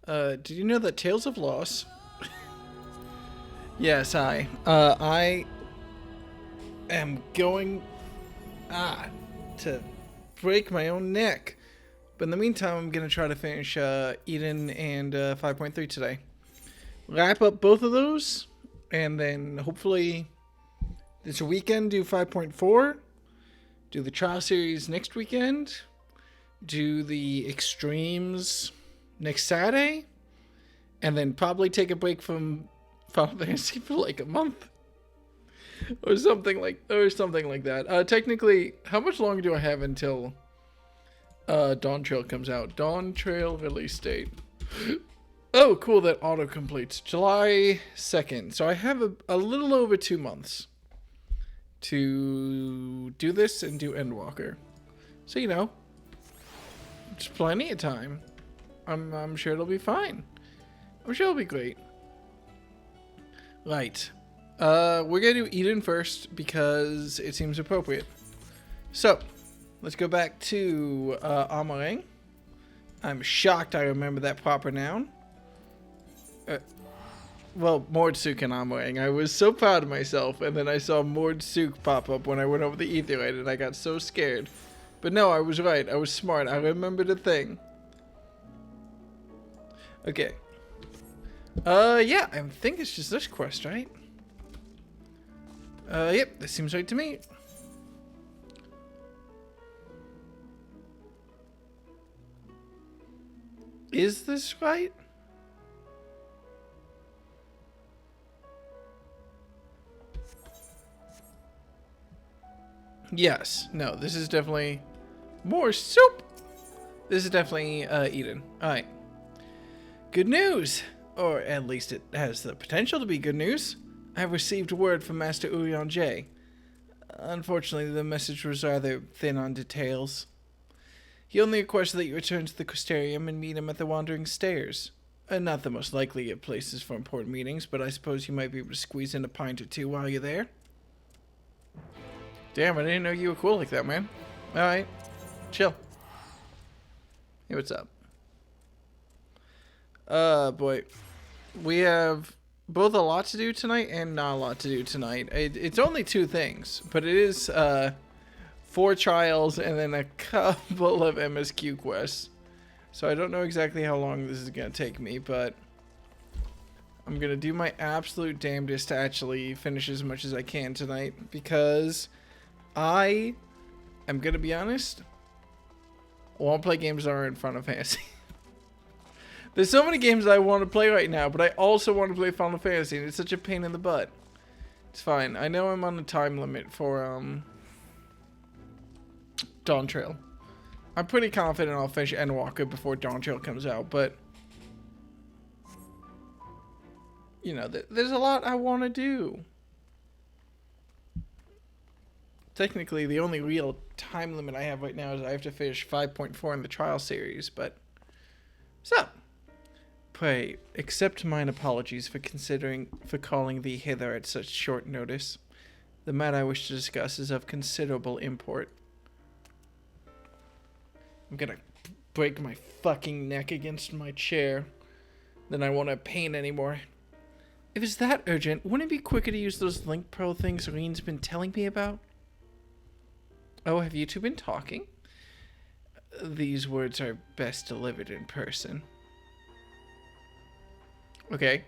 Did you know that Tales of Loss? Yes, hi. I am going to break my own neck. But in the meantime, I'm gonna try to finish Eden and 5.3 today. Wrap up both of those, and then hopefully this weekend do 5.4. Do the trial series next weekend. Do the extremes next Saturday, and then probably take a break from Final Fantasy for like a month or something like that. Technically, how much longer do I have until Dawn Trail comes out? Dawn Trail release date. Oh, cool! That auto completes July 2nd. So I have a little over 2 months to do this and do Endwalker. So it's plenty of time. I'm sure it'll be fine. I'm sure it'll be great. Right. We're gonna do Eden first because it seems appropriate. So, let's go back to Amarang. I'm shocked I remember that proper noun. Well, Mordsuk and Amarang. I was so proud of myself, and then I saw Mordsuk pop up when I went over the Aetherite, and I got so scared. But no, I was right. I was smart. I remembered a thing. Okay. Yeah, I think it's just this quest, right? Yep, this seems right to me. Is this right? Yes. No, this is definitely more soup. This is definitely Eden. Alright. Good news! Or at least it has the potential to be good news. I have received word from Master Urion J. Unfortunately, the message was rather thin on details. He only requested that you return to the Crystarium and meet him at the Wandering Stairs. Not the most likely of places for important meetings, but I suppose you might be able to squeeze in a pint or two while you're there. Damn, I didn't know you were cool like that, man. Alright. Chill. Hey, what's up? Boy. We have both a lot to do tonight and not a lot to do tonight. It's only 2 things, but it is 4 trials and then a couple of MSQ quests. So I don't know exactly how long this is going to take me, but I'm going to do my absolute damnedest to actually finish as much as I can tonight, because I am going to be honest, I want to play games that are in Final Fantasy. There's so many games that I want to play right now, but I also want to play Final Fantasy, and it's such a pain in the butt. It's fine. I know I'm on the time limit for Dawn Trail. I'm pretty confident I'll finish Endwalker before Dawn Trail comes out, but there's a lot I want to do. Technically, the only real time limit I have right now is I have to finish 5.4 in the trial series, but so. Pray, accept mine apologies for calling thee hither at such short notice. The matter I wish to discuss is of considerable import. I'm gonna break my fucking neck against my chair. Then I won't have pain anymore. If it's that urgent, wouldn't it be quicker to use those link pearl things Reen's been telling me about? Oh, have you two been talking? These words are best delivered in person. Okay.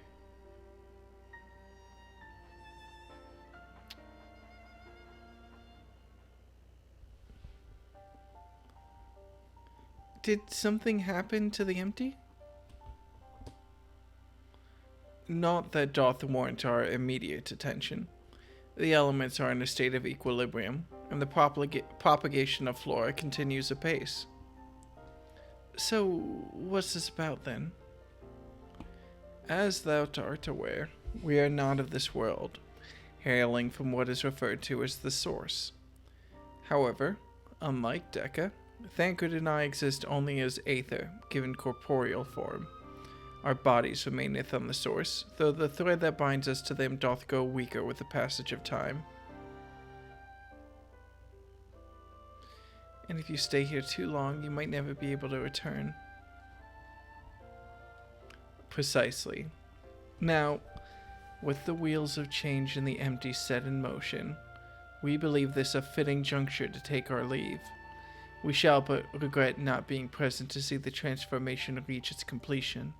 Did something happen to the empty? Not that doth warrant our immediate attention. The elements are in a state of equilibrium, and the propagation of flora continues apace. So, what's this about then? As thou art aware, we are not of this world, hailing from what is referred to as the Source. However, unlike Dekka, Thancred and I exist only as aether, given corporeal form. Our bodies remaineth on the Source, though the thread that binds us to them doth go weaker with the passage of time. And if you stay here too long, you might never be able to return. Precisely. Now, with the wheels of change in the empty set in motion, we believe this a fitting juncture to take our leave. We shall but regret not being present to see the transformation reach its completion.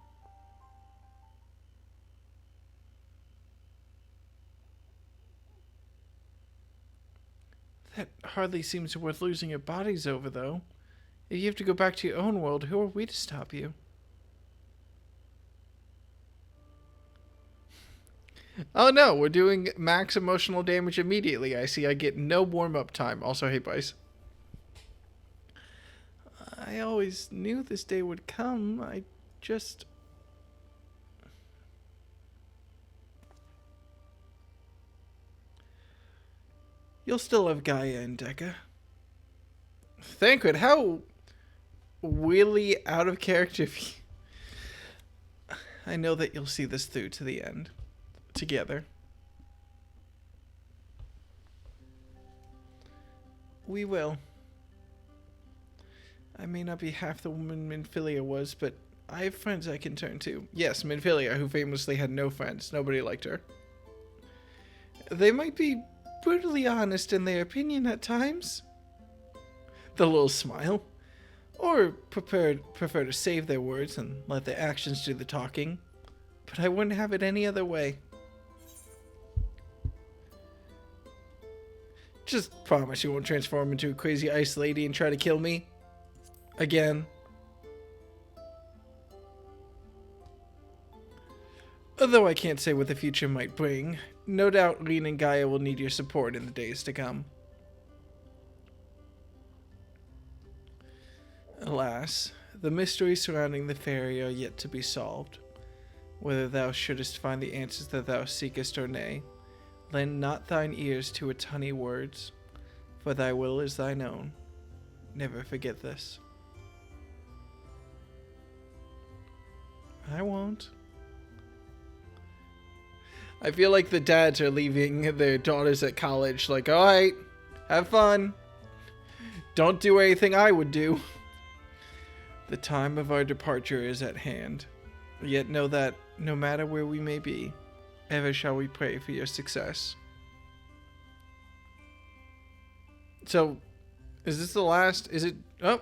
That hardly seems worth losing your bodies over, though. If you have to go back to your own world, who are we to stop you? Oh no, we're doing max emotional damage immediately. I see I get no warm-up time. Also, hey, Bryce. I always knew this day would come. I just... You'll still have Gaia and Dekka. Thancred, how really out of character of you. I know that you'll see this through to the end. Together. We will. I may not be half the woman Minfilia was, but I have friends I can turn to. Yes, Minfilia, who famously had no friends. Nobody liked her. They might be brutally honest in their opinion at times. The little smile. Or prefer to save their words and let their actions do the talking. But I wouldn't have it any other way. Just promise you won't transform into a crazy ice lady and try to kill me. Again. Although I can't say what the future might bring, no doubt Lene and Gaia will need your support in the days to come. Alas, the mysteries surrounding the fairy are yet to be solved. Whether thou shouldest find the answers that thou seekest or nay, lend not thine ears to its honey words, for thy will is thine own. Never forget this. I won't. I feel like the dads are leaving their daughters at college, like, alright, have fun. Don't do anything I would do. The time of our departure is at hand. Yet know that, no matter where we may be, ever shall we pray for your success. So, is this the last? Is it? Oh.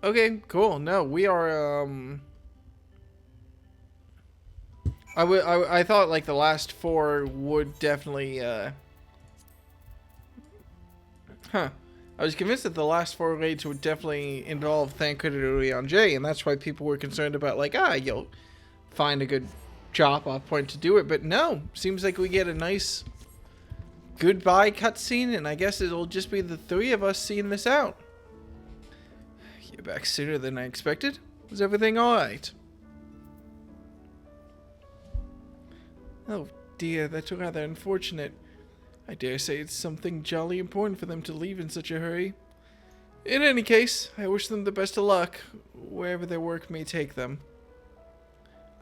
Okay, cool. No, we are, I thought, like, the last four would definitely, I was convinced that the last four raids would definitely involve Thancred and Leon J, and that's why people were concerned about, like, you'll find a good drop-off point to do it, but no. Seems like we get a nice goodbye cutscene, and I guess it'll just be the three of us seeing this out. You're back sooner than I expected. Was everything alright? Oh dear, that's rather unfortunate. I dare say it's something jolly important for them to leave in such a hurry. In any case, I wish them the best of luck, wherever their work may take them.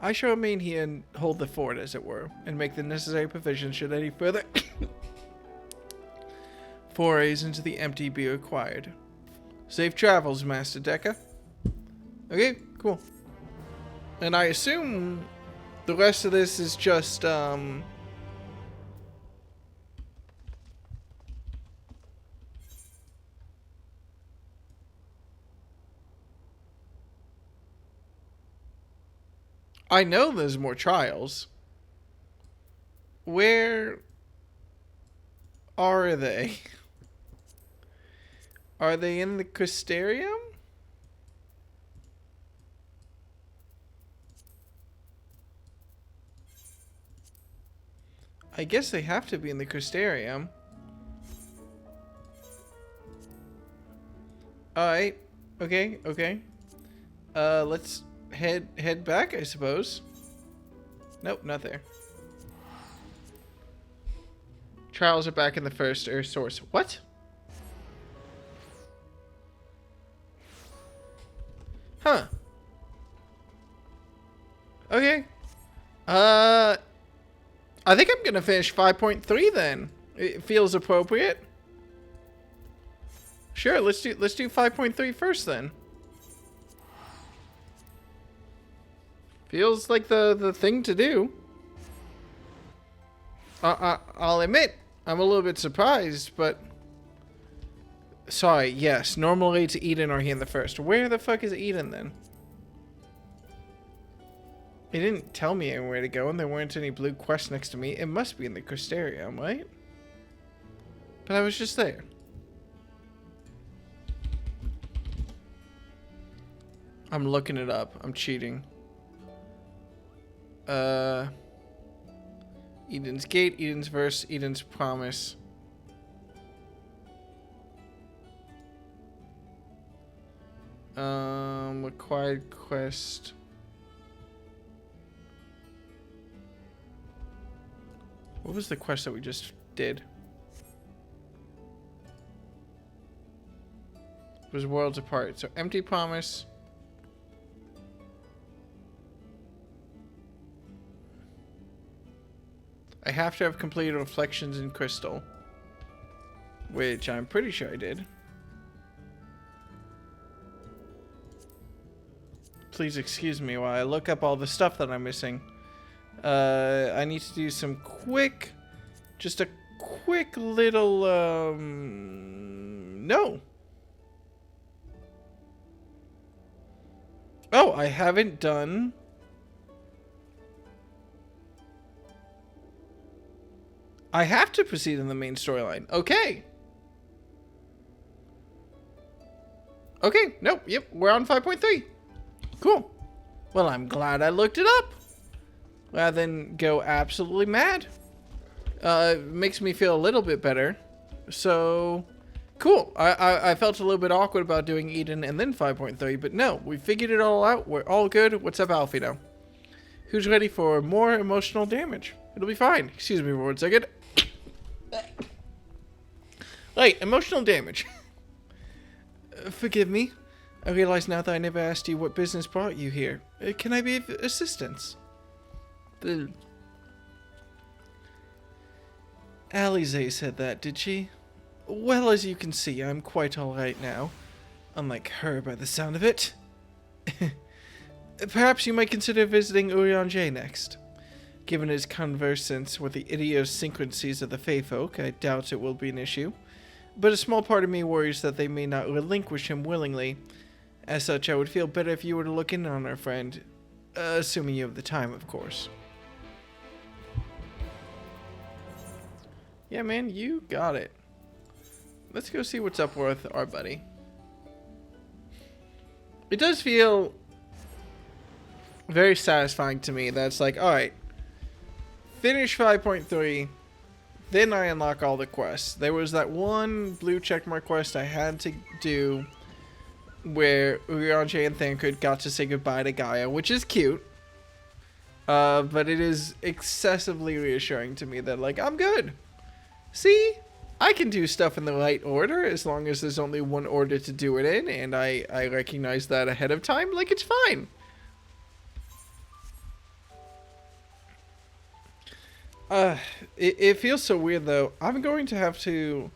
I shall remain here and hold the fort, as it were, and make the necessary provisions should any further forays into the empty be required. Safe travels, Master Dekka. Okay, cool. And I assume the rest of this is just, I know there's more trials. Where are they? Are they in the Crystarium? I guess they have to be in the Crystarium. Alright. Okay, okay. Let's head back, I suppose. Nope, not there. Trials are back in the first Earth source. What? Huh. Okay. I think I'm gonna finish 5.3 then. It feels appropriate. Sure, let's do 5.3 first then. Feels like the thing to do. I'll admit, I'm a little bit surprised, but... Sorry, yes, normally to Eden or here in the first. Where the fuck is Eden, then? He didn't tell me anywhere to go, and there weren't any blue quests next to me. It must be in the Crystarium, right? But I was just there. I'm looking it up. I'm cheating. Eden's Gate, Eden's Verse, Eden's Promise. Required quest. What was the quest that we just did? It was Worlds Apart. So Empty Promise. I have to have completed Reflections in Crystal, which I'm pretty sure I did. Please excuse me while I look up all the stuff that I'm missing. I need to do some quick, just a quick little, no. Oh, I haven't done... I have to proceed in the main storyline. Okay. Okay, nope, yep, we're on 5.3. Cool. Well, I'm glad I looked it up. Rather than go absolutely mad. It makes me feel a little bit better. So, cool. I felt a little bit awkward about doing Eden and then 5.3, but no, we figured it all out. We're all good. What's up, Alfino? Who's ready for more emotional damage? It'll be fine. Excuse me for 1 second. Right, emotional damage. Forgive me. I realize now that I never asked you what business brought you here. Can I be of assistance? Alize said that, did she? Well, as you can see, I'm quite alright now. Unlike her by the sound of it. Perhaps you might consider visiting Urianger next. Given his conversance with the idiosyncrasies of the Fey folk, I doubt it will be an issue. But a small part of me worries that they may not relinquish him willingly. As such, I would feel better if you were to look in on our friend. Assuming you have the time, of course. Yeah, man, you got it. Let's go see what's up with our buddy. It does feel very satisfying to me that it's like, alright, finish 5.3, then I unlock all the quests. There was that one blue checkmark quest I had to do where Urianger and Thancred got to say goodbye to Gaia, which is cute. But it is excessively reassuring to me that, like, I'm good. See? I can do stuff in the right order as long as there's only one order to do it in, and I recognize that ahead of time. Like, it's fine. It feels so weird, though. I'm going to have to...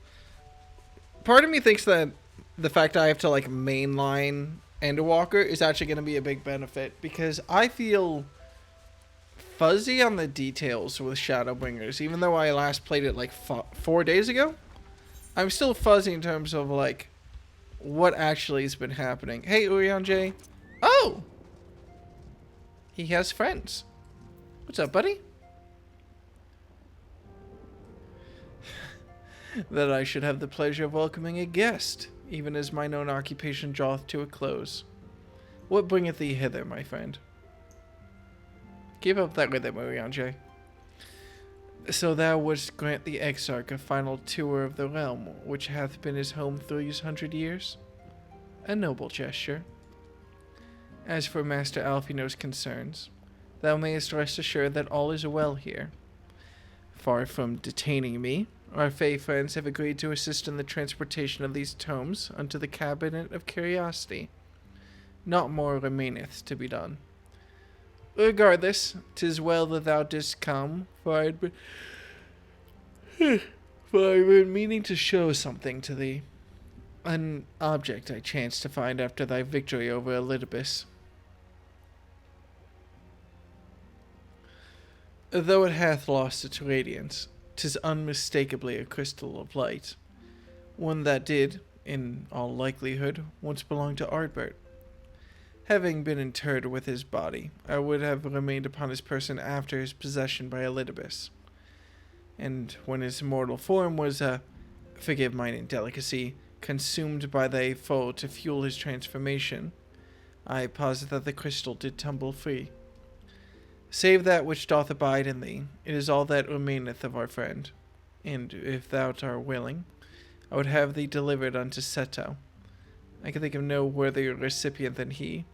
Part of me thinks that the fact I have to, like, mainline Endwalker is actually going to be a big benefit, because I feel fuzzy on the details with Shadowbringers, even though I last played it like 4 days ago. I'm still fuzzy in terms of like what actually has been happening. Hey, Urianger. Oh! He has friends. What's up, buddy? That I should have the pleasure of welcoming a guest, even as mine own occupation draweth to a close. What bringeth thee hither, my friend? Keep up that rhythm, Urianger. So thou wouldst grant the Exarch a final tour of the realm, which hath been his home these 100 years? A noble gesture. As for Master Alfino's concerns, thou mayest rest assured that all is well here. Far from detaining me, our Fey friends have agreed to assist in the transportation of these tomes unto the Cabinet of Curiosity. Not more remaineth to be done. Regardless, 'tis well that thou didst come, for I've been meaning to show something to thee. An object I chanced to find after thy victory over Elidibus. Though it hath lost its radiance, 'tis unmistakably a crystal of light, one that did, in all likelihood, once belong to Ardbert. Having been interred with his body, I would have remained upon his person after his possession by Elidibus. And when his mortal form was, forgive mine indelicacy, consumed by thy foe to fuel his transformation, I posit that the crystal did tumble free. Save that which doth abide in thee, it is all that remaineth of our friend. And if thou art willing, I would have thee delivered unto Seto. I can think of no worthier recipient than he,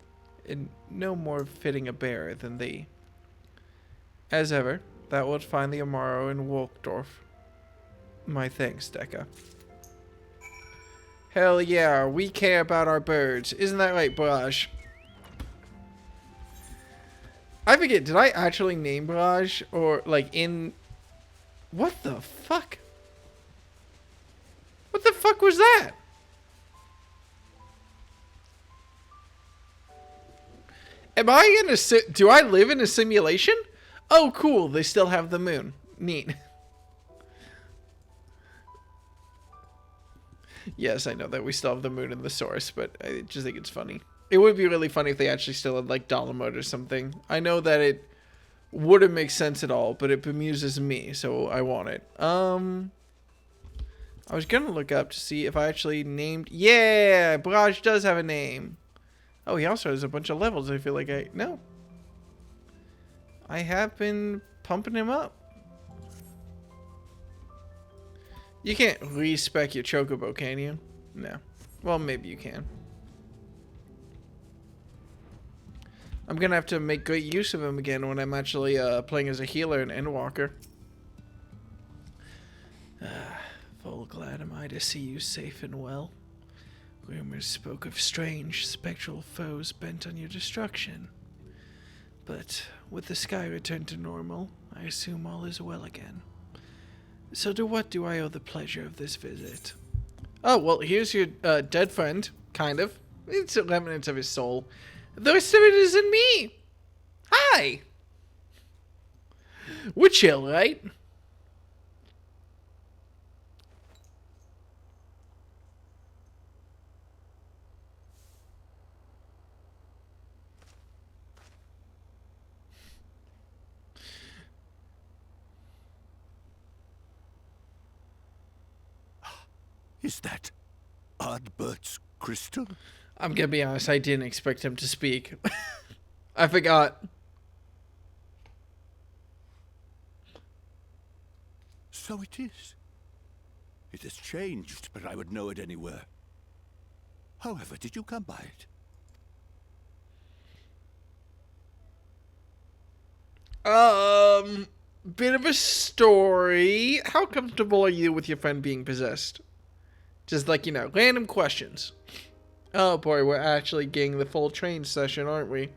and no more fitting a bearer than thee. As ever, thou wilt find thee tomorrow in Wolkdorf. My thanks, Decca. Hell yeah, we care about our birds. Isn't that right, Barrage? I forget, did I actually name Barrage? Or, like, in... What the fuck? What the fuck was that? Am I in a... Do I live in a simulation? Oh, cool. They still have the moon. Neat. Yes, I know that we still have the moon in the source, but I just think it's funny. It would be really funny if they actually still had, like, dollar mode or something. I know that it wouldn't make sense at all, but it bemuses me, so I want it. I was gonna look up to see if I actually named... Yeah! Barrage does have a name. Oh, he also has a bunch of levels. I feel like I... No. I have been pumping him up. You can't respec your Chocobo, can you? No. Well, maybe you can. I'm gonna have to make great use of him again when I'm actually playing as a healer and Endwalker. Full glad am I to see you safe and well. Rumors spoke of strange, spectral foes bent on your destruction. But with the sky returned to normal, I assume all is well again. So to what do I owe the pleasure of this visit? Oh, well, here's your dead friend, kind of. It's a remnant of his soul. The rest of it is in me. Hi. We're chill, right? Is that Ardbert's crystal? I'm gonna be honest, I didn't expect him to speak. I forgot. So it is. It has changed, but I would know it anywhere. However, did you come by it? Bit of a story. How comfortable are you with your friend being possessed? Just like, you know, random questions. Oh boy, we're actually getting the full train session, aren't we?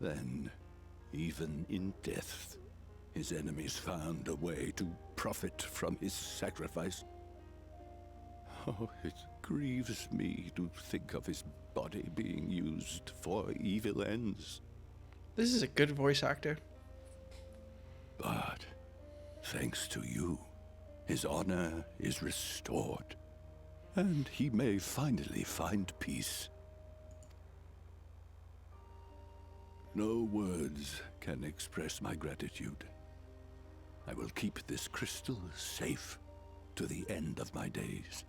Then, even in death, his enemies found a way to profit from his sacrifice. Oh, it grieves me to think of his body being used for evil ends. This is a good voice actor. But, thanks to you, his honor is restored, and he may finally find peace. No words can express my gratitude. I will keep this crystal safe to the end of my days.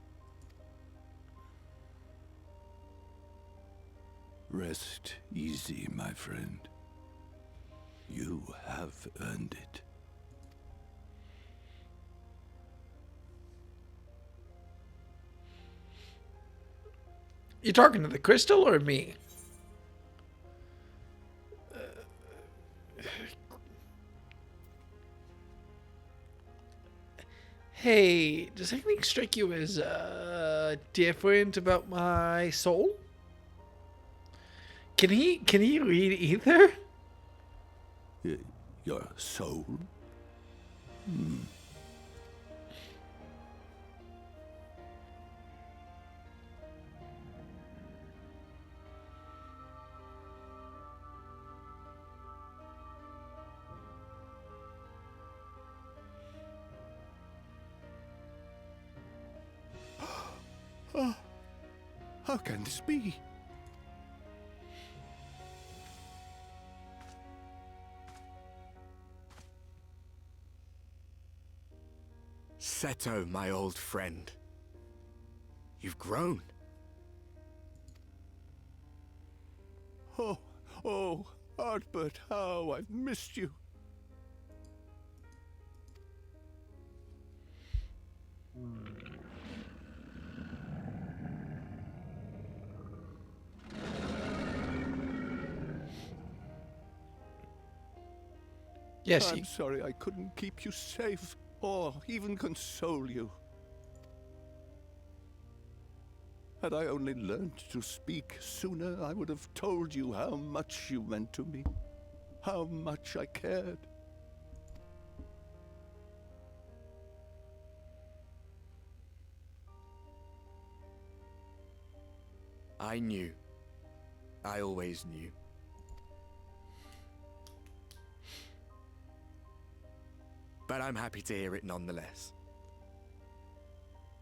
Rest easy, my friend. You have earned it. You talking to the crystal or me? Hey, does anything strike you as different about my soul? Can he read either? Your soul? How can this be? Seto, my old friend. You've grown. Oh, Ardbert, how I've missed you. Yes, I'm sorry I couldn't keep you safe, or even console you. Had I only learned to speak sooner, I would have told you how much you meant to me, how much I cared. I knew. I always knew. But I'm happy to hear it nonetheless.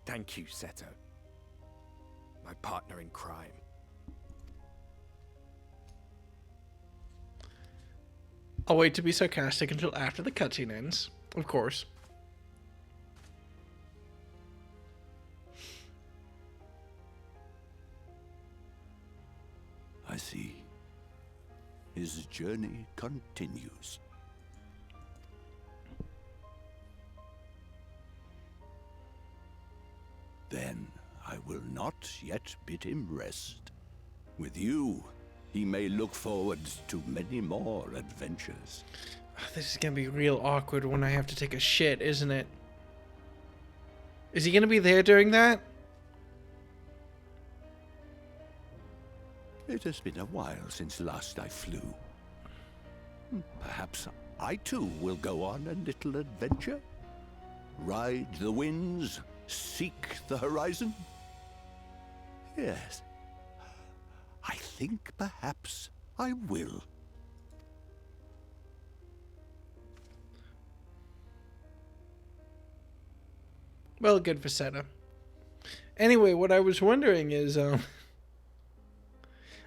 Thank you, Seto. My partner in crime. I'll wait to be sarcastic until after the cutscene ends, of course. I see. His journey continues. Then I will not yet bid him rest. With you, he may look forward to many more adventures. This is gonna be real awkward when I have to take a shit, isn't it? Is he gonna be there during that? It has been a while since last I flew. Perhaps I too will go on a little adventure? Ride the winds, seek the horizon? Yes, I think perhaps I will. Well, good for Senna. Anyway, what I was wondering is,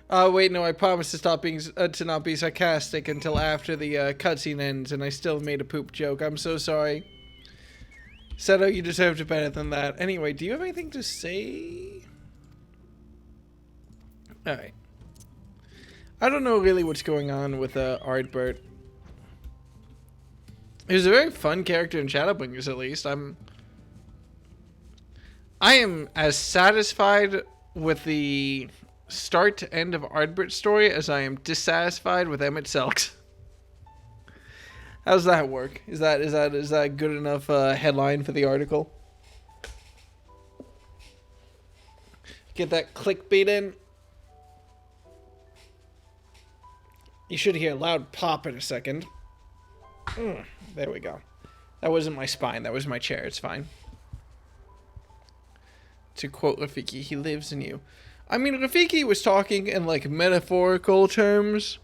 wait, no, I promised to stop being, to not be sarcastic until after the cutscene ends, and I still made a poop joke. I'm so sorry. Seto, you deserved better than that. Anyway, do you have anything to say? Alright. I don't know really what's going on with Ardbert. He was a very fun character in Shadowbringers, at least. I am as satisfied with the start to end of Ardbert's story as I am dissatisfied with Emmett Selks. How's that work? Is that good enough headline for the article? Get that clickbait in. You should hear a loud pop in a second. There we go. That wasn't my spine. That was my chair. It's fine. To quote Rafiki, he lives in you. I mean, Rafiki was talking in, like, metaphorical terms.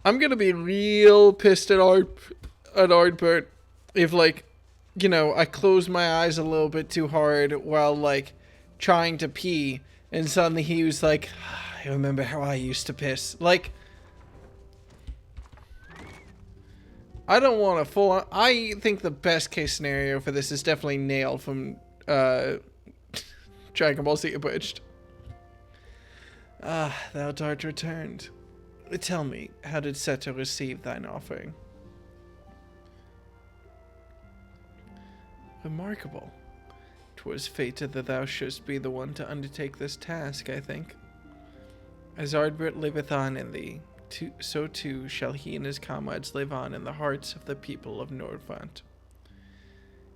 I'm gonna be real pissed at Ardbert if, like, you know, I close my eyes a little bit too hard while, like, trying to pee, and suddenly he was like, I remember how I used to piss. Like, I don't want to full on... I think the best case scenario for this is definitely Nail from, Dragon Ball Z Abridged. Ah, thou art returned. Tell me, how did Seto receive thine offering? Remarkable. 'Twas fated that thou shouldst be the one to undertake this task, I think. As Ardbert liveth on in thee, so too shall he and his comrades live on in the hearts of the people of Nordvant.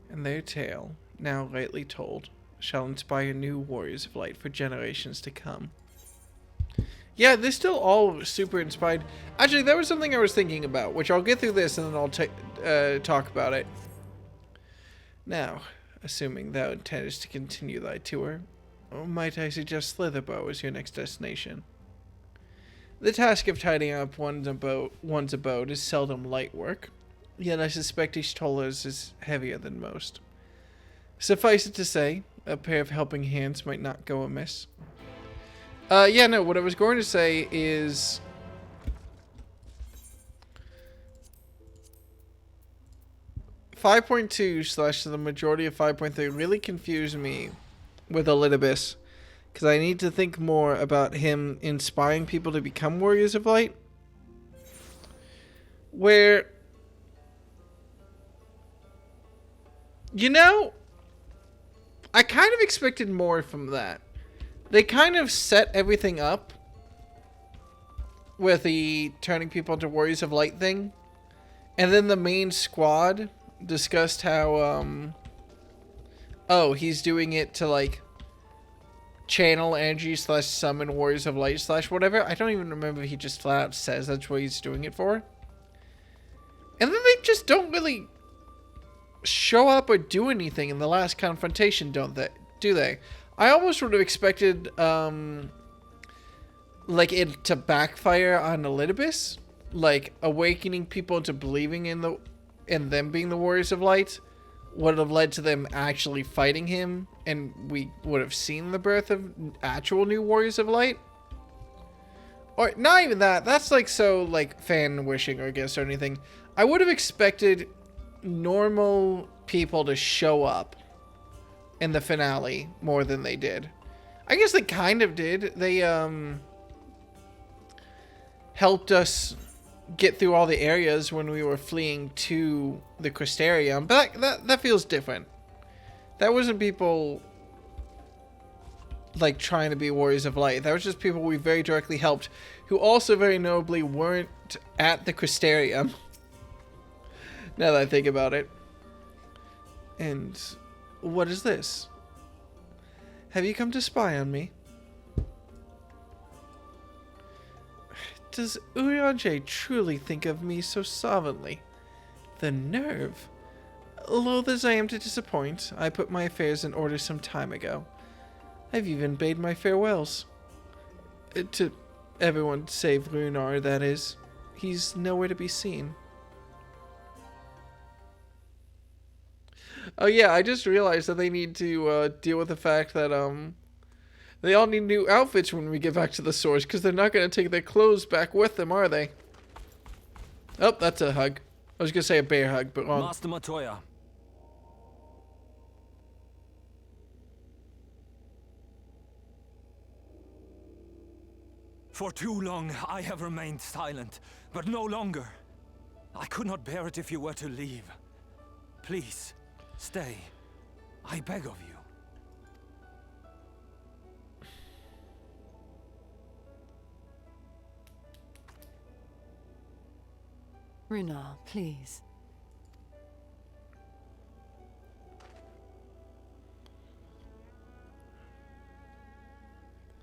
And their tale, now rightly told, shall inspire new warriors of light for generations to come. Yeah, they're still all super inspired. Actually, that was something I was thinking about, which I'll get through this and then I'll talk about it. Now, assuming thou intendest to continue thy tour, might I suggest Slitherbow as your next destination? The task of tidying up one's abode is seldom light work, yet I suspect each tollers is heavier than most. Suffice it to say, a pair of helping hands might not go amiss. Yeah, no, what I was going to say is... 5.2 / the majority of 5.3 really confused me with Elidibus, because I need to think more about him inspiring people to become Warriors of Light. Where, you know, I kind of expected more from that. They kind of set everything up with the turning people into Warriors of Light thing. And then the main squad discussed how, oh, he's doing it to, like, channel energy / summon Warriors of Light / whatever. I don't even remember if he just flat out says that's what he's doing it for. And then they just don't really show up or do anything in the last confrontation, don't they? Do they? I almost would have expected, like, it to backfire on Elidibus, like awakening people into believing in them being the Warriors of Light would have led to them actually fighting him, and we would have seen the birth of actual new Warriors of Light. Or not even that. That's like so like fan wishing, or I guess, or anything. I would have expected normal people to show up in the finale more than they did. I guess they kind of did. They helped us get through all the areas when we were fleeing to the Crystarium, but that feels different. That wasn't people like trying to be Warriors of Light. That was just people we very directly helped, who also very notably weren't at the Crystarium. Now that I think about it. And what is this? Have you come to spy on me? Does Urianger truly think of me so sovereignly? The nerve! Loath as I am to disappoint, I put my affairs in order some time ago. I've even bade my farewells. To everyone save Runar, that is. He's nowhere to be seen. Oh yeah, I just realized that they need to deal with the fact that they all need new outfits when we get back to the source, because they're not going to take their clothes back with them, are they? Oh, that's a hug. I was going to say a bear hug, but wrong. Master Matoya. For too long I have remained silent, but no longer. I could not bear it if you were to leave. Please, stay. I beg of you. Runar, please.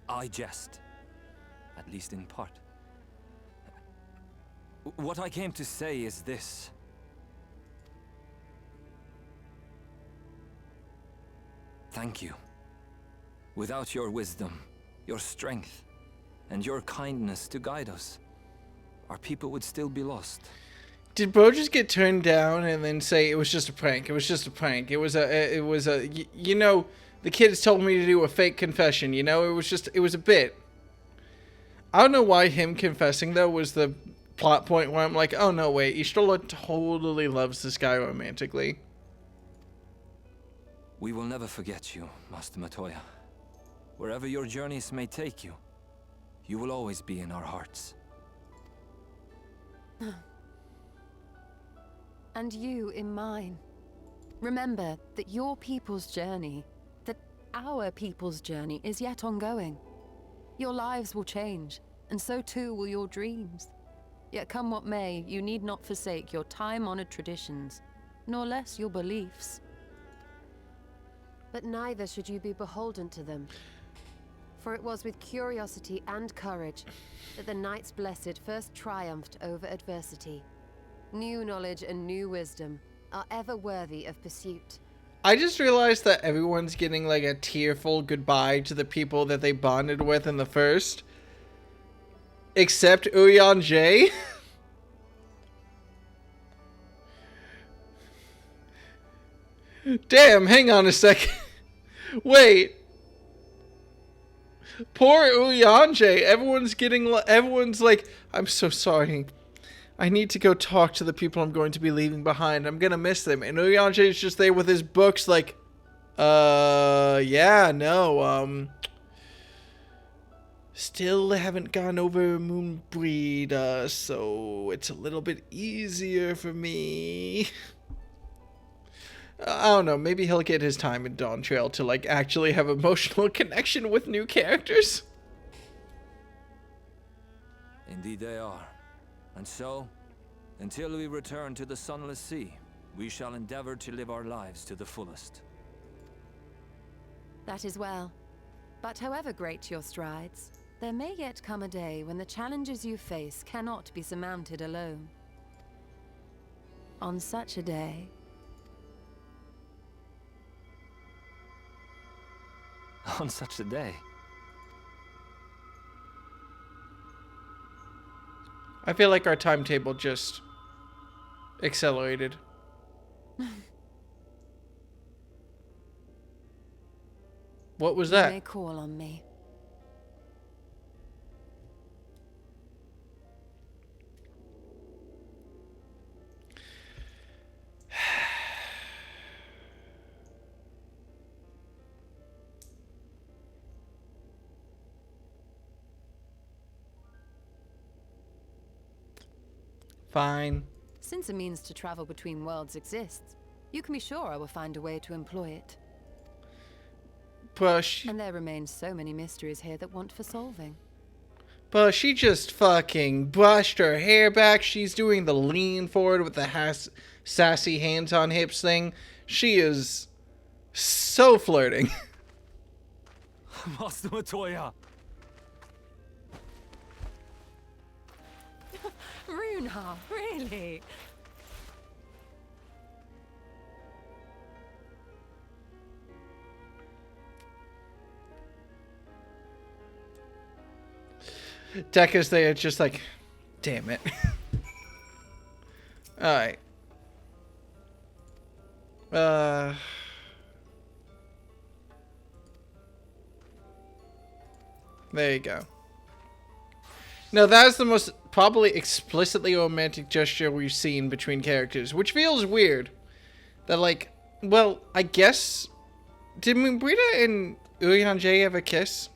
I jest. At least in part. What I came to say is this. Thank you. Without your wisdom, your strength, and your kindness to guide us, our people would still be lost. Did Bo just get turned down and then say it was just a prank? It was just a prank. It was a, you know, the kids told me to do a fake confession, you know? It was a bit. I don't know why him confessing, though, was the plot point where I'm like, oh, no, wait, Ishtola totally loves this guy romantically. We will never forget you, Master Matoya. Wherever your journeys may take you, you will always be in our hearts. And you in mine. Remember that your people's journey, that our people's journey is yet ongoing. Your lives will change, and so too will your dreams. Yet come what may, you need not forsake your time-honored traditions, nor less your beliefs. But neither should you be beholden to them. For it was with curiosity and courage that the Knights Blessed first triumphed over adversity. New knowledge and new wisdom are ever worthy of pursuit. I just realized that everyone's getting like a tearful goodbye to the people that they bonded with in the first. Except Uyan J. Damn, hang on a second. Wait. Poor Uyanje. Everyone's like, I'm so sorry. I need to go talk to the people I'm going to be leaving behind. I'm gonna miss them. And Uyanje is just there with his books like, yeah, no, still haven't gone over Moonbreed, so it's a little bit easier for me. I don't know, maybe he'll get his time in Dawn Trail to, like, actually have emotional connection with new characters. Indeed they are. And so, until we return to the Sunless Sea, we shall endeavor to live our lives to the fullest. That is well. But however great your strides, there may yet come a day when the challenges you face cannot be surmounted alone. On such a day... On such a day. I feel like our timetable just accelerated. What was that? You may call on me. Fine. Since a means to travel between worlds exists, you can be sure I will find a way to employ it. But And there remain so many mysteries here that want for solving. she just fucking brushed her hair back. She's doing the lean forward with the sassy hands on hips thing. She is so flirting. Master Matoya! Runha, really? Dekka's there just like, damn it. Alright. There you go. Now that is the most probably explicitly romantic gesture we've seen between characters, which feels weird. That like, well, I guess, did Moonbrita and Urihan-J have a kiss?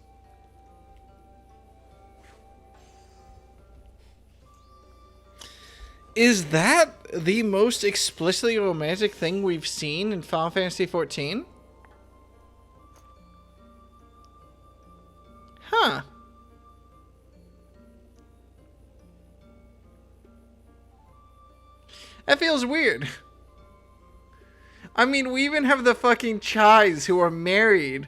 Is that the most explicitly romantic thing we've seen in Final Fantasy XIV? Huh. That feels weird. I mean, we even have the fucking Chais who are married,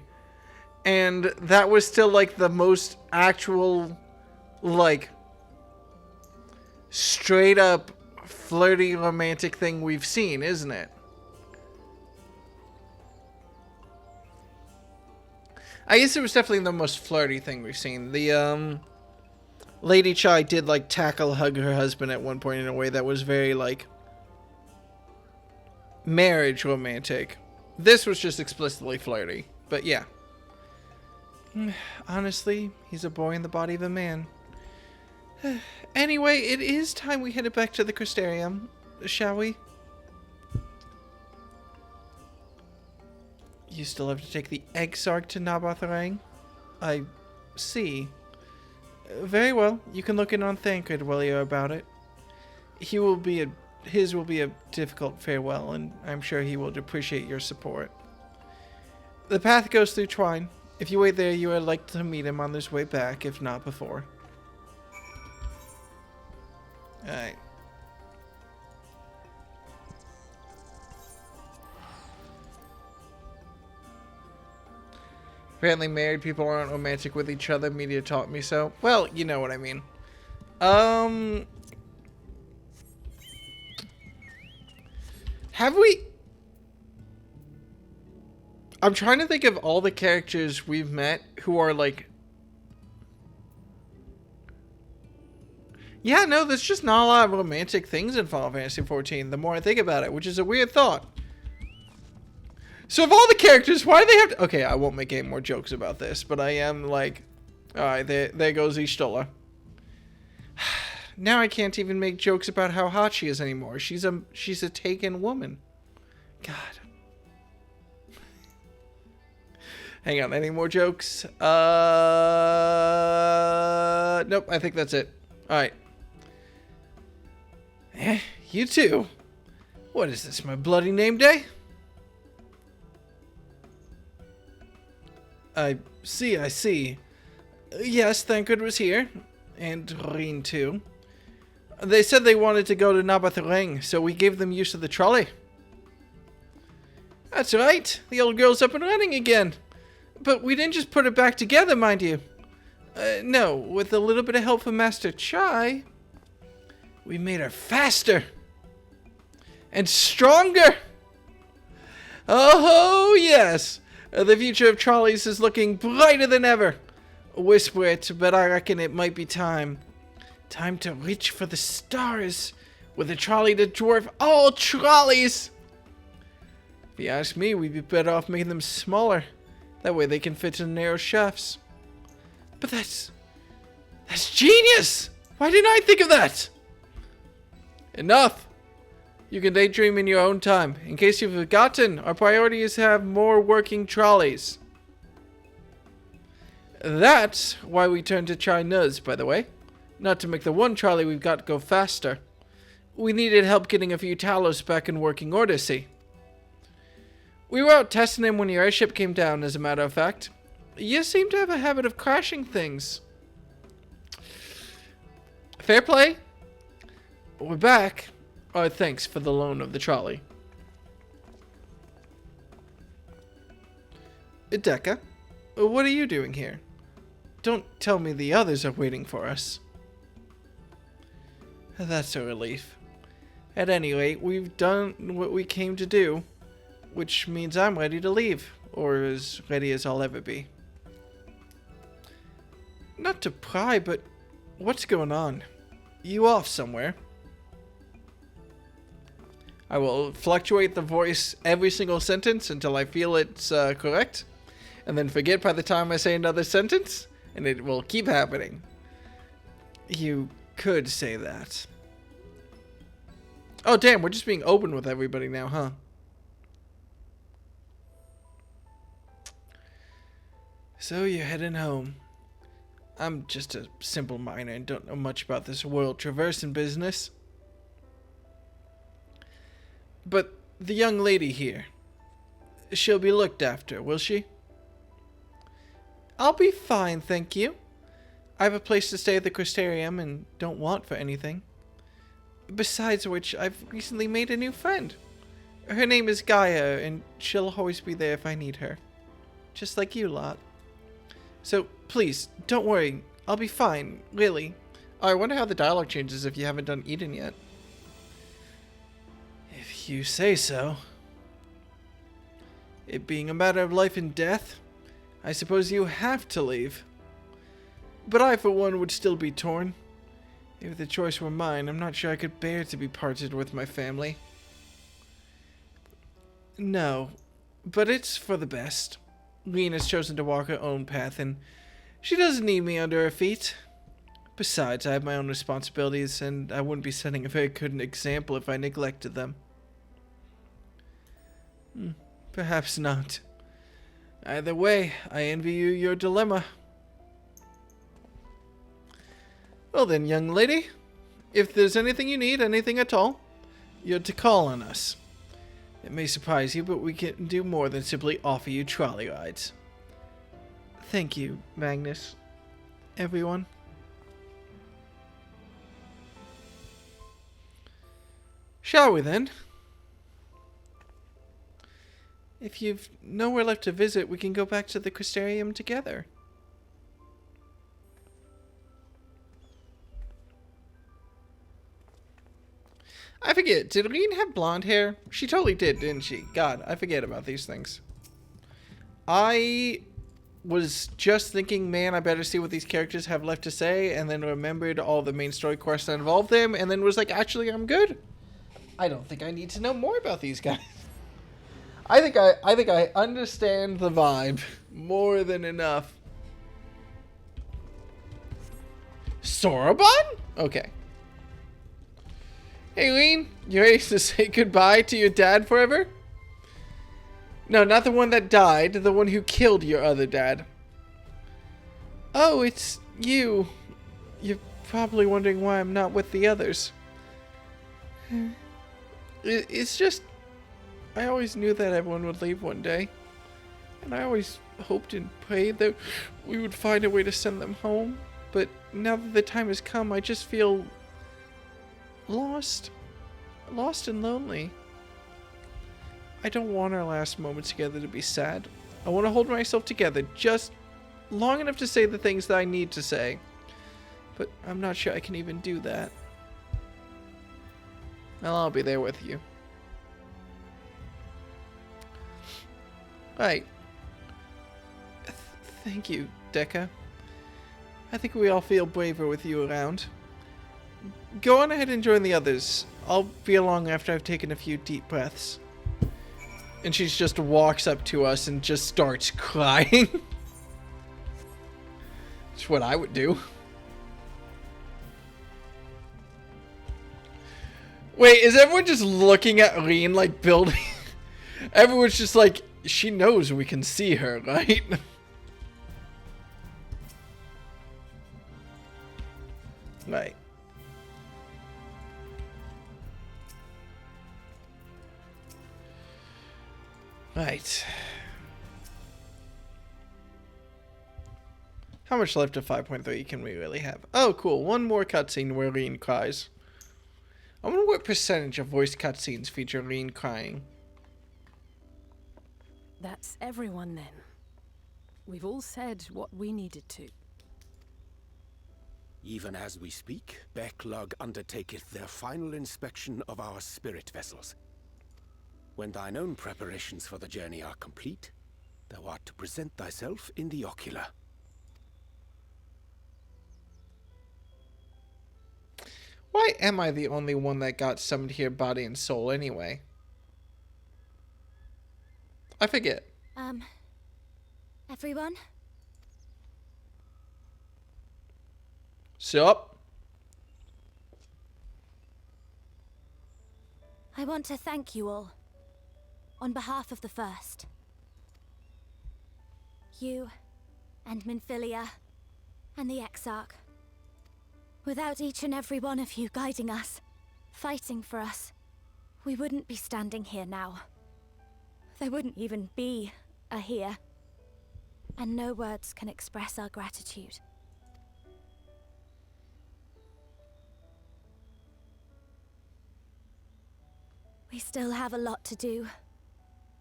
and that was still, like, the most actual, like, straight up flirty romantic thing we've seen, isn't it? I guess it was definitely the most flirty thing we've seen. The, Lady Chai did, like, tackle hug her husband at one point in a way that was very, like, marriage romantic. This was just explicitly flirty. But yeah. Honestly, he's a boy in the body of a man. Anyway, it is time we headed back to the Crystarium, shall we? You still have to take the Exarch to Nabatharang? I see. Very well. You can look in on Thancred while you're about it. His will be a difficult farewell, and I'm sure he will appreciate your support. The path goes through Twine. If you wait there, you are likely to meet him on his way back, if not before. Alright. Apparently married people aren't romantic with each other. Media taught me so. Well, you know what I mean. Have we... I'm trying to think of all the characters we've met who are like... Yeah, no, there's just not a lot of romantic things in Final Fantasy XIV, the more I think about it, which is a weird thought. So of all the characters, why do they have to... Okay, I won't make any more jokes about this, but I am like... Alright, there goes Ishtola. Now I can't even make jokes about how hot she is anymore. She's a taken woman. God. Hang on, any more jokes? Nope, I think that's it. Alright. You too. What is this, my bloody name day? I see. Yes, Thancred was here. And Reen too. They said they wanted to go to Nabathureng, so we gave them use of the trolley. That's right, the old girl's up and running again. But we didn't just put it back together, mind you. No, with a little bit of help from Master Chai, we made her faster. And stronger. Oh, yes. The future of trolleys is looking brighter than ever. Whisper it, but I reckon it might be time. Time to reach for the stars with a trolley to dwarf all trolleys. If you ask me, we'd be better off making them smaller. That way they can fit in narrow shafts. But that's genius! Why didn't I think of that? Enough! You can daydream in your own time. In case you've forgotten, our priority is to have more working trolleys. That's why we turned to Chai-Nuz, by the way. Not to make the one trolley we've got go faster. We needed help getting a few Talos back in working order, see? We were out testing him when your airship came down, as a matter of fact. You seem to have a habit of crashing things. Fair play. We're back. Oh, thanks for the loan of the trolley. Decca, what are you doing here? Don't tell me the others are waiting for us. That's a relief. At any rate, we've done what we came to do, which means I'm ready to leave, or as ready as I'll ever be. Not to pry, but what's going on? You off somewhere? I will fluctuate the voice every single sentence until I feel it's correct, and then forget by the time I say another sentence, and it will keep happening. You could say that. Oh damn, we're just being open with everybody now, huh? So you're heading home. I'm just a simple miner and don't know much about this world traversing business. But the young lady here, she'll be looked after, will she? I'll be fine, thank you. I have a place to stay at the Crystarium and don't want for anything. Besides which, I've recently made a new friend. Her name is Gaia, and she'll always be there if I need her. Just like you lot. So, please, don't worry. I'll be fine, really. Oh, I wonder how the dialogue changes if you haven't done Eden yet. If you say so. It being a matter of life and death, I suppose you have to leave. But I, for one, would still be torn. If the choice were mine, I'm not sure I could bear to be parted with my family. No, but it's for the best. Reen has chosen to walk her own path, and she doesn't need me under her feet. Besides, I have my own responsibilities, and I wouldn't be setting a very good example if I neglected them. Perhaps not. Either way, I envy you your dilemma. Well then, young lady, if there's anything you need, anything at all, you're to call on us. It may surprise you, but we can do more than simply offer you trolley rides. Thank you, Magnus. Everyone. Shall we then? If you've nowhere left to visit, we can go back to the Crystarium together. I forget, did Reen have blonde hair? She totally did, didn't she? God, I forget about these things. I was just thinking, man, I better see what these characters have left to say, and then remembered all the main story quests that involve them, and then was like, actually, I'm good. I don't think I need to know more about these guys. I think I understand the vibe more than enough. Soroban? Okay. Hey, Lean, you ready to say goodbye to your dad forever? No, not the one that died, the one who killed your other dad. Oh, it's you. You're probably wondering why I'm not with the others. It's just, I always knew that everyone would leave one day. And I always hoped and prayed that we would find a way to send them home. But now that the time has come, I just feel lost. Lost and lonely. I don't want our last moments together to be sad. I want to hold myself together just long enough to say the things that I need to say. But I'm not sure I can even do that. Well, I'll be there with you. Right. Thank you, Dekka. I think we all feel braver with you around. Go on ahead and join the others. I'll be along after I've taken a few deep breaths. And she just walks up to us and just starts crying. It's what I would do. Wait, is everyone just looking at Reen like building? Everyone's just like, she knows we can see her, right? Right. Right. How much left of 5.3 can we really have? Oh, cool. One more cutscene where Reen cries. I wonder what percentage of voice cutscenes feature Reen crying. That's everyone then. We've all said what we needed to. Even as we speak, Backlog undertaketh their final inspection of our spirit vessels. When thine own preparations for the journey are complete, thou art to present thyself in the ocular. Why am I the only one that got summoned here body and soul anyway? I forget. Everyone? Sup? I want to thank you all. On behalf of the First. You, and Minfilia, and the Exarch. Without each and every one of you guiding us, fighting for us, we wouldn't be standing here now. There wouldn't even be a here. And no words can express our gratitude. We still have a lot to do.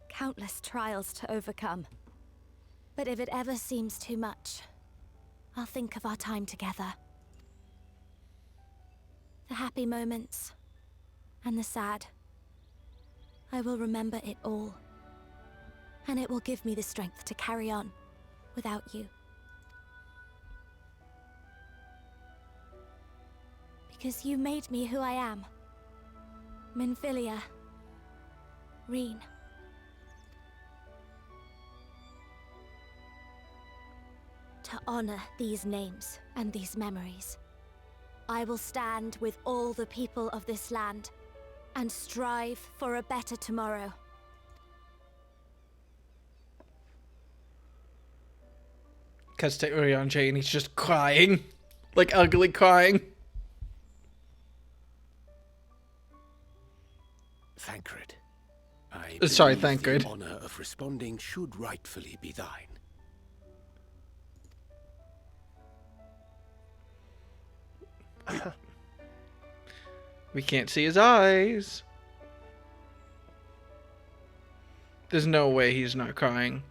Countless trials to overcome. But if it ever seems too much, I'll think of our time together. The happy moments, and the sad. I will remember it all. And it will give me the strength to carry on without you. Because you made me who I am. Minfilia. Reen. To honor these names and these memories, I will stand with all the people of this land and strive for a better tomorrow. Cuts to Urianger and he's just crying. Like ugly crying. Thancred. Sorry, believe Thancred. The honor of responding should rightfully be thine. We can't see his eyes. There's no way he's not crying.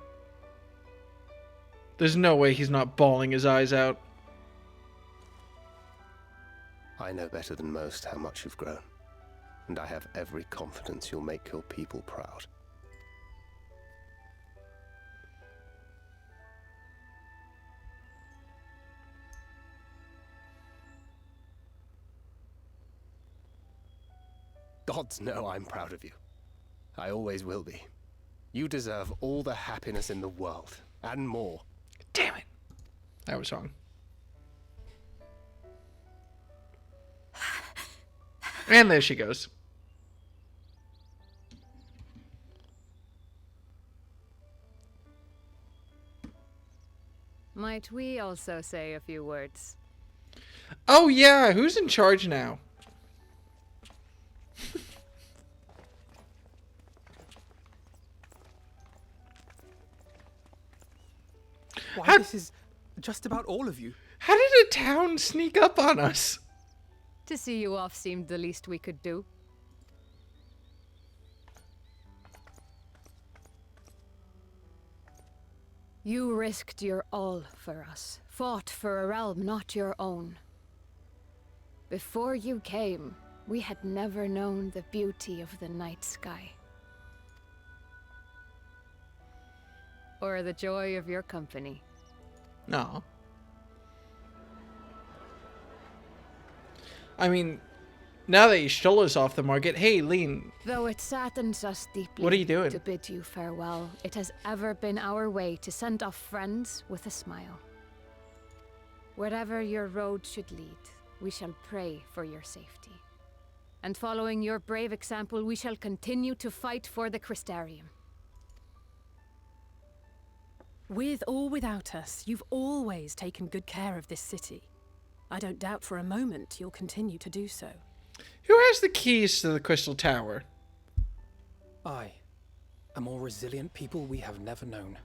There's no way he's not bawling his eyes out. I know better than most how much you've grown, and I have every confidence you'll make your people proud. Gods know I'm proud of you. I always will be. You deserve all the happiness in the world, and more. Damn it. I was wrong. And there she goes. Might we also say a few words? Oh yeah, who's in charge now? Why, this is just about all of you. How did a town sneak up on us? To see you off seemed the least we could do. You risked your all for us, fought for a realm not your own. Before you came, we had never known the beauty of the night sky. Or the joy of your company. No. I mean, now that you stole us off the market, hey, Lean. Though it saddens us deeply What are you doing? to bid you farewell, it has ever been our way to send off friends with a smile. Wherever your road should lead, we shall pray for your safety. And following your brave example, we shall continue to fight for the Crystarium. With or without us, you've always taken good care of this city. I don't doubt for a moment you'll continue to do so. Who has the keys to the Crystal Tower? I, a more resilient people we have never known.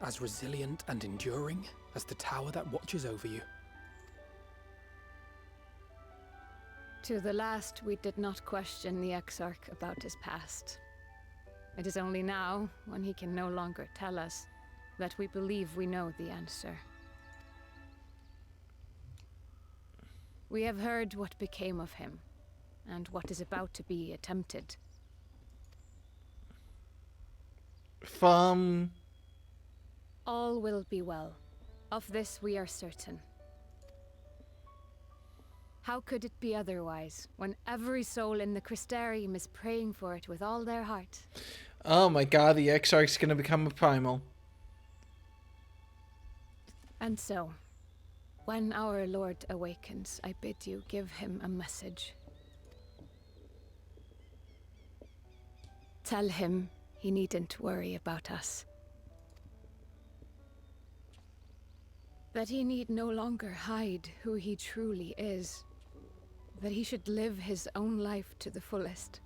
As resilient and enduring as the tower that watches over you. To the last, we did not question the Exarch about his past. It is only now, when he can no longer tell us, that we believe we know the answer. We have heard what became of him, and what is about to be attempted. All will be well. Of this we are certain. How could it be otherwise, when every soul in the Crystarium is praying for it with all their heart? Oh my god, the Exarch's gonna become a primal. And so, when our Lord awakens, I bid you give him a message. Tell him he needn't worry about us. That he need no longer hide who he truly is. That he should live his own life to the fullest.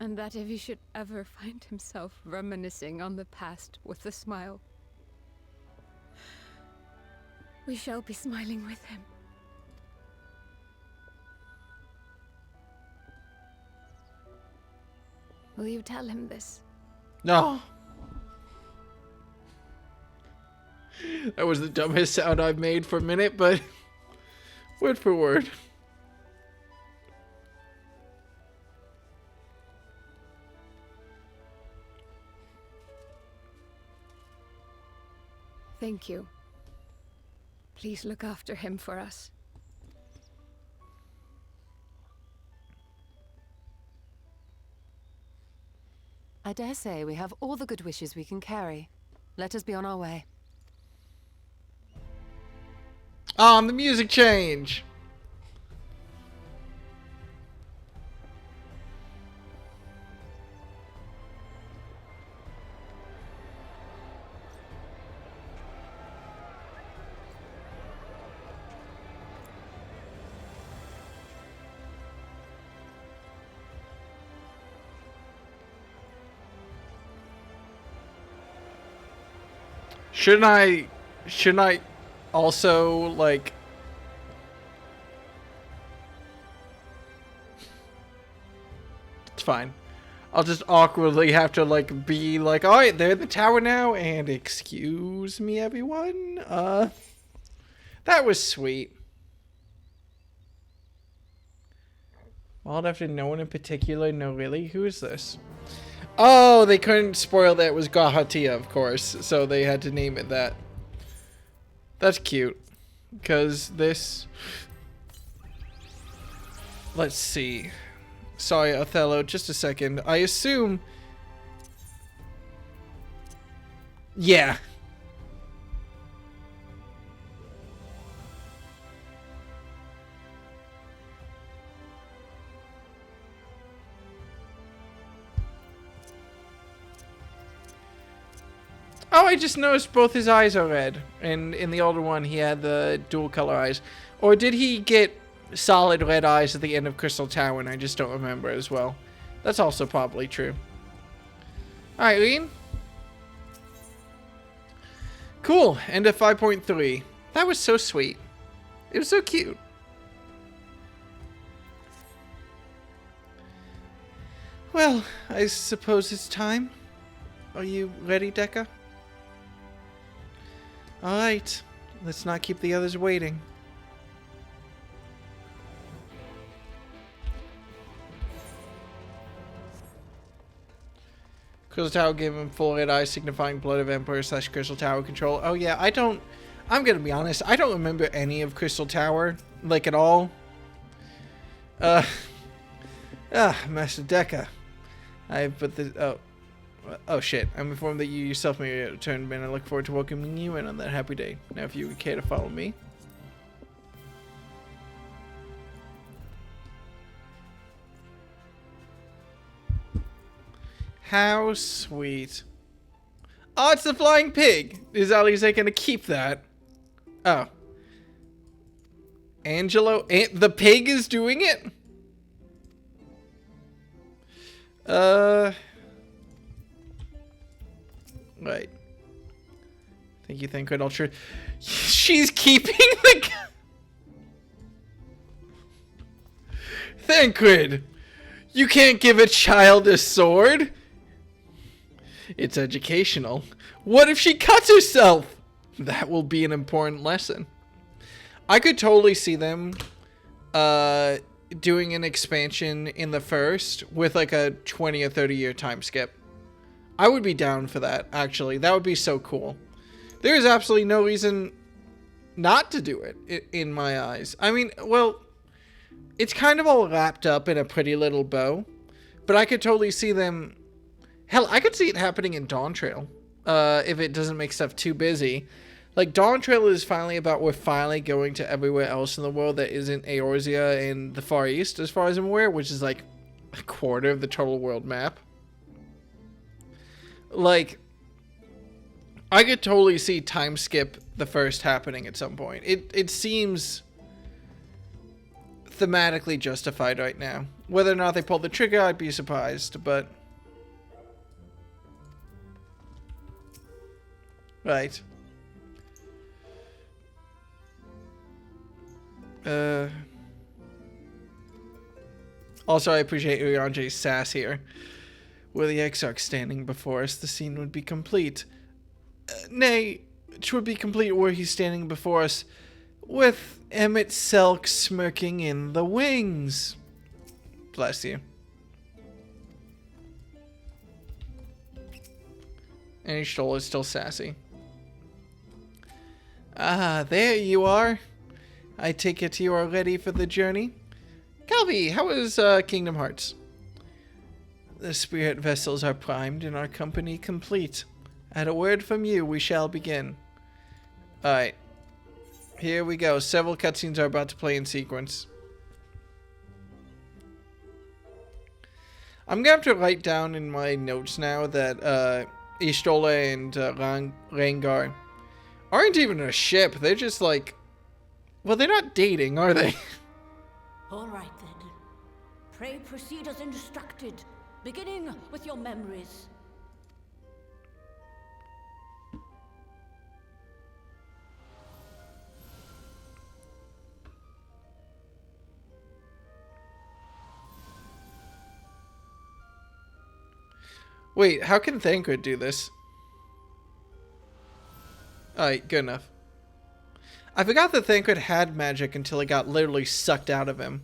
And that if he should ever find himself reminiscing on the past with a smile, we shall be smiling with him. Will you tell him this? No. That was the dumbest sound I've made for a minute, but word for word. Thank you. Please look after him for us. I dare say we have all the good wishes we can carry. Let us be on our way. The music change. Shouldn't I also, like... It's fine. I'll just awkwardly have to, like, be like, alright, they're in the tower now, and excuse me, everyone. That was sweet. Followed after no one in particular? No, really? Who is this? Oh, they couldn't spoil that it was Gahatia, of course. So they had to name it that. That's cute. Because this... Let's see. Sorry, Othello, just a second. I assume... Yeah. Oh, I just noticed both his eyes are red. And in the older one, he had the dual color eyes. Or did he get solid red eyes at the end of Crystal Tower and I just don't remember as well? That's also probably true. Alright, Lean. Cool. End of 5.3. That was so sweet. It was so cute. Well, I suppose it's time. Are you ready, Dekka? Alright, let's not keep the others waiting. Crystal Tower gave him full red eyes signifying blood of Emperor / Crystal Tower control. Oh yeah, I'm gonna be honest, I don't remember any of Crystal Tower, like at all. Master Dekka. Oh shit, I'm informed that you yourself may return, and I look forward to welcoming you in on that happy day. Now if you would care to follow me. How sweet. Oh, it's the flying pig! Is Alize gonna keep that? Oh. Angelo, the pig is doing it? Right. Thank you, Thancred Ultra. She's keeping the... Thancred! You can't give a child a sword! It's educational. What if she cuts herself? That will be an important lesson. I could totally see them doing an expansion in the first with like a 20 or 30 year time skip. I would be down for that, actually. That would be so cool. There is absolutely no reason not to do it, in my eyes. I mean, well, it's kind of all wrapped up in a pretty little bow, but I could totally see them... Hell, I could see it happening in Dawn Trail, if it doesn't make stuff too busy. Like, Dawn Trail is finally about we're finally going to everywhere else in the world that isn't Eorzea and the Far East, as far as I'm aware, which is like a quarter of the total world map. Like, I could totally see time skip the first happening at some point. It seems thematically justified right now. Whether or not they pull the trigger, I'd be surprised, but... Right. Also, I appreciate Urianje's sass here. Were the Exarch standing before us, the scene would be complete. Nay, 'twould be complete were he standing before us, with Emmett Selk smirking in the wings. Bless you. And Stoll is still sassy. Ah, there you are. I take it you are ready for the journey. Calvi, how is Kingdom Hearts? The spirit vessels are primed and our company complete. At a word from you, we shall begin. Alright. Here we go. Several cutscenes are about to play in sequence. I'm gonna have to write down in my notes now that Y'shtola and Rengar aren't even a ship. They're just like... Well, they're not dating, are they? All right, then. Pray proceed as instructed, beginning with your memories. Wait, how can Thancred do this? Alright, good enough. I forgot that Thancred had magic until it got literally sucked out of him.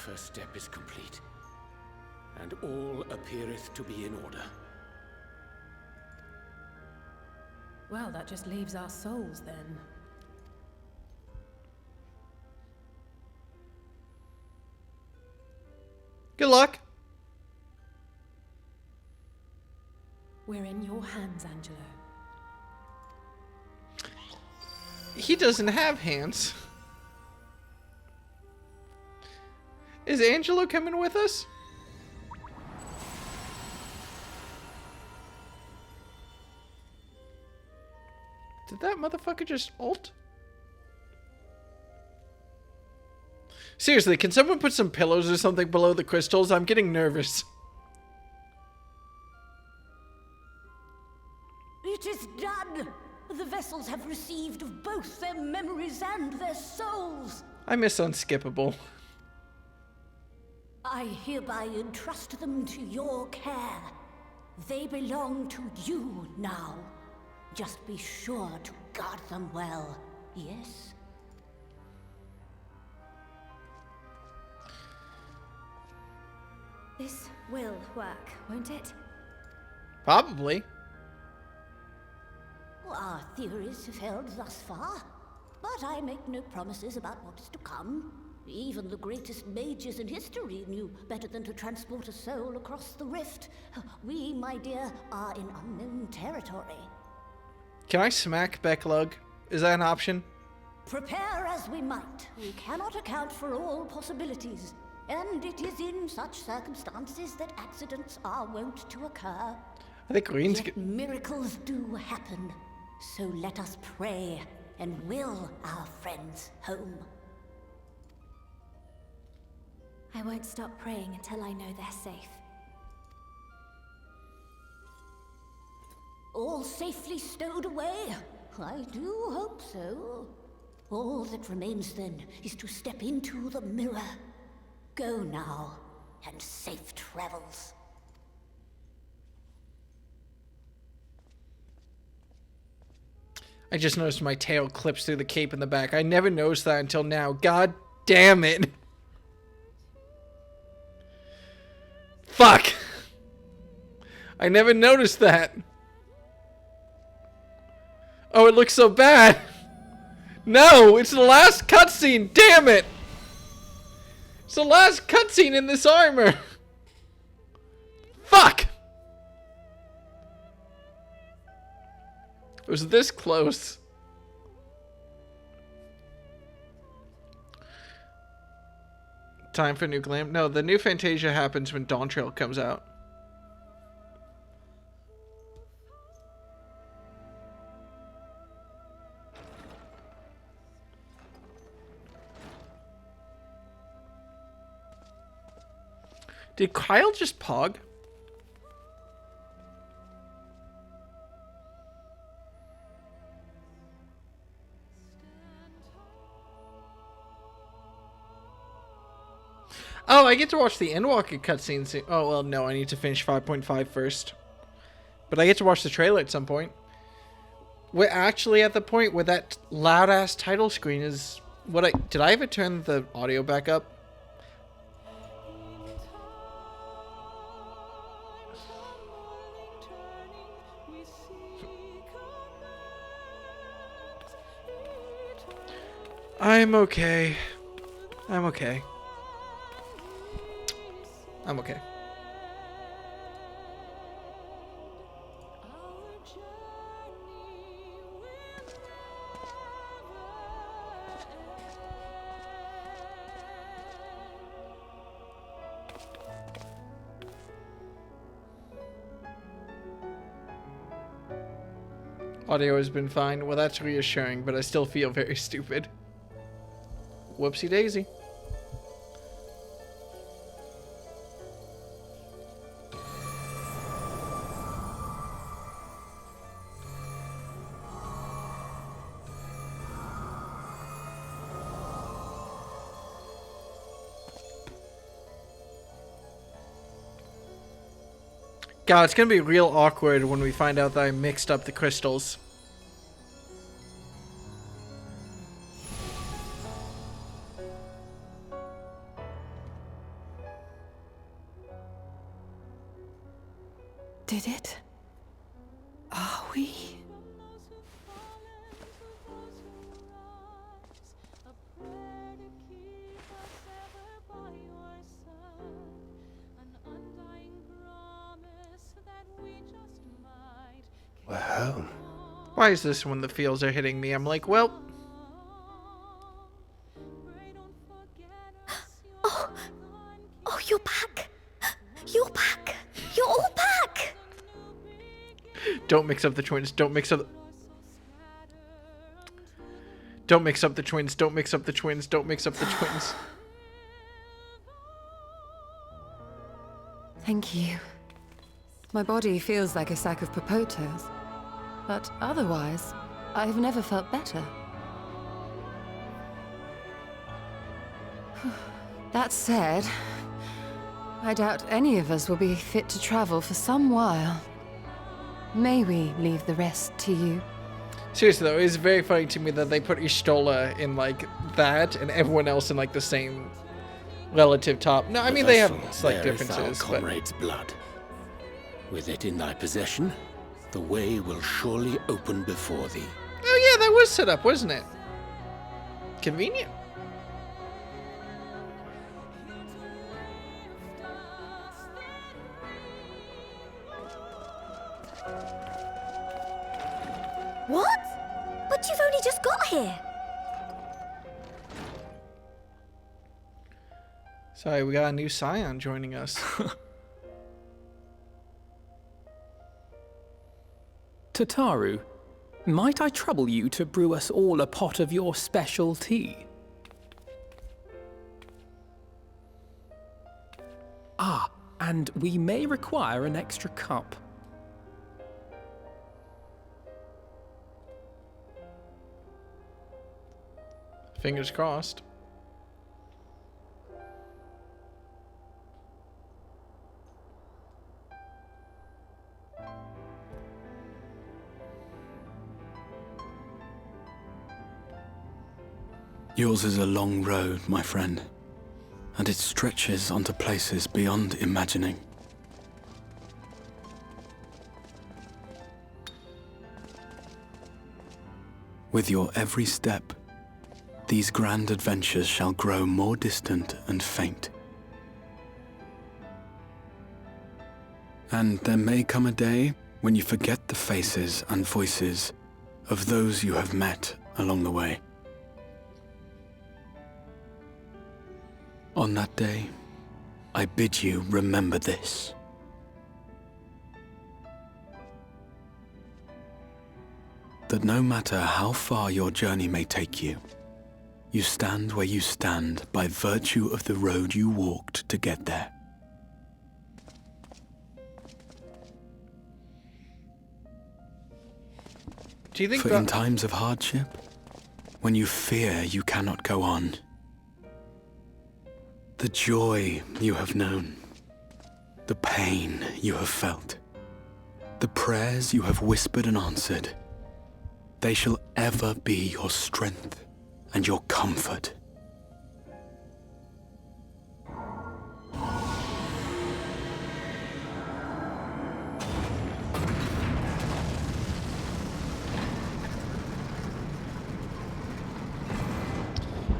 first step is complete, and all appeareth to be in order. Well, that just leaves our souls then. Good luck. We're in your hands, Angelo. He doesn't have hands. Is Angelo coming with us? Did that motherfucker just ult? Seriously, can someone put some pillows or something below the crystals? I'm getting nervous. It is done! The vessels have received of both their memories and their souls. I miss Unskippable. I hereby entrust them to your care. They belong to you now. Just be sure to guard them well, yes? This will work, won't it? Probably. Our theories have held thus far, but I make no promises about what is to come. Even the greatest mages in history knew better than to transport a soul across the rift. We, my dear, are in unknown territory. Can I smack Becklug? Is that an option? Prepare as we might, we cannot account for all possibilities. And it is in such circumstances that accidents are wont to occur. I think Green's... Yet miracles do happen. So let us pray and will our friends home. I won't stop praying until I know they're safe. All safely stowed away? I do hope so. All that remains then is to step into the mirror. Go now, and safe travels. I just noticed my tail clips through the cape in the back. I never noticed that until now. God damn it. Fuck. I never noticed that. Oh, it looks so bad. No, it's the last cutscene. Damn it. It's the last cutscene in this armor. Fuck. It was this close. Time for new glam? No, the new Fantasia happens when Dawn Trail comes out. Did Kyle just pog? Oh, I get to watch the Endwalker cutscene soon. Oh, well, no, I need to finish 5.5 first. But I get to watch the trailer at some point. We're actually at the point where that loud-ass title screen is... Did I ever turn the audio back up? I'm okay. I'm okay. I'm okay. Audio has been fine. Well, that's reassuring, but I still feel very stupid. Whoopsie daisy. God, it's gonna be real awkward when we find out that I mixed up the crystals. did it? Are we? We're home. Why is this when the feels are hitting me? I'm like, well... Oh, you're back. You're back. You're all back. Don't mix up the twins. Don't mix up... Don't mix up the twins. Don't mix up the twins. Don't mix up the twins. Thank you. My body feels like a sack of popotos. But otherwise, I've never felt better. That said, I doubt any of us will be fit to travel for some while. May we leave the rest to you? Seriously though, it's very funny to me that they put Ishtola in like that and everyone else in like the same relative top. No, I mean they have slight differences. Our comrade's blood. With it in thy possession, the way will surely open before thee. Oh yeah, that was set up, wasn't it? Convenient. What? But you've only just got here. Sorry, we got a new scion joining us. Tataru, might I trouble you to brew us all a pot of your special tea? Ah, and we may require an extra cup. Fingers crossed. Yours is a long road, my friend, and it stretches onto places beyond imagining. With your every step, these grand adventures shall grow more distant and faint. And there may come a day when you forget the faces and voices of those you have met along the way. On that day, I bid you remember this. That no matter how far your journey may take you, you stand where you stand by virtue of the road you walked to get there. Do you think For in times of hardship, when you fear you cannot go on, the joy you have known, the pain you have felt, the prayers you have whispered and answered, they shall ever be your strength and your comfort.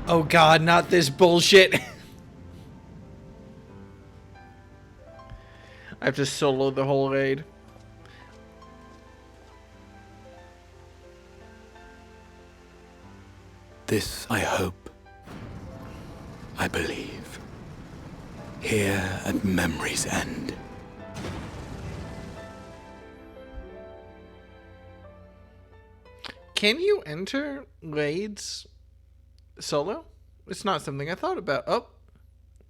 Oh god, not this bullshit. I have to solo the whole raid. This I hope, I believe, here at memory's end. Can you enter raids solo? It's not something I thought about. Oh.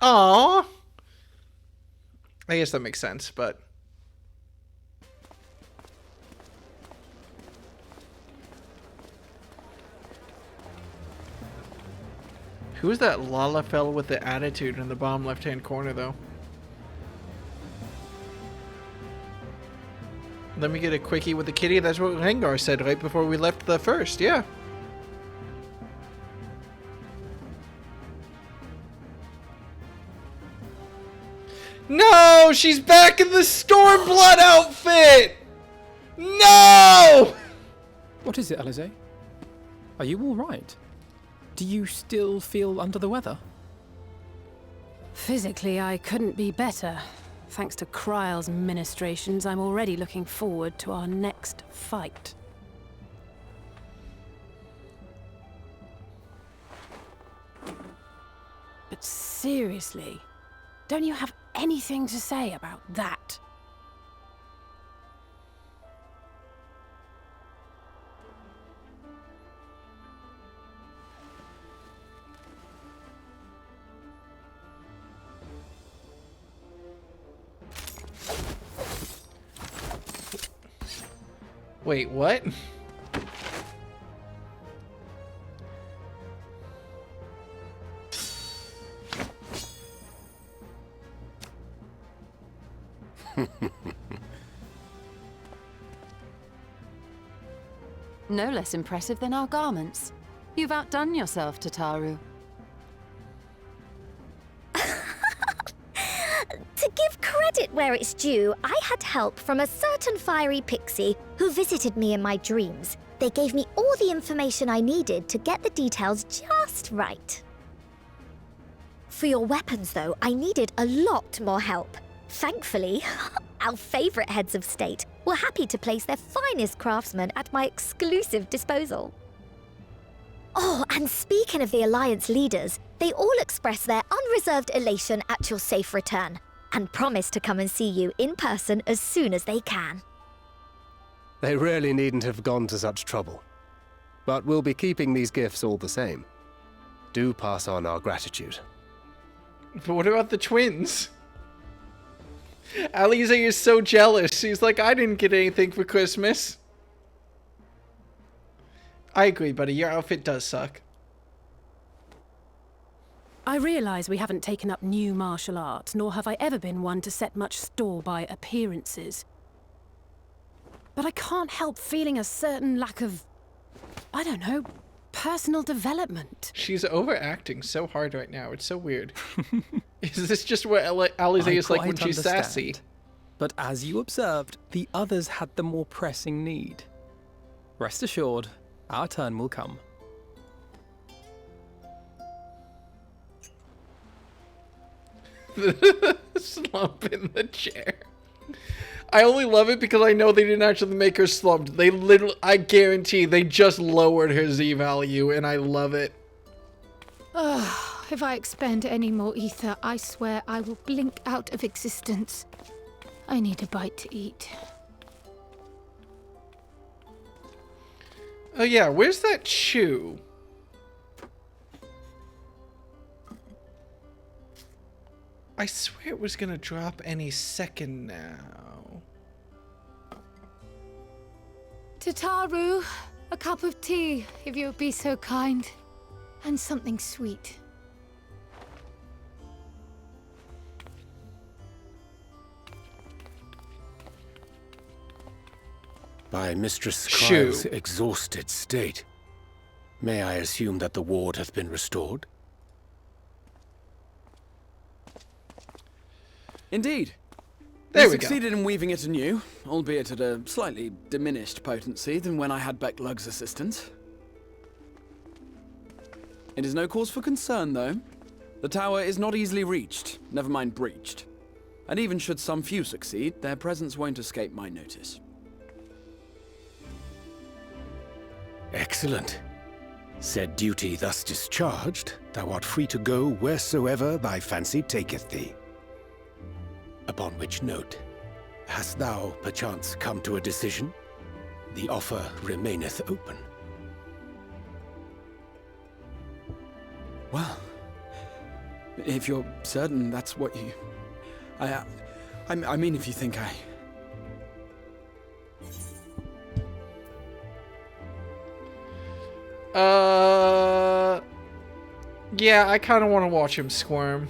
Aww. I guess that makes sense, but... Who's that Lalafell with the attitude in the bottom left-hand corner, though? Let me get a quickie with the kitty. That's what Rengar said right before we left the first, yeah. No, she's back in the Stormblood outfit! No! What is it, Alize? Are you all right? Do you still feel under the weather? Physically, I couldn't be better. Thanks to Kryle's ministrations, I'm already looking forward to our next fight. But seriously, don't you have anything to say about that? Wait, what? No less impressive than our garments. You've outdone yourself, Tataru. To give credit where it's due, I had help from a certain fiery pixie who visited me in my dreams. They gave me all the information I needed to get the details just right. For your weapons, though, I needed a lot more help. Thankfully, our favorite heads of state were happy to place their finest craftsmen at my exclusive disposal. Oh, and speaking of the Alliance leaders, they all expressed their unreserved elation at your safe return, and promise to come and see you in person as soon as they can. They really needn't have gone to such trouble. But we'll be keeping these gifts all the same. Do pass on our gratitude. But what about the twins? Alize is so jealous. She's like, I didn't get anything for Christmas. I agree, buddy. Your outfit does suck. I realise we haven't taken up new martial arts, nor have I ever been one to set much store by appearances. But I can't help feeling a certain lack of, I don't know, personal development. She's overacting so hard right now. It's so weird. Is this just what Alize is like when she's sassy? But as you observed, the others had the more pressing need. Rest assured, our turn will come. Slump in the chair. I only love it because I know they didn't actually make her slumped. They literally, I guarantee, they just lowered her Z value, and I love it. If I expend any more ether, I swear I will blink out of existence. I need a bite to eat. Oh yeah, where's that shoe? I swear it was gonna drop any second now. Tataru, a cup of tea, if you would be so kind. And something sweet. By Mistress Kryle's exhausted state, may I assume that the ward hath been restored? Indeed. There we we go. succeeded in weaving it anew, albeit at a slightly diminished potency than when I had Becklug's assistance. It is no cause for concern, though. The tower is not easily reached, never mind breached. And even should some few succeed, their presence won't escape my notice. Excellent. Said duty thus discharged, thou art free to go wheresoever thy fancy taketh thee. Upon which note, hast thou perchance come to a decision? The offer remaineth open. Well, if you're certain that's what you... I mean, if you think I... Yeah, I kind of want to watch him squirm.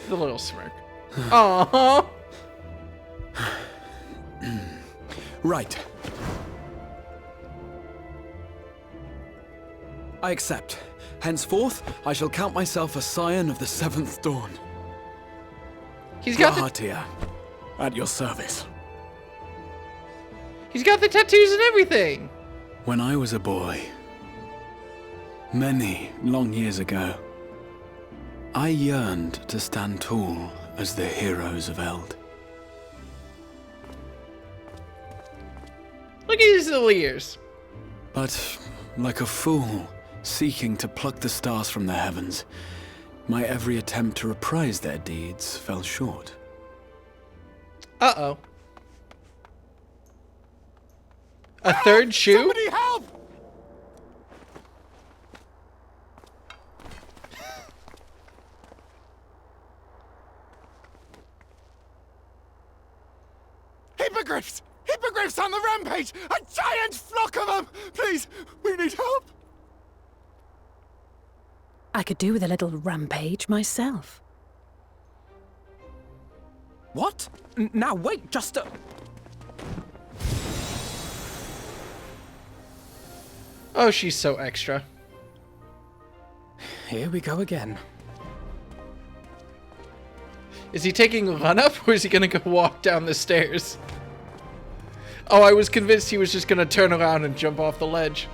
The little smirk. Aww. Right. I accept. Henceforth, I shall count myself a scion of the seventh dawn. He's got Lahatia, at your service. He's got the tattoos and everything. When I was a boy, many long years ago, I yearned to stand tall as the heroes of Eld. Look at his little ears. But, like a fool, seeking to pluck the stars from the heavens, my every attempt to reprise their deeds fell short. Uh-oh. A third shoe? Somebody help! Hippogriffs! Hippogriffs on the rampage! A giant flock of them! Please, we need help! I could do with a little rampage myself. What? Now wait, just a... Oh, she's so extra. Here we go again. Is he taking a run up, or is he gonna go walk down the stairs? Oh, I was convinced he was just gonna turn around and jump off the ledge.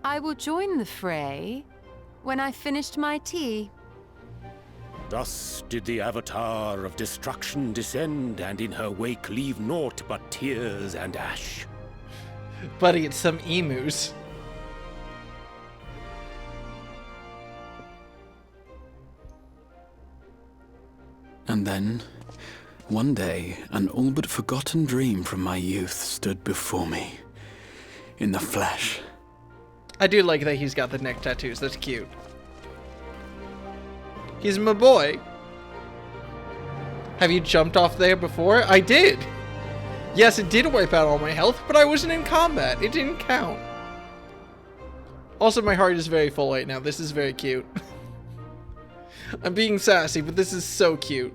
I will join the fray when I finished my tea. Thus did the Avatar of Destruction descend, and in her wake leave naught but tears and ash. Buddy, it's some emus. And then, one day, an all but forgotten dream from my youth stood before me, in the flesh. I do like that he's got the neck tattoos. That's cute. He's my boy. Have you jumped off there before? I did. Yes, it did wipe out all my health, but I wasn't in combat. It didn't count. Also, my heart is very full right now. This is very cute. I'm being sassy, but this is so cute.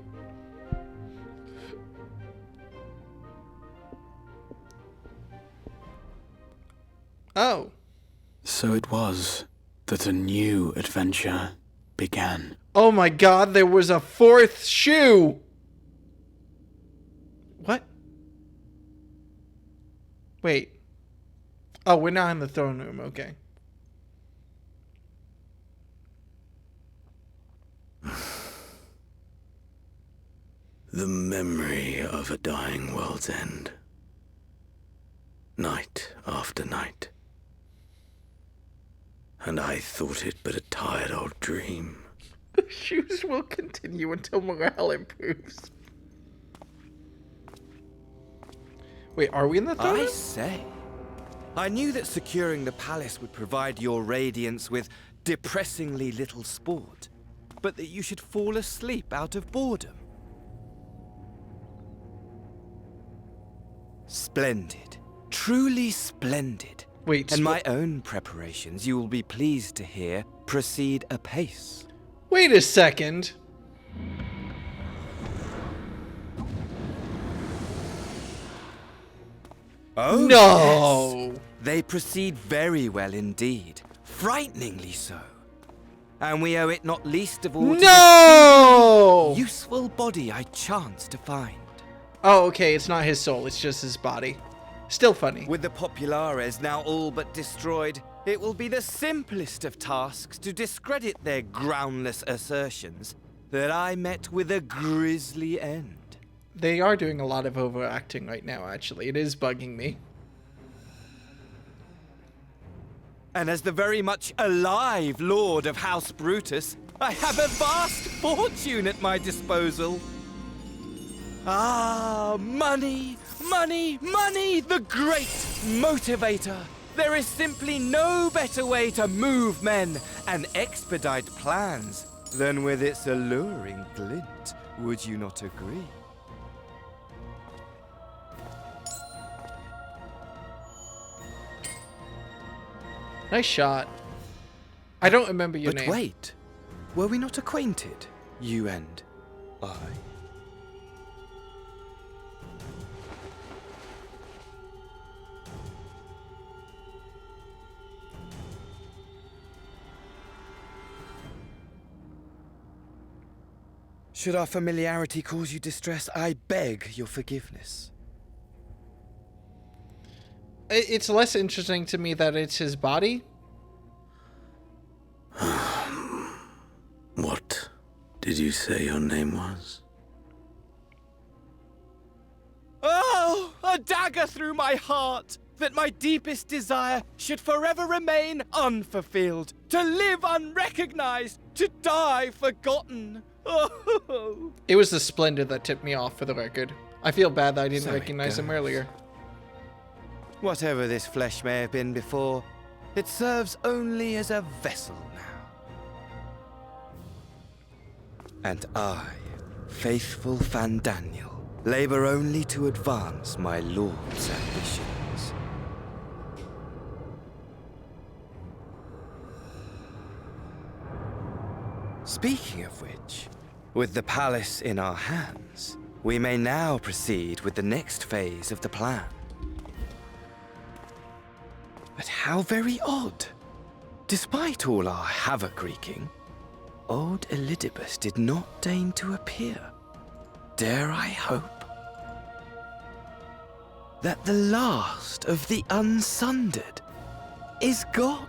Oh. So it was that a new adventure began. Oh my god, there was a fourth shoe! What? Wait. Oh, we're not in the throne room, okay. The memory of a dying world's end. Night after night. And I thought it but a tired old dream. The shoes will continue until morale improves. Wait, are we in the throne room? I say, I knew that securing the palace would provide your radiance with depressingly little sport, but that you should fall asleep out of boredom. Splendid. Truly splendid. Wait, and my own preparations, you will be pleased to hear, proceed apace. Wait a second. Oh, no! Yes. They proceed very well indeed. Frighteningly so. And we owe it not least of all to no! the useful body I chanced to find. Oh, okay, it's not his soul, it's just his body. Still funny. With the Populares now all but destroyed, it will be the simplest of tasks to discredit their groundless assertions that I met with a grisly end. They are doing a lot of overacting right now, actually. It is bugging me. And as the very much alive Lord of House Brutus, I have a vast fortune at my disposal. Ah, money, money, money, the great motivator. There is simply no better way to move men and expedite plans than with its alluring glint. Would you not agree? Nice shot. I don't remember your name. But wait, were we not acquainted, you and I? Should our familiarity cause you distress, I beg your forgiveness. It's less interesting to me that it's his body. What did you say your name was? Oh, a dagger through my heart! That my deepest desire should forever remain unfulfilled, to live unrecognized, to die forgotten. Oh. It was the splendor that tipped me off, for the record. I feel bad that I didn't So it recognize him goes. earlier. Whatever this flesh may have been before, it serves only as a vessel now. And I, faithful Fandaniel, labor only to advance my lord's ambitions. Speaking of which, with the palace in our hands, we may now proceed with the next phase of the plan. But how very odd. Despite all our havoc wreaking, old Elidibus did not deign to appear. Dare I hope that the last of the unsundered is gone?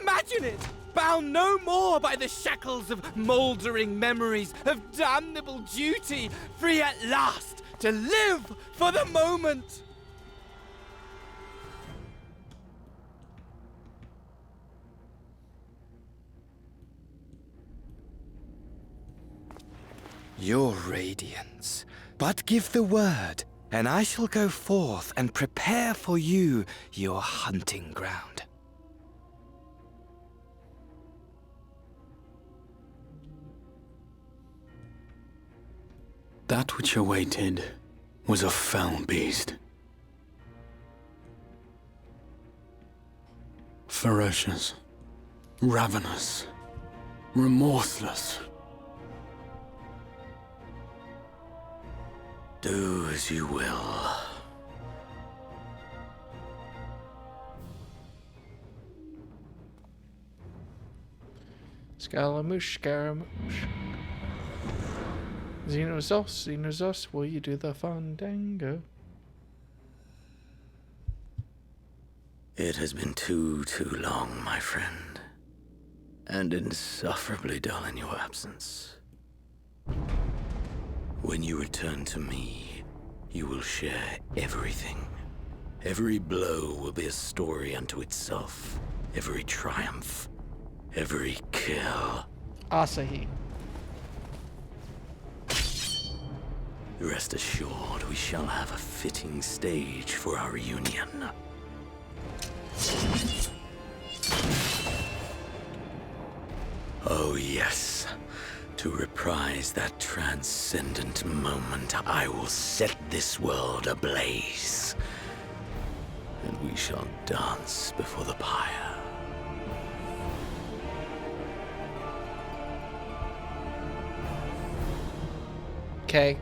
Imagine it! Bound no more by the shackles of mouldering memories of damnable duty, free at last to live for the moment! Your radiance, but give the word, and I shall go forth and prepare for you your hunting ground. That which awaited was a fell beast. Ferocious, ravenous, remorseless. Do as you will. Scaramouche, Scaramouche. Xenozos, will you do the fandango? It has been too long, my friend, and insufferably dull in your absence. When you return to me, you will share everything. Every blow will be a story unto itself. Every triumph, every kill. Asahi. Rest assured, we shall have a fitting stage for our reunion. Oh yes. To reprise that transcendent moment, I will set this world ablaze. And we shall dance before the pyre. Okay.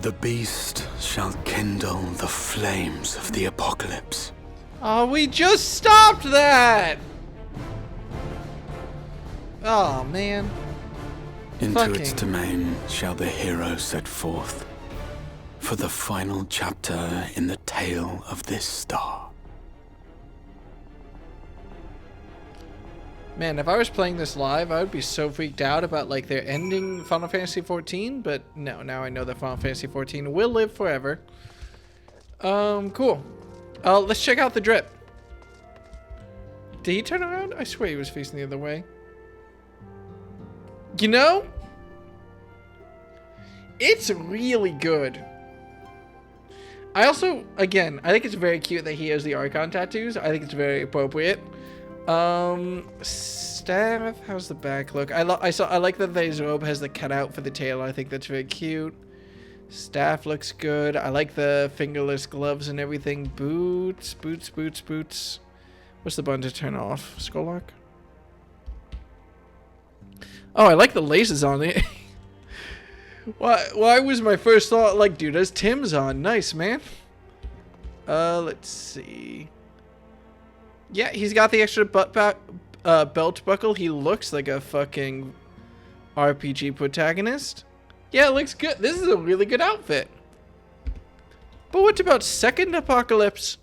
The beast shall kindle the flames of the apocalypse. Oh, we just stopped that! Oh, man. Into its domain shall the hero set forth for the final chapter in the tale of this star. Man, if I was playing this live, I would be so freaked out about, like, their ending Final Fantasy XIV, but no, now I know that Final Fantasy XIV will live forever. Cool. Let's check out the drip. Did he turn around? I swear he was facing the other way. You know? It's really good. I also, again, I think it's very cute that he has the Archon tattoos. I think it's very appropriate. Staff, how's the back look? I like that his robe has the cutout for the tail. I think that's very cute. Staff looks good. I like the fingerless gloves and everything. Boots. What's the button to turn off? Scroll lock? Oh, I like the laces on it. Why was my first thought like, dude, that's Tim's on? Nice, man. Let's see. Yeah, he's got the extra belt buckle. He looks like a fucking RPG protagonist. Yeah, it looks good. This is a really good outfit. But what about Second Apocalypse?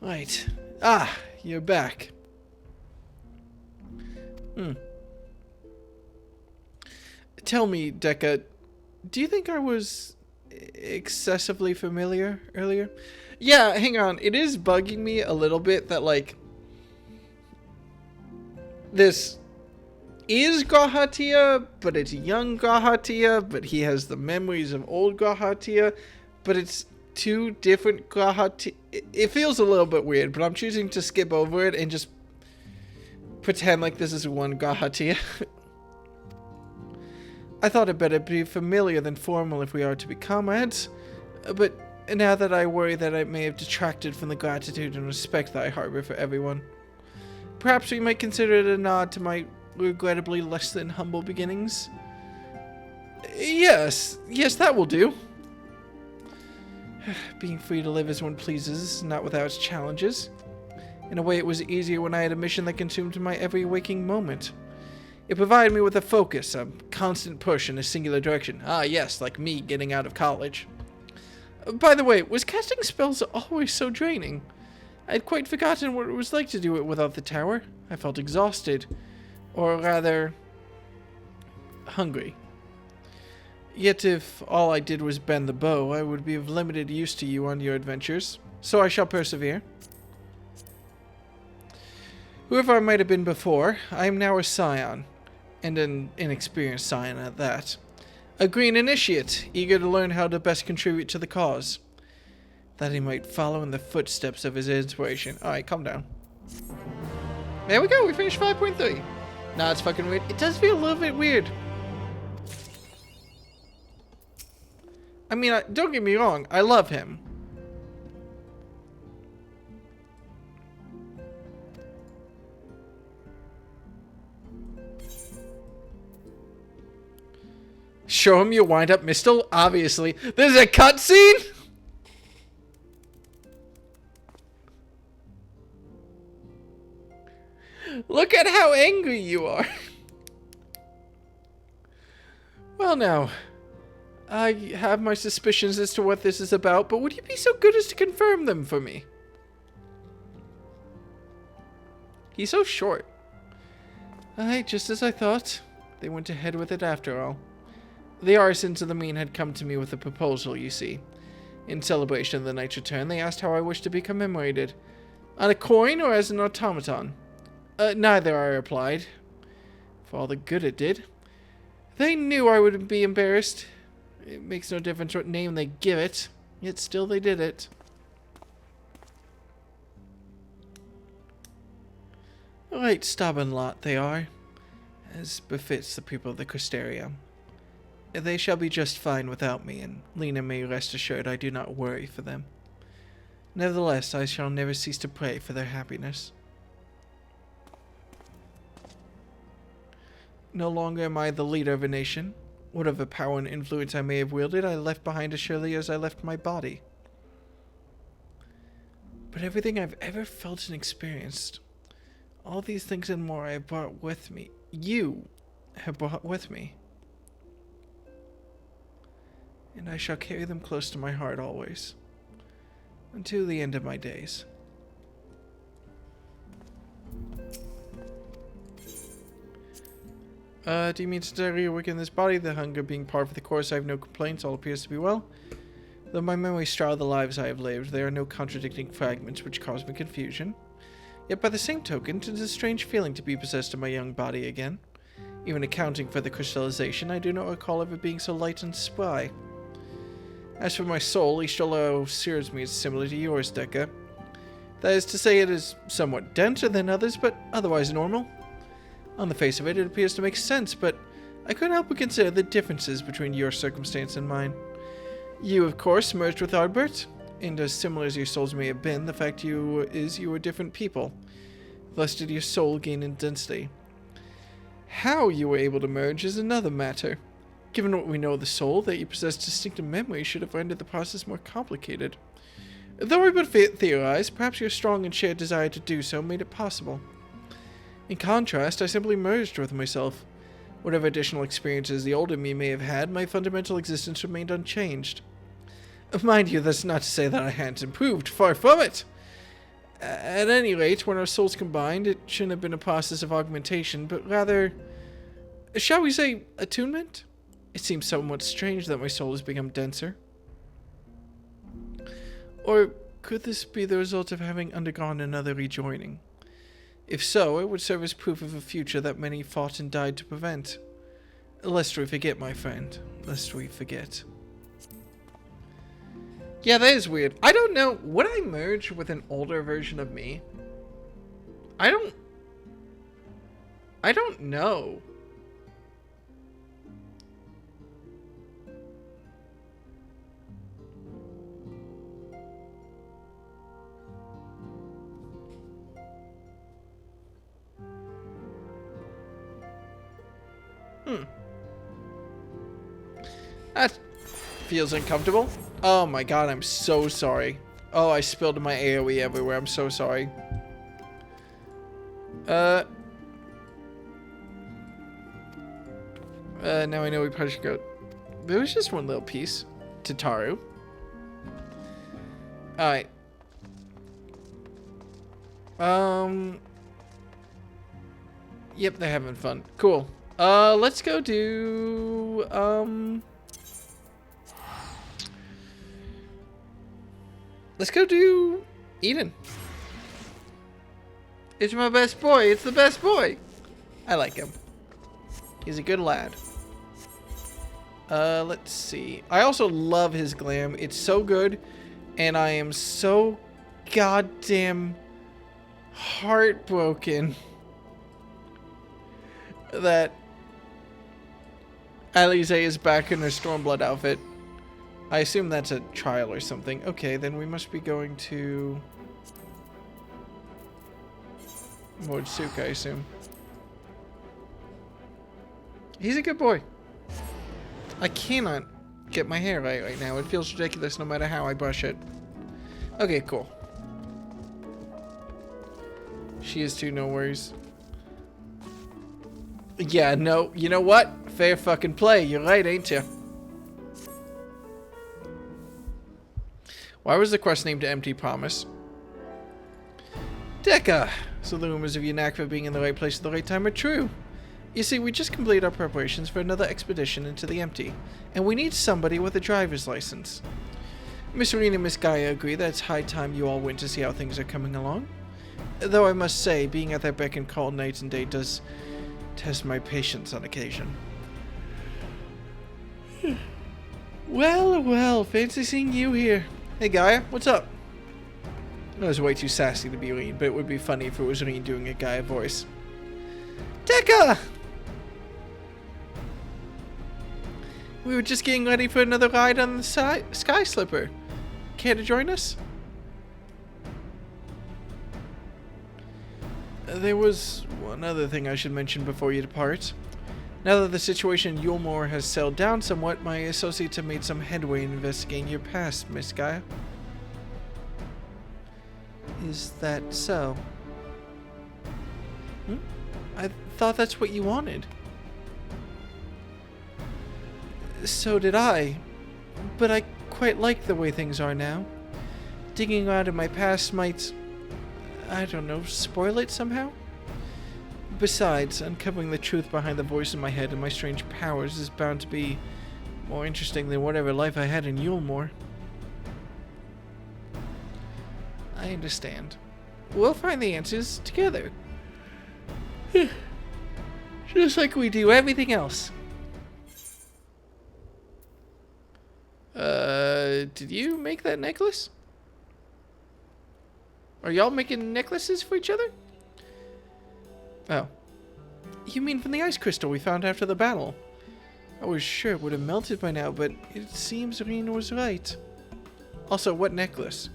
Right. Ah, you're back. Tell me, Dekka, do you think I was excessively familiar earlier? Yeah, hang on. It is bugging me a little bit that, like, this is Gwahatia, but it's young Gwahatia, but he has the memories of old Gwahatia, but it's two different Gwahatia. It feels a little bit weird, but I'm choosing to skip over it and just pretend like this is one Gwahatia. I thought it better be familiar than formal if we are to be comrades, but now that I worry that I may have detracted from the gratitude and respect that I harbor for everyone, perhaps we might consider it a nod to my regrettably less than humble beginnings. Yes, that will do. Being free to live as one pleases, not without its challenges. In a way, it was easier when I had a mission that consumed my every waking moment. It provided me with a focus, a constant push in a singular direction. Ah, yes, like me getting out of college. By the way, was casting spells always so draining? I'd quite forgotten what it was like to do it without the tower. I felt exhausted, or rather, hungry. Yet if all I did was bend the bow, I would be of limited use to you on your adventures, so I shall persevere. Whoever I might have been before, I am now a scion, and an inexperienced scion at that. A green initiate, eager to learn how to best contribute to the cause, that he might follow in the footsteps of his inspiration. Alright, calm down. There we go, we finished 5.3. Nah, it's fucking weird. It does feel a little bit weird. I mean, don't get me wrong, I love him. Show him your wind-up pistol? Obviously. There's a cutscene? Look at how angry you are. Well now, I have my suspicions as to what this is about, but would you be so good as to confirm them for me? He's so short. Aye, just as I thought. They went ahead with it after all. The arsons of the mean had come to me with a proposal, you see. In celebration of the knight's return, they asked how I wished to be commemorated. On a coin or as an automaton? Neither, I replied. For all the good it did. They knew I would be embarrassed. It makes no difference what name they give it, yet still they did it. A right stubborn lot they are, as befits the people of the Cristeria. They shall be just fine without me, and Lena may rest assured I do not worry for them. Nevertheless, I shall never cease to pray for their happiness. No longer am I the leader of a nation. Whatever power and influence I may have wielded, I left behind as surely as I left my body. But everything I've ever felt and experienced, all these things and more I have brought with me. You have brought with me. And I shall carry them close to my heart always, until the end of my days. Do you mean to reawaken this body? The hunger being part of the course, I have no complaints, all appears to be well. Though my memories straddle the lives I have lived, there are no contradicting fragments which cause me confusion. Yet by the same token, it is a strange feeling to be possessed of my young body again. Even accounting for the crystallization, I do not recall ever being so light and spry. As for my soul, Ishtola serves me as similar to yours, Dekka. That is to say, it is somewhat denser than others, but otherwise normal. On the face of it, it appears to make sense, but I couldn't help but consider the differences between your circumstance and mine. You, of course, merged with Ardbert, and as similar as your souls may have been, the fact is you were different people. Thus did your soul gain in density. How you were able to merge is another matter. Given what we know of the soul, that you possess distinctive memory should have rendered the process more complicated. Though I but theorize, perhaps your strong and shared desire to do so made it possible. In contrast, I simply merged with myself. Whatever additional experiences the older me may have had, my fundamental existence remained unchanged. Mind you, that's not to say that I hadn't improved, far from it! At any rate, when our souls combined, it shouldn't have been a process of augmentation, but rather, shall we say, attunement? It seems somewhat strange that my soul has become denser. Or could this be the result of having undergone another rejoining? If so, it would serve as proof of a future that many fought and died to prevent. Lest we forget, my friend. Lest we forget. Yeah, that is weird. I don't know. Would I merge with an older version of me? I don't know. That feels uncomfortable. Oh my god, I'm so sorry. Oh, I spilled my AoE everywhere. I'm so sorry. Now I know we probably should go. There was just one little piece. Tataru. Alright. Yep, they're having fun. Cool. Let's go do, let's go do Eden. It's my best boy. It's the best boy. I like him. He's a good lad. Let's see. I also love his glam. It's so good. And I am so goddamn heartbroken that Alize is back in her Stormblood outfit. I assume that's a trial or something. Okay, then we must be going to Modsuk, I assume. He's a good boy. I cannot get my hair right now. It feels ridiculous no matter how I brush it. Okay, cool. She is too, no worries. Yeah, no, you know what? Fair fucking play. You're right, ain't you? Why was the quest named Empty Promise? Dekka! So the rumors of your knack for being in the right place at the right time are true. You see, we just completed our preparations for another expedition into the Empty, and we need somebody with a driver's license. Miss Rena and Miss Gaia agree that it's high time you all went to see how things are coming along. Though I must say, being at their beck and call night and day does test my patience on occasion. Well, well, fancy seeing you here. Hey Gaia, what's up? That was way too sassy to be Reen, but it would be funny if it was Reen doing a Gaia voice. Dekka! We were just getting ready for another ride on the Sky Slipper. Care to join us? There was one other thing I should mention before you depart. Now that the situation in Yulmore has settled down somewhat, my associates have made some headway in investigating your past, Miss Gaia. Is that so? I thought that's what you wanted. So did I. But I quite like the way things are now. Digging around in my past might, I don't know, spoil it somehow? Besides, uncovering the truth behind the voice in my head and my strange powers is bound to be more interesting than whatever life I had in Yulmore. I understand. We'll find the answers together. Just like we do everything else. Did you make that necklace? Are y'all making necklaces for each other? Oh. You mean from the ice crystal we found after the battle? I was sure it would have melted by now, but it seems Reen was right. Also, what necklace?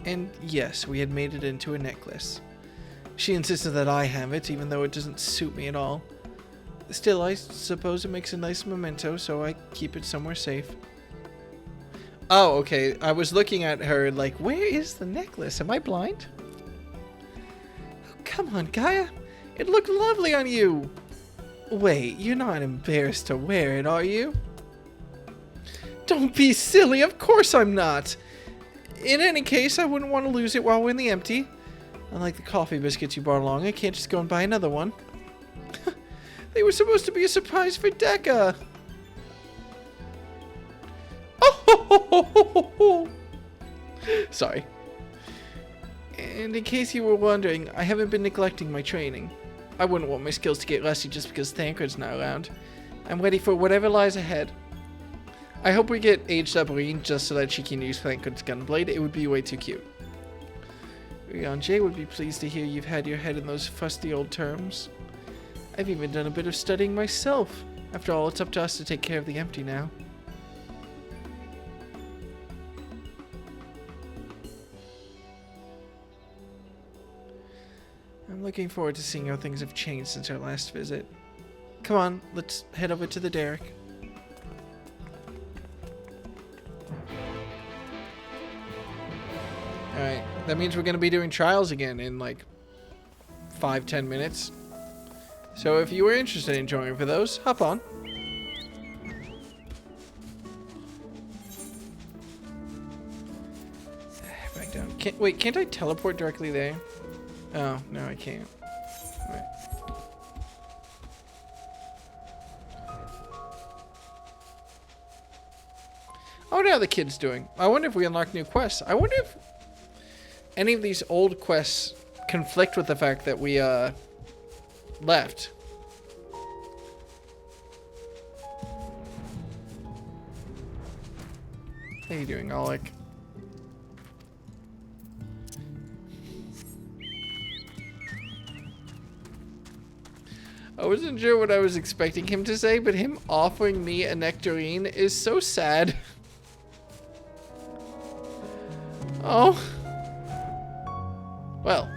And yes, we had made it into a necklace. She insisted that I have it, even though it doesn't suit me at all. Still, I suppose it makes a nice memento, so I keep it somewhere safe. Oh, okay. I was looking at her like, where is the necklace? Am I blind? Oh, come on, Gaia. It looked lovely on you. Wait, you're not embarrassed to wear it, are you? Don't be silly. Of course I'm not. In any case, I wouldn't want to lose it while we're in the empty. Unlike the coffee biscuits you brought along, I can't just go and buy another one. They were supposed to be a surprise for Decca. Oh, sorry. And in case you were wondering, I haven't been neglecting my training. I wouldn't want my skills to get rusty just because Thancred's not around. I'm ready for whatever lies ahead. I hope we get aged up Reen just so that she can use Thancred's gunblade. It would be way too cute. Rianjay would be pleased to hear you've had your head in those fusty old terms. I've even done a bit of studying myself. After all, it's up to us to take care of the empty now. I'm looking forward to seeing how things have changed since our last visit. Come on, let's head over to the derrick. Alright, that means we're going to be doing trials again in like 5-10 minutes. So if you were interested in joining for those, hop on. Back down. Wait, can't I teleport directly there? Oh, no, I can't. Right. I wonder how the kid's doing. I wonder if we unlock new quests. I wonder if any of these old quests conflict with the fact that we, left. How you doing, Alec? I wasn't sure what I was expecting him to say, but him offering me a nectarine is so sad. Oh. Well.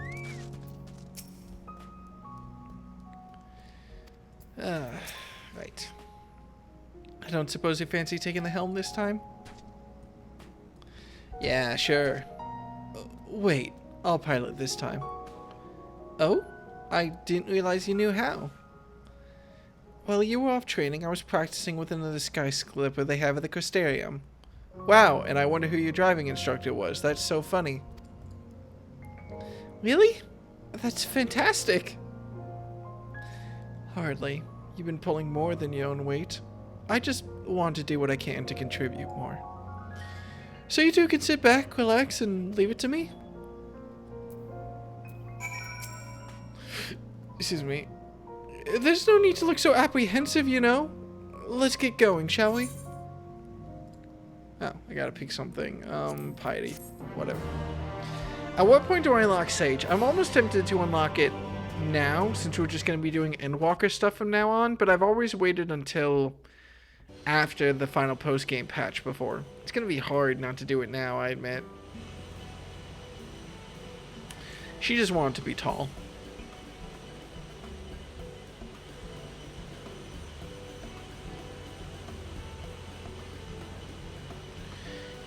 Right. I don't suppose you fancy taking the helm this time? Yeah, sure. Wait, I'll pilot this time. Oh? I didn't realize you knew how. While you were off training, I was practicing with another sky slipper they have at the Crystarium. Wow, and I wonder who your driving instructor was. That's so funny. Really? That's fantastic. Hardly. You've been pulling more than your own weight. I just want to do what I can to contribute more. So you two can sit back, relax, and leave it to me? Excuse me. There's no need to look so apprehensive, you know? Let's get going, shall we? Oh, I gotta pick something. Piety. Whatever. At what point do I unlock Sage? I'm almost tempted to unlock it now, since we're just gonna be doing Endwalker stuff from now on, but I've always waited until after the final post-game patch before. It's gonna be hard not to do it now, I admit. She just wanted to be tall.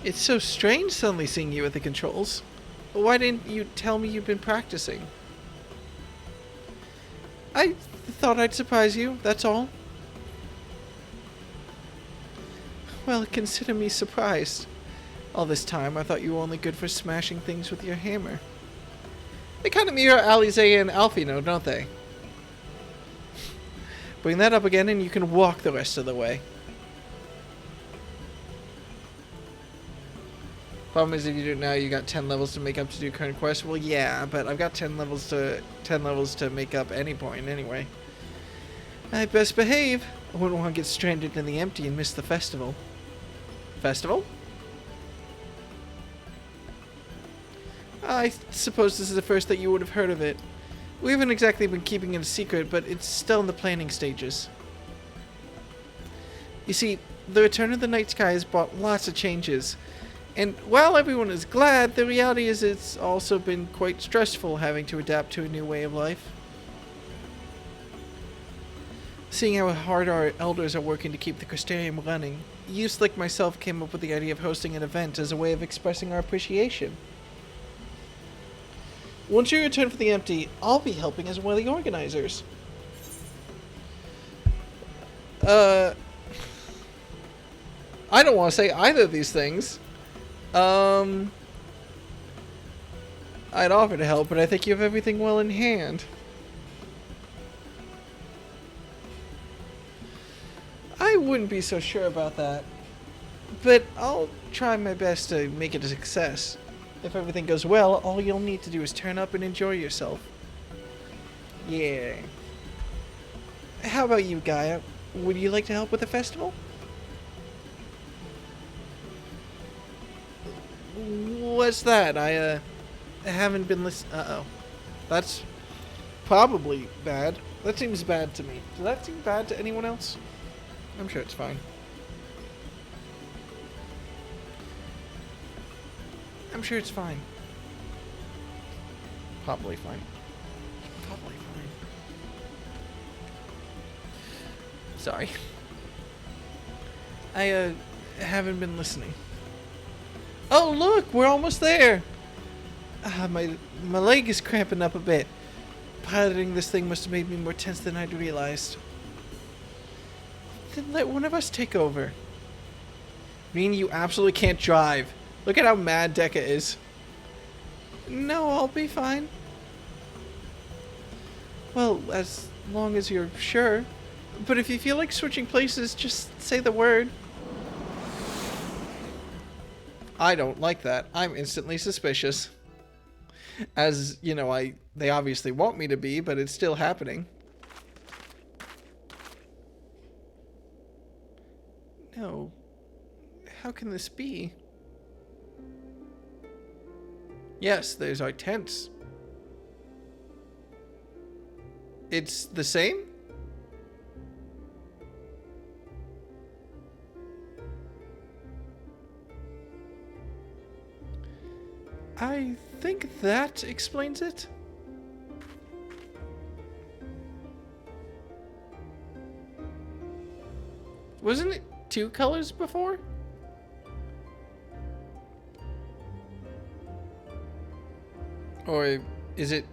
It's so strange suddenly seeing you at the controls. Why didn't you tell me you've been practicing? I thought I'd surprise you, that's all. Well, consider me surprised. All this time, I thought you were only good for smashing things with your hammer. They kind of mirror Alize and Alfino, don't they? Bring that up again and you can walk the rest of the way. Problem is, if you do it now, you got 10 levels to make up to do current quests. Well, yeah, but I've got 10 levels to make up any point anyway. I best behave. I wouldn't want to get stranded in the empty and miss the festival. Festival? I suppose this is the first that you would have heard of it. We haven't exactly been keeping it a secret, but it's still in the planning stages. You see, the Return of the Night Sky has brought lots of changes. And while everyone is glad, the reality is it's also been quite stressful having to adapt to a new way of life. seeing how hard our elders are working to keep the Crystarium running, youths like myself came up with the idea of hosting an event as a way of expressing our appreciation. Once you return from the empty, I'll be helping as one of the organizers. I don't want to say either of these things. I'd offer to help, but I think you have everything well in hand. I wouldn't be so sure about that, but I'll try my best to make it a success. If everything goes well, all you'll need to do is turn up and enjoy yourself. Yeah. How about you, Gaia? Would you like to help with the festival? What's that? I haven't been listening. Uh-oh. That's probably bad. That seems bad to me. Does that seem bad to anyone else? I'm sure it's fine. I'm sure it's fine. Probably fine. Probably fine. Sorry. I haven't been listening. Oh look, we're almost there. My leg is cramping up a bit. Piloting this thing must have made me more tense than I'd realized. Then let one of us take over. Meaning you absolutely can't drive. Look at how mad Dekka is. No, I'll be fine. Well, as long as you're sure. But if you feel like switching places, just say the word. I don't like that. I'm instantly suspicious. As, you know, they obviously want me to be, but it's still happening. No. How can this be? Yes, there's our tents. It's the same? I think that explains it. Wasn't it 2 colors before? Or is it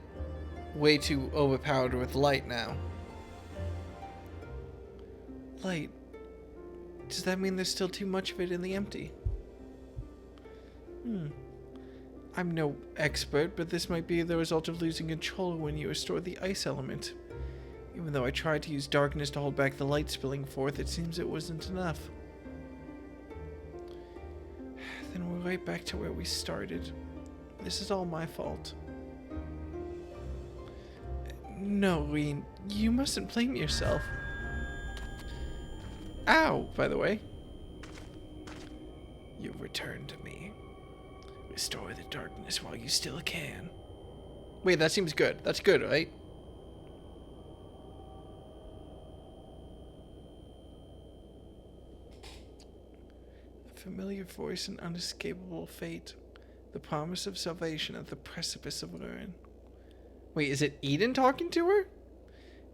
way too overpowered with light now? Light. Does that mean there's still too much of it in the empty? I'm no expert, but this might be the result of losing control when you restore the ice element. Even though I tried to use darkness to hold back the light spilling forth, it seems it wasn't enough. Then we're right back to where we started. This is all my fault. No, Reen, you mustn't blame yourself. Ow, by the way. You've returned to me. Restore the darkness while you still can. Wait, that seems good. That's good, right? A familiar voice and unescapable fate. The promise of salvation at the precipice of ruin. Wait, is it Eden talking to her?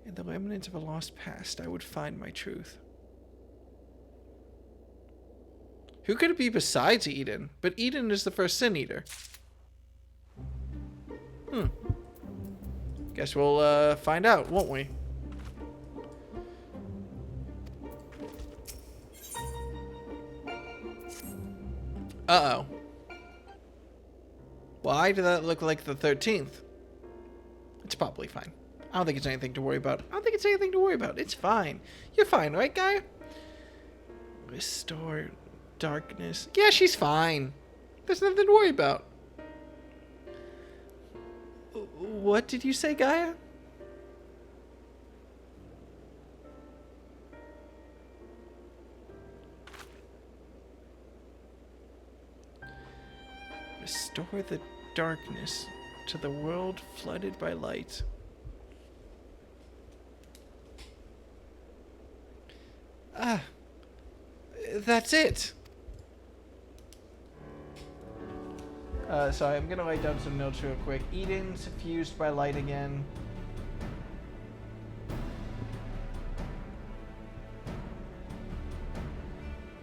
In the remnants of a lost past, I would find my truth. Who could it be besides Eden? But Eden is the first Sin Eater. Guess we'll find out, won't we? Uh-oh. Why did that look like the 13th? It's probably fine. I don't think it's anything to worry about. It's fine. You're fine, right, Gaia? Restore darkness. Yeah, she's fine. There's nothing to worry about. What did you say, Gaia? Restore the darkness to the world flooded by light. Ah, that's it. Sorry, I'm gonna write down some notes real quick. Eden suffused by light again.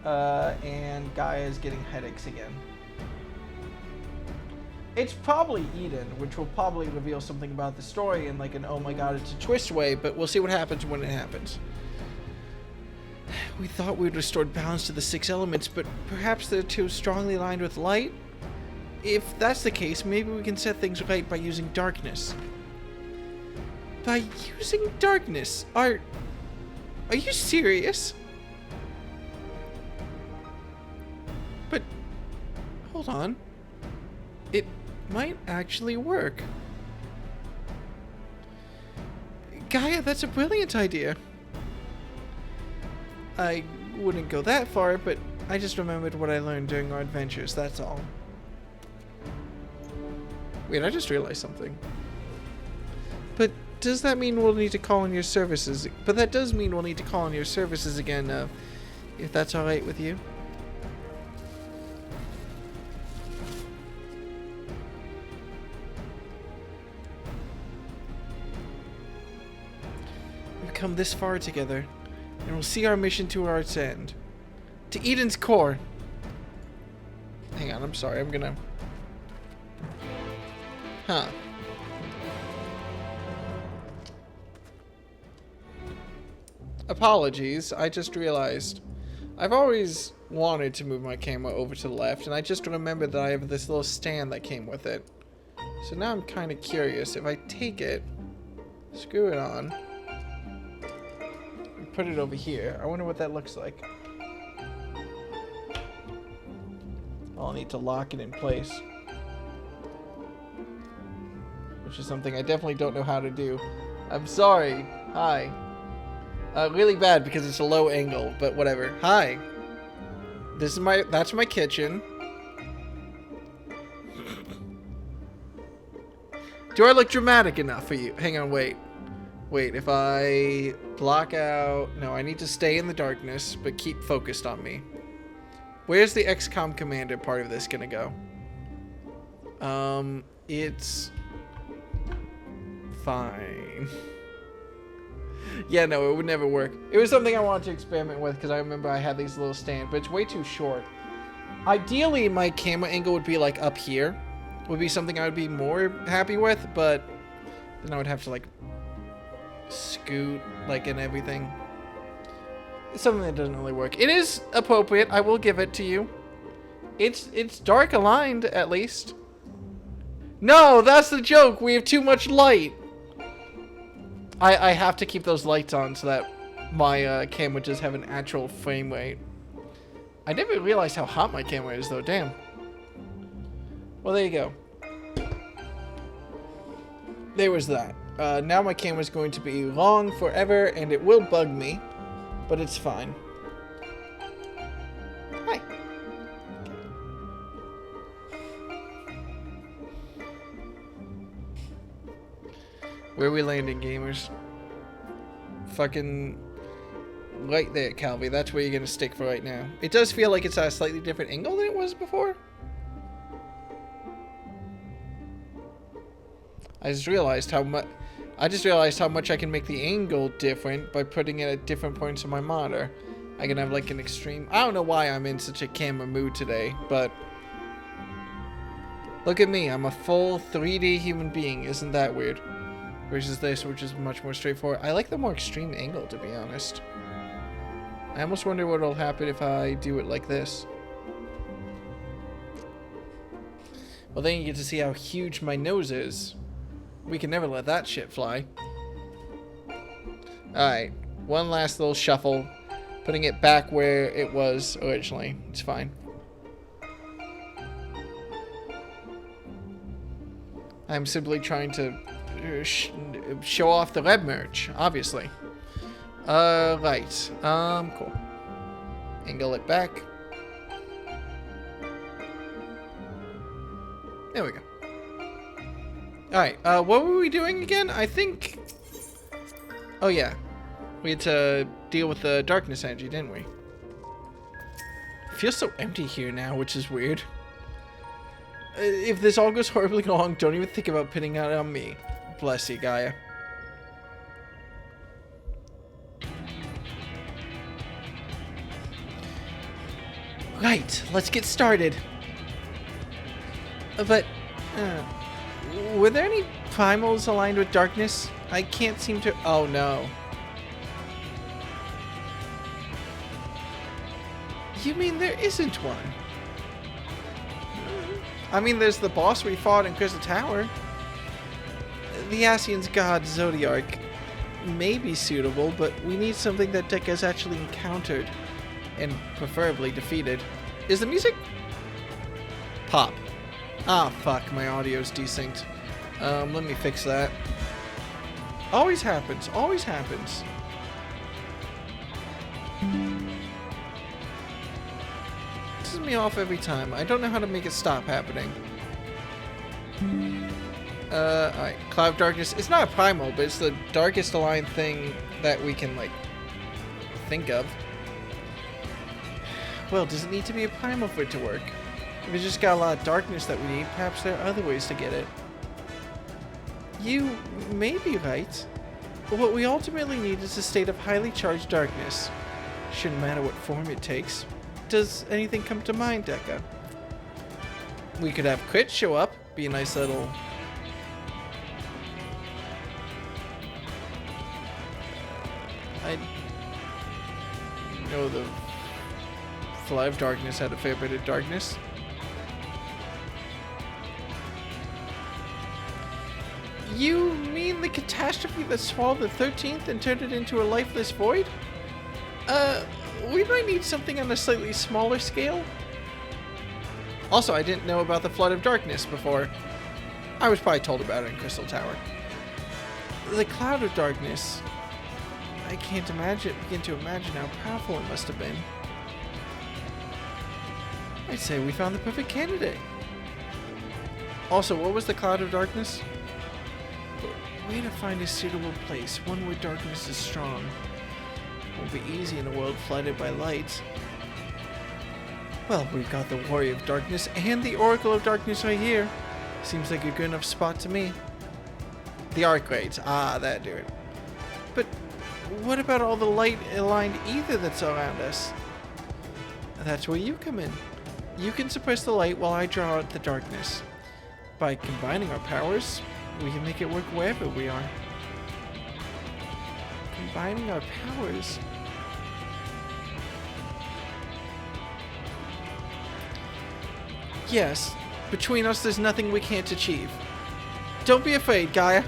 and Gaia is getting headaches again. It's probably Eden, which will probably reveal something about the story in like an oh my god it's a twist way, but we'll see what happens when it happens. We thought we'd restored balance to the 6 elements, but perhaps they're too strongly aligned with light? If that's the case, maybe we can set things right by using darkness. By using darkness? Are you serious? But, hold on. It might actually work. Gaia, that's a brilliant idea. I wouldn't go that far, but I just remembered what I learned during our adventures, that's all. Wait, I just realized something. But does that mean we'll need to call on your services? But that does mean we'll need to call on your services again, if that's alright with you. We've come this far together, and we'll see our mission to our end. To Eden's core. Hang on, I'm sorry, I'm gonna... Huh. Apologies, I just realized. I've always wanted to move my camera over to the left, and I just remembered that I have this little stand that came with it. So now I'm kind of curious. If I take it, screw it on, and put it over here, I wonder what that looks like. I'll need to lock it in place. Which is something I definitely don't know how to do. I'm sorry. Hi. Really bad because it's a low angle, but whatever. Hi. This is that's my kitchen. Do I look dramatic enough for you? Hang on, wait. Wait, if I block out... No, I need to stay in the darkness, but keep focused on me. Where's the XCOM commander part of this gonna go? It's... fine. Yeah, no, it would never work. It was something I wanted to experiment with because I remember I had these little stands, but it's way too short. Ideally, my camera angle would be like up here. Would be something I would be more happy with, but then I would have to like scoot like and everything. It's something that doesn't really work. It is appropriate, I will give it to you. It's dark aligned at least. No, that's the joke. We have too much light. I have to keep those lights on so that my camera does have an actual frame rate. I never realized how hot my camera is though, damn. Well, there you go. There was that. Now my camera's going to be long forever and it will bug me, but it's fine. Hi. Where are we landing, gamers? Fucking right there, Calvi. That's where you're gonna stick for right now. It does feel like it's at a slightly different angle than it was before. I just realized how much I can make the angle different by putting it at different points of my monitor. I can have like an extreme... I don't know why I'm in such a camera mood today, but... Look at me, I'm a full 3D human being. Isn't that weird? Versus this, which is much more straightforward. I like the more extreme angle, to be honest. I almost wonder what will happen if I do it like this. Well, then you get to see how huge my nose is. We can never let that shit fly. Alright, one last little shuffle. Putting it back where it was originally. It's fine. I'm simply trying to show off the red merch, obviously. Right. Cool. Angle it back. There we go. Alright, what were we doing again? I think... Oh, yeah. We had to deal with the darkness energy, didn't we? It feels so empty here now, which is weird. If this all goes horribly wrong, don't even think about pinning it on me. Bless you, Gaia. Right, let's get started. But, were there any primals aligned with darkness? I can't seem to... Oh, no. You mean there isn't one? I mean, there's the boss we fought in Crystal Tower. The Asian's god, Zodiark, may be suitable, but we need something that Dick has actually encountered. And preferably defeated. Is the music? Pop. Ah, fuck, my audio's desynced. Let me fix that. Always happens, always happens. Pisses me off every time. I don't know how to make it stop happening. Alright, Cloud of Darkness. It's not a primal, but it's the darkest aligned thing that we can, like, think of. Well, does it need to be a primal for it to work? If it's just got a lot of darkness that we need, perhaps there are other ways to get it. You may be right, but what we ultimately need is a state of highly charged darkness. Shouldn't matter what form it takes. Does anything come to mind, Dekka? We could have Crit show up, be a nice little... I know the Fly of Darkness had a fair bit of darkness. You mean the catastrophe that swallowed the 13th and turned it into a lifeless void? We might need something on a slightly smaller scale. Also, I didn't know about the Flood of Darkness before. I was probably told about it in Crystal Tower. The Cloud of Darkness. I can't begin to imagine how powerful it must have been. I'd say we found the perfect candidate. Also, what was the Cloud of Darkness? Way to find a suitable place, one where darkness is strong. Won't be easy in a world flooded by light. Well, we've got the Warrior of Darkness and the Oracle of Darkness right here. Seems like a good enough spot to me. The Archgrades. Ah, that'd do it. But what about all the light-aligned ether that's around us? That's where you come in. You can suppress the light while I draw out the darkness. By combining our powers, we can make it work wherever we are. Combining our powers? Yes, between us there's nothing we can't achieve. Don't be afraid, Gaia.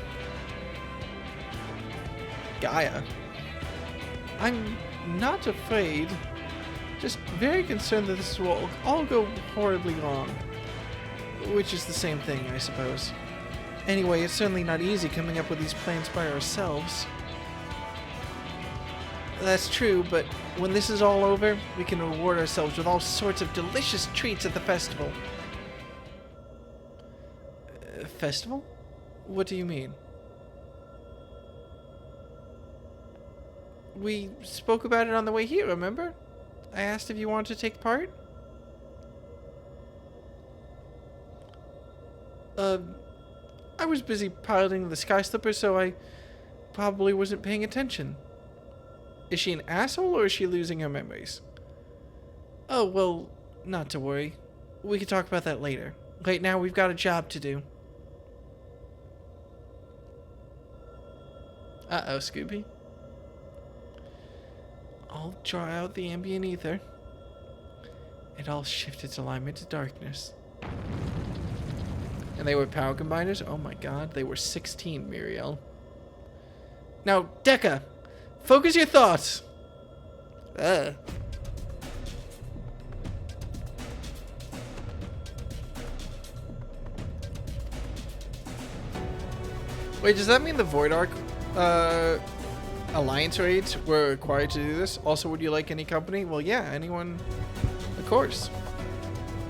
Gaia? I'm not afraid. Just very concerned that this will all go horribly wrong. Which is the same thing, I suppose. Anyway, it's certainly not easy coming up with these plans by ourselves. That's true, but when this is all over, we can reward ourselves with all sorts of delicious treats at the festival. Festival? What do you mean? We spoke about it on the way here, remember? I asked if you wanted to take part? I was busy piloting the Sky Slipper, so I probably wasn't paying attention. Is she an asshole, or is she losing her memories? Oh, well, not to worry. We can talk about that later. Right now, we've got a job to do. Uh-oh, Scooby. I'll draw out the ambient ether. It all shift its alignment to darkness. And they were power combiners? Oh my god, they were 16, Muriel. Now, Dekka, focus your thoughts. Wait, does that mean the Void Arc Alliance raids were required to do this? Also, would you like any company? Well, yeah, anyone, of course.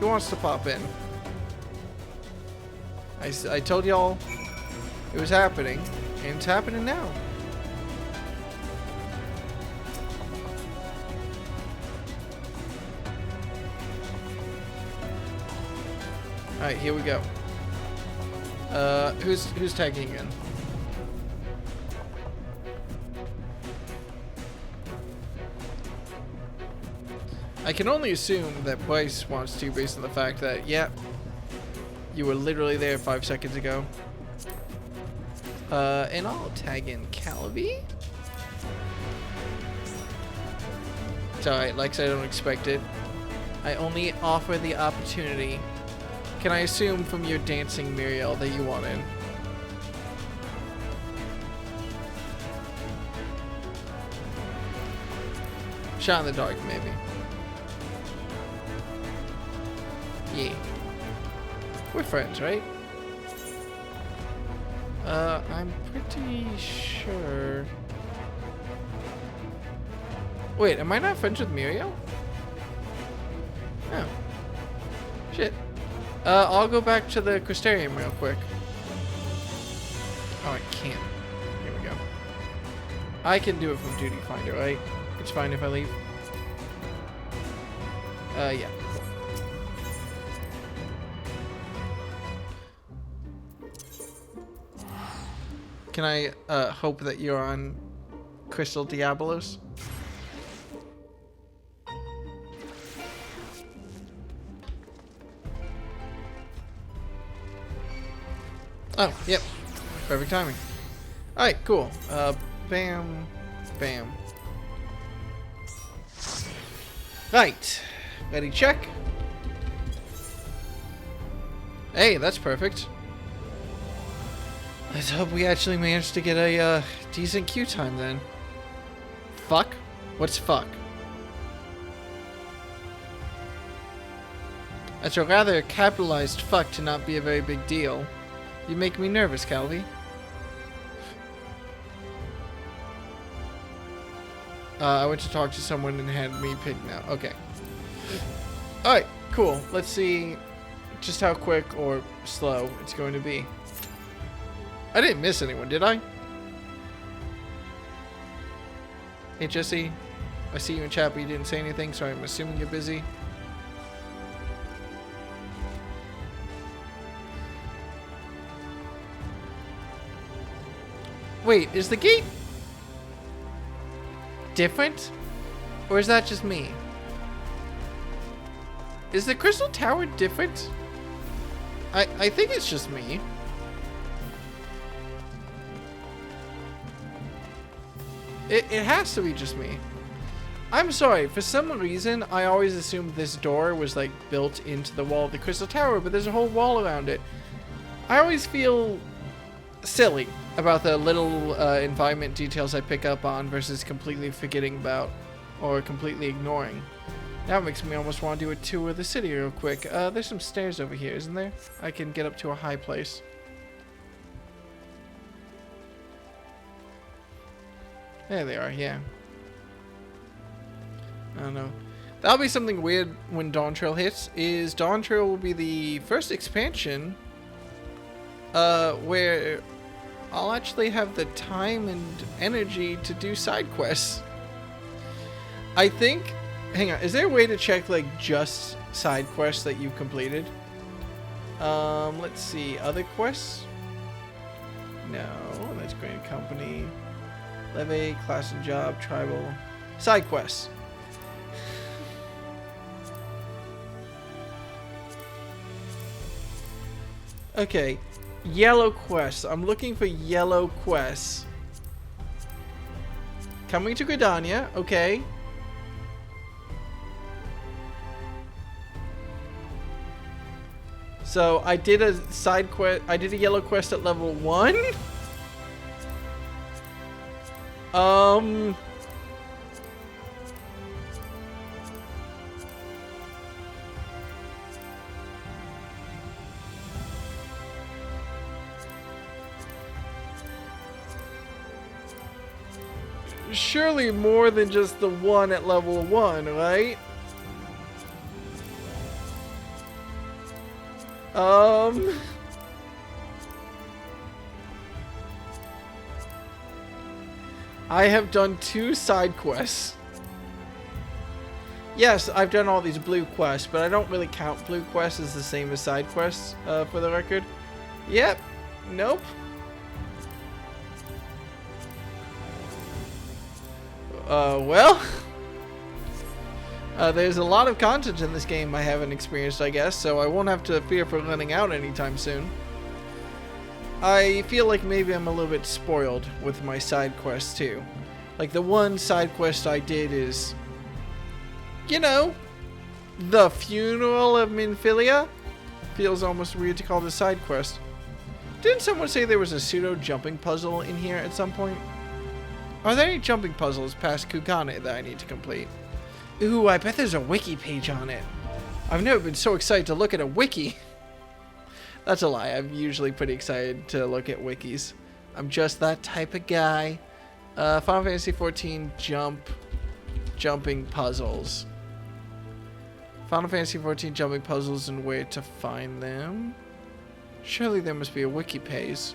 Who wants to pop in? I told y'all it was happening, and it's happening now. Alright, here we go. Who's tagging in? I can only assume that Bryce wants to based on the fact that, yeah, you were literally there 5 seconds ago. And I'll tag in Calabi. It's alright, like I don't expect it. I only offer the opportunity. Can I assume from your dancing Muriel that you want in? Shot in the dark, maybe. Yeah. We're friends, right? I'm pretty sure... Wait, am I not friends with Muriel? Oh. Shit. I'll go back to the Crystarium real quick. Oh, I can't. Here we go. I can do it from Duty Finder, right? It's fine if I leave. Yeah. Can I hope that you're on Crystal Diabolos? Oh, yep. Perfect timing. Alright, cool. Bam. Bam. Right. Ready, check. Hey, that's perfect. Let's hope we actually managed to get a decent queue time then. Fuck? What's fuck? That's a rather capitalized fuck to not be a very big deal. You make me nervous, Calvi. I went to talk to someone and had me pick now. Okay. Alright, cool. Let's see just how quick or slow it's going to be. I didn't miss anyone, did I? Hey, Jesse. I see you in chat, but you didn't say anything, so I'm assuming you're busy. Wait, is the gate different? Or is that just me? Is the Crystal Tower different? I think it's just me. It has to be just me. I'm sorry, for some reason I always assumed this door was like built into the wall of the Crystal Tower, but there's a whole wall around it. I always feel silly about the little environment details I pick up on versus completely forgetting about or completely ignoring. That makes me almost want to do a tour of the city real quick. There's some stairs over here, isn't there? I can get up to a high place. There they are, yeah. I don't know. That'll be something weird when Dawn Trail hits, is Dawn Trail will be the first expansion where I'll actually have the time and energy to do side quests. I think, hang on, is there a way to check like just side quests that you've completed? Let's see, other quests? No, that's Grand Company. Levy, class and job, tribal, side quests. Okay, yellow quests. I'm looking for yellow quests. Coming to Gridania, okay. So I did a side quest. I did a yellow quest at level 1. Surely more than just the one at level 1, right? I have done 2 side quests. Yes, I've done all these blue quests, but I don't really count blue quests as the same as side quests, for the record. Yep. Nope. Well. There's a lot of content in this game I haven't experienced, I guess, so I won't have to fear for running out anytime soon. I feel like maybe I'm a little bit spoiled with my side quests too. Like the one side quest I did is, you know, the funeral of Minfilia. Feels almost weird to call this side quest. Didn't someone say there was a pseudo jumping puzzle in here at some point? Are there any jumping puzzles past Kugane that I need to complete? Ooh, I bet there's a wiki page on it. I've never been so excited to look at a wiki. That's a lie. I'm usually pretty excited to look at wikis. I'm just that type of guy. Final Fantasy XIV jumping puzzles. Final Fantasy XIV jumping puzzles and where to find them. Surely there must be a wiki page.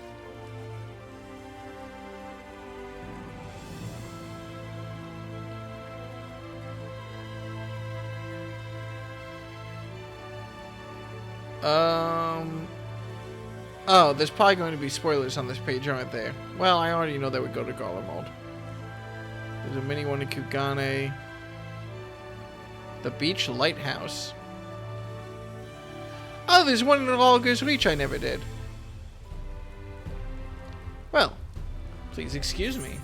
Oh, there's probably going to be spoilers on this page, aren't there? Well, I already know that would go to Garlemald. There's a mini one in Kugane. The Beach Lighthouse. Oh, there's one in Alga's Reach I never did. Well, please excuse me.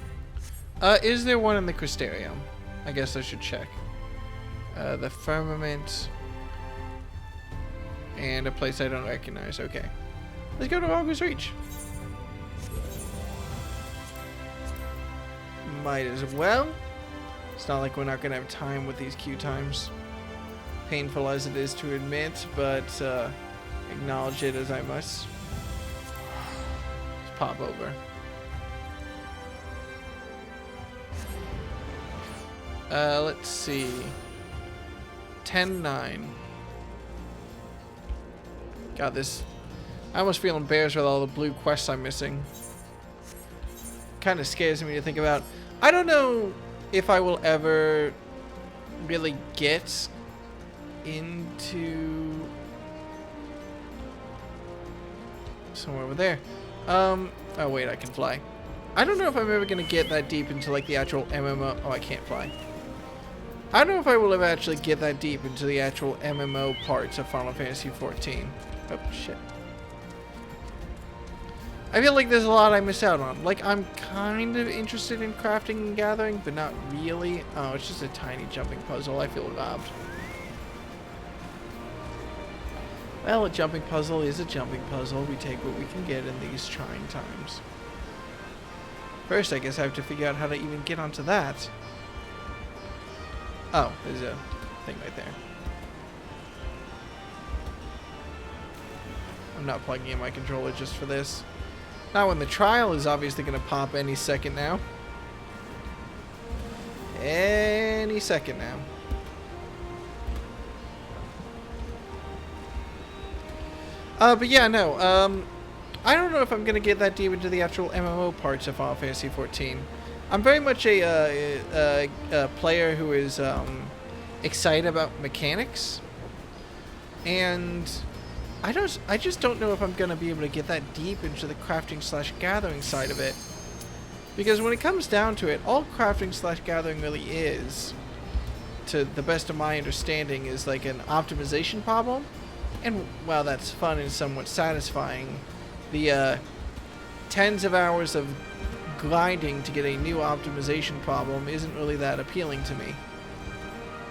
Is there one in the Crystarium? I guess I should check. The Firmament. And a place I don't recognize. Okay. Let's go to Alga's Reach. Might as well. It's not like we're not going to have time with these queue times. Painful as it is to admit, but acknowledge it as I must. Let's pop over. Let's see. 10-9. Got this. I almost feel embarrassed with all the blue quests I'm missing. Kind of scares me to think about. I don't know if I will ever really get into somewhere over there. Oh wait, I can fly. I don't know if I'm ever gonna get that deep into like the actual MMO. Oh, I can't fly. I don't know if I will ever actually get that deep into the actual MMO parts of Final Fantasy XIV. Oh shit. I feel like there's a lot I miss out on. Like, I'm kind of interested in crafting and gathering, but not really. Oh, it's just a tiny jumping puzzle. I feel robbed. Well, a jumping puzzle is a jumping puzzle. We take what we can get in these trying times. First, I guess I have to figure out how to even get onto that. Oh, there's a thing right there. I'm not plugging in my controller just for this. Now, when the trial is obviously going to pop any second now. Any second now. But yeah, no. I don't know if I'm going to get that deep into the actual MMO parts of Final Fantasy XIV. I'm very much a player who is excited about mechanics. And I just don't know if I'm going to be able to get that deep into the crafting/gathering side of it. Because when it comes down to it, all crafting/gathering really is, to the best of my understanding, is like an optimization problem. And while that's fun and somewhat satisfying, the tens of hours of grinding to get a new optimization problem isn't really that appealing to me.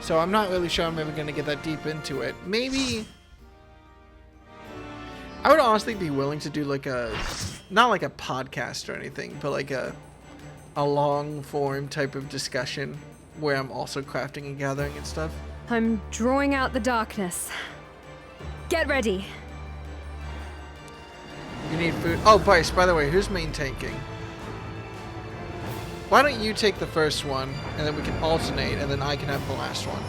So I'm not really sure I'm ever going to get that deep into it. Maybe I would honestly be willing to do like a, not like a podcast or anything, but like a long form type of discussion where I'm also crafting and gathering and stuff. I'm drawing out the darkness. Get ready. You need food. Oh, Bryce, by the way, who's main tanking? Why don't you take the first one, and then we can alternate, and then I can have the last one.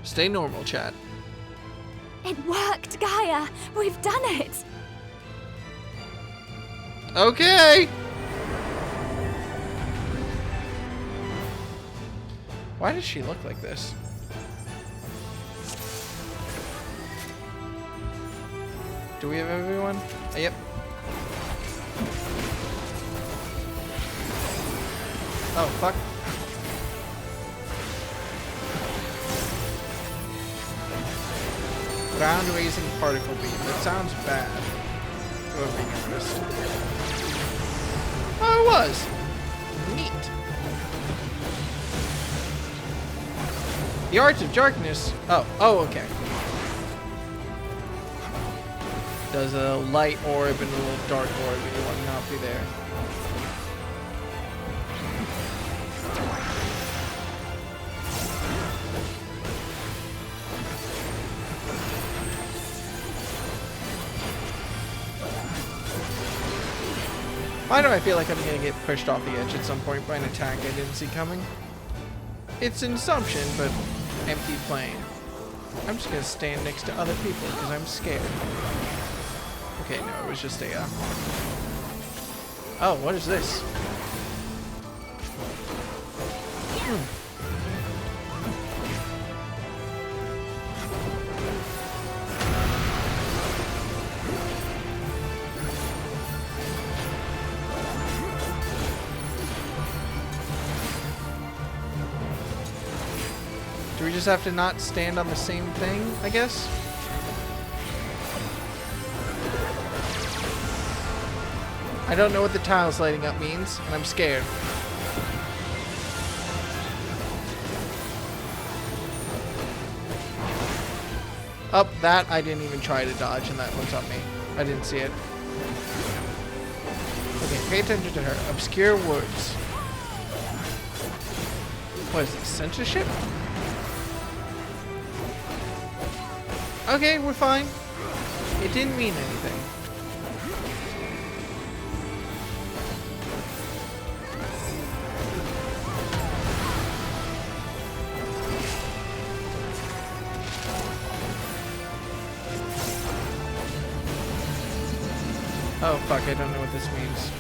Stay normal, chat. It worked, Gaia! We've done it! Okay! Why does she look like this? Do we have everyone? Yep. Oh, fuck. Ground raising particle beam. That sounds bad. If I'm being honest. Oh, it was. Neat. The Arts of Darkness. Oh, okay. Does a light orb and a little dark orb, and you want to not be there. Why do I feel like I'm gonna get pushed off the edge at some point by an attack I didn't see coming? It's an assumption, but empty plane. I'm just gonna stand next to other people because I'm scared. Okay, no, it was just a, Oh, what is this? Do we just have to not stand on the same thing, I guess? I don't know what the tiles lighting up means, and I'm scared. Up that I didn't even try to dodge, and that one's on me. I didn't see it. Okay, pay attention to her. Obscure words. What is this? Censorship? Okay, we're fine. It didn't mean anything. Oh fuck, I don't know what this means.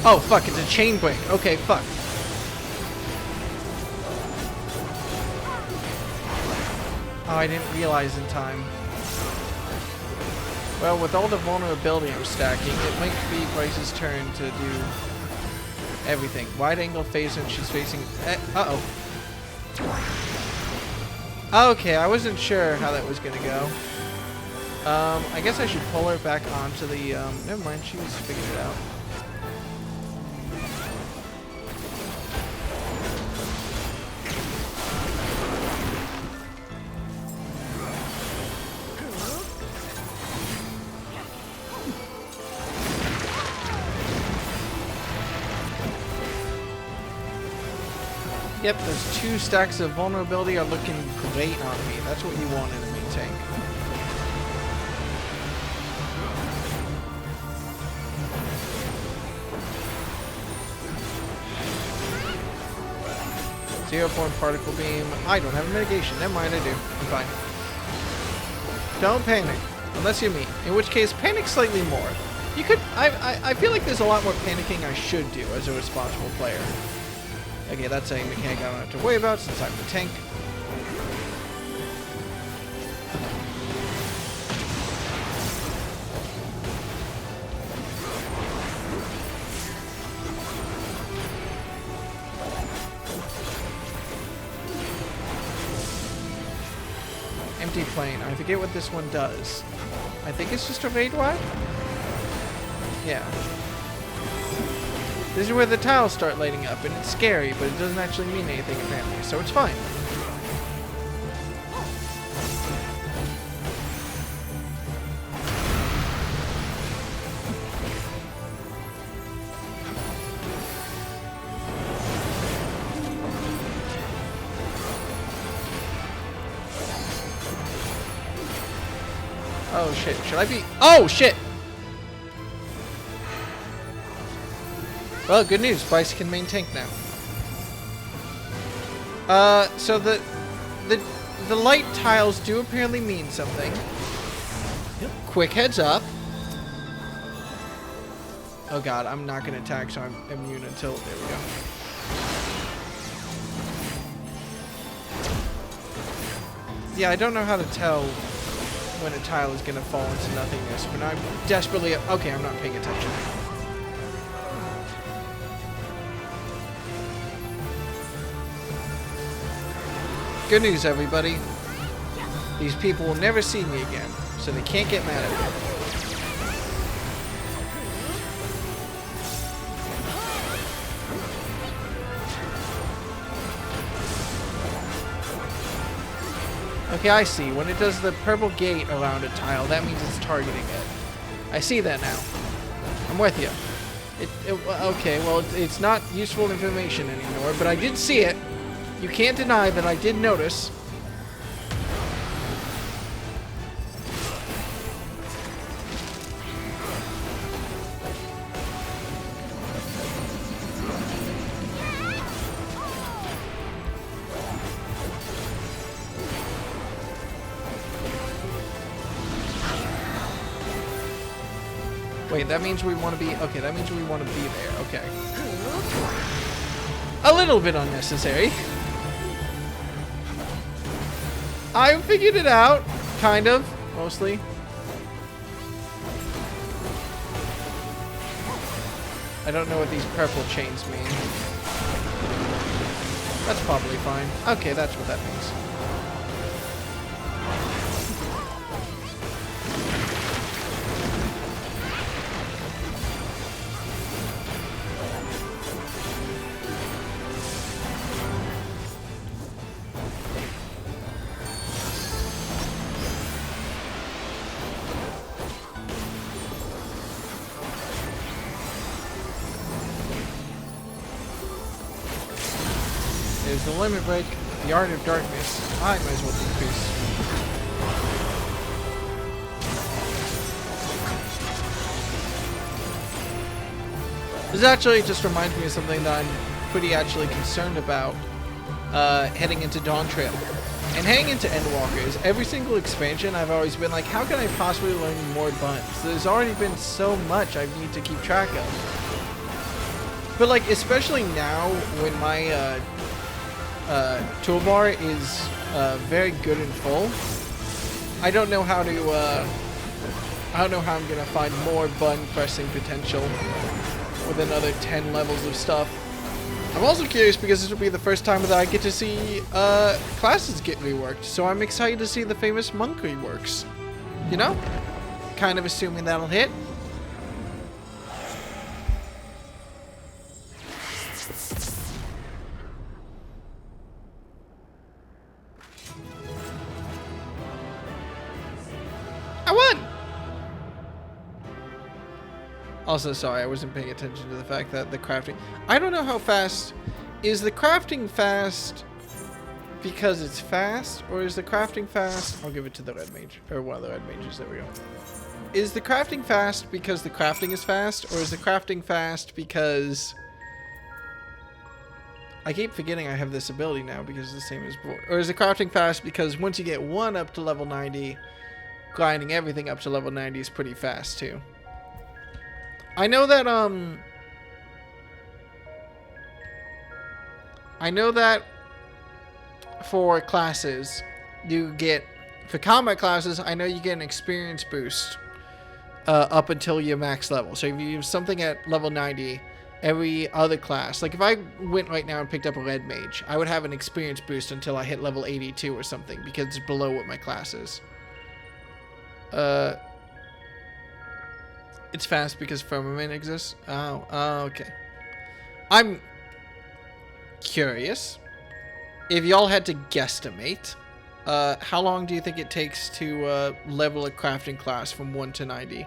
Oh fuck, it's a chain break. Okay, fuck. Oh, I didn't realize in time. Well, with all the vulnerability I'm stacking, it might be Bryce's turn to do everything. Wide angle phase and she's facing... uh-oh. Okay, I wasn't sure how that was gonna go. I guess I should pull her back onto the, never mind, she's figured it out. Yep, those 2 stacks of vulnerability are looking great on me. That's what you want in a main tank. Zero-point particle beam. I don't have a mitigation. Never mind, I do. I'm fine. Don't panic. Unless you're me. In which case, panic slightly more. You could... I feel like there's a lot more panicking I should do as a responsible player. Okay, that's a mechanic I don't have to worry about since I'm the tank. Empty plane. I forget what this one does. I think it's just a raid wire? Yeah. This is where the tiles start lighting up, and it's scary, but it doesn't actually mean anything apparently, so it's fine. Oh shit, should I be... Oh shit! Well, good news, Bryce can main tank now. So the light tiles do apparently mean something. Yep. Quick heads up. Oh god, I'm not gonna attack, so I'm immune until... There we go. Yeah, I don't know how to tell when a tile is gonna fall into nothingness, but I'm desperately... Okay, I'm not paying attention. Good news, everybody. These people will never see me again, so they can't get mad at me. Okay, I see. When it does the purple gate around a tile, that means it's targeting it. I see that now. I'm with you. Okay, well, it's not useful information anymore, but I did see it. You can't deny that I did notice. Wait, that means we want to be... Okay, that means we want to be there. Okay. A little bit unnecessary. I figured it out. Kind of. Mostly. I don't know what these purple chains mean. That's probably fine. Okay, that's what that means. There's the limit break, the art of darkness. I might as well decrease. This actually just reminds me of something that I'm pretty actually concerned about heading into Dawn Trail. And heading into Endwalkers, every single expansion I've always been like, how can I possibly learn more buttons? There's already been so much I need to keep track of. But like, especially now when my toolbar is very good and full, I don't know how to I don't know how I'm gonna find more button pressing potential with another 10 levels of stuff. I'm also curious because this will be the first time that I get to see classes get reworked, so I'm excited to see the famous monk reworks. You know? Kind of assuming that'll hit. I won! Also, sorry, I wasn't paying attention to the fact that the crafting... I don't know how fast... Is the crafting fast because it's fast? Or is the crafting fast... I'll give it to the red mage. Or one of the red mages. There we go. Is the crafting fast because the crafting is fast? Or is the crafting fast because... I keep forgetting I have this ability now because it's the same as before. Or is the crafting fast because once you get one up to level 90... grinding everything up to level 90 is pretty fast too. I know that for classes you get, for combat classes, I know you get an experience boost up until your max level. So if you use something at level 90, every other class, like if I went right now and picked up a red mage, I would have an experience boost until I hit level 82 or something because it's below what my class is. It's fast because firmament exists. Oh, okay. I'm curious if y'all had to guesstimate, how long do you think it takes to level a crafting class from 1 to 90?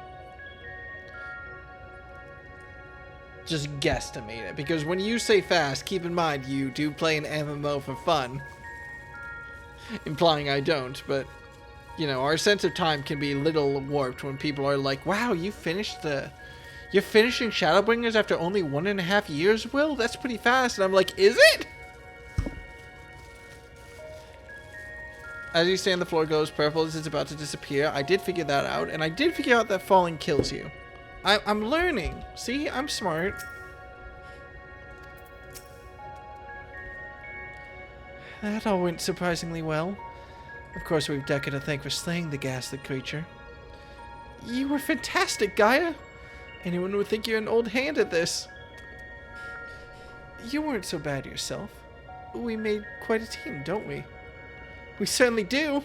Just guesstimate it, because when you say fast, keep in mind you do play an MMO for fun, implying I don't, but. You know, our sense of time can be a little warped when people are like, wow, you're finishing Shadowbringers after only 1.5 years, Will? That's pretty fast. And I'm like, is it? As you stand, the floor glows purple as it's about to disappear. I did figure that out, and I did figure out that falling kills you. I'm learning. See, I'm smart. That all went surprisingly well. Of course, we've Deca to thank for slaying the ghastly creature. You were fantastic, Gaia. Anyone would think you're an old hand at this. You weren't so bad yourself. We made quite a team, don't we? We certainly do.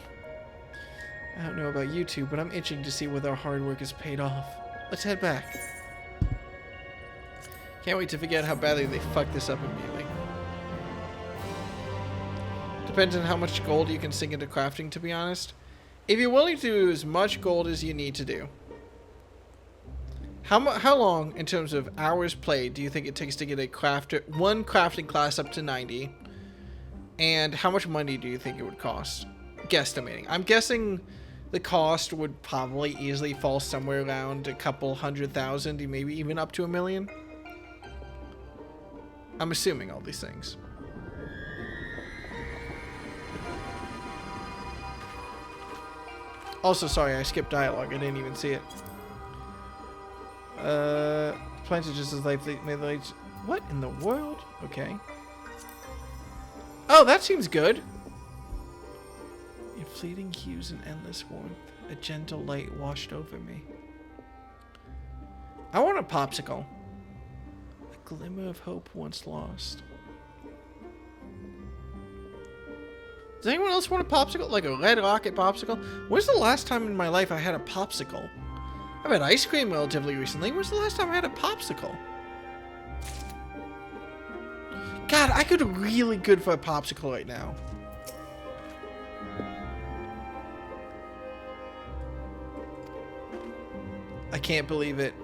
I don't know about you two, but I'm itching to see whether our hard work has paid off. Let's head back. Can't wait to forget how badly they fucked this up immediately. Depends on how much gold you can sink into crafting, to be honest. If you're willing to do as much gold as you need to do. How long, in terms of hours played, do you think it takes to get one crafting class up to 90? And how much money do you think it would cost? Guesstimating. I'm guessing the cost would probably easily fall somewhere around a couple 100,000, maybe even up to 1 million. I'm assuming all these things. Also, sorry, I skipped dialogue. I didn't even see it. Planted just as likely. What in the world? Okay. Oh, that seems good. In fleeting hues and endless warmth, a gentle light washed over me. I want a popsicle. A glimmer of hope once lost. Does anyone else want a popsicle? Like a red rocket popsicle? When's the last time in my life I had a popsicle? I've had ice cream relatively recently. When's the last time I had a popsicle? God, I could really good for a popsicle right now. I can't believe it.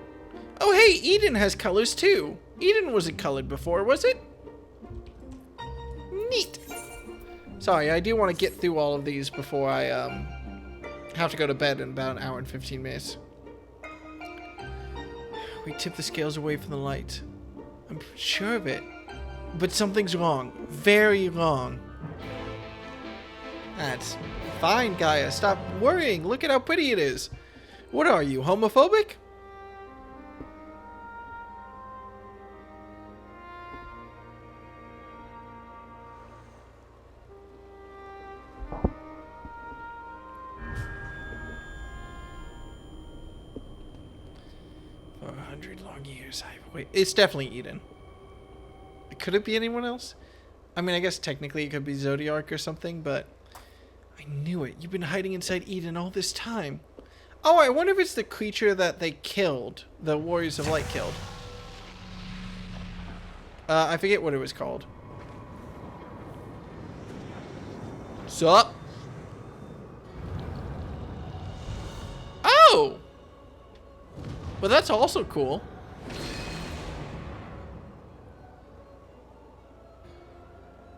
Oh, hey, Eden has colors too. Eden wasn't colored before, was it? Neat. Sorry, I do want to get through all of these before I have to go to bed in about an hour and 15 minutes. We tip the scales away from the light. I'm sure of it. But something's wrong. Very wrong. That's fine, Gaia. Stop worrying. Look at how pretty it is. What are you, homophobic? For 100 long years, wait. It's definitely Eden. Could it be anyone else? I mean, I guess technically it could be Zodiac or something, but I knew it. You've been hiding inside Eden all this time. Oh, I wonder if it's the creature that they killed. The Warriors of Light killed. I forget what it was called. Sup? Oh! Well, that's also cool.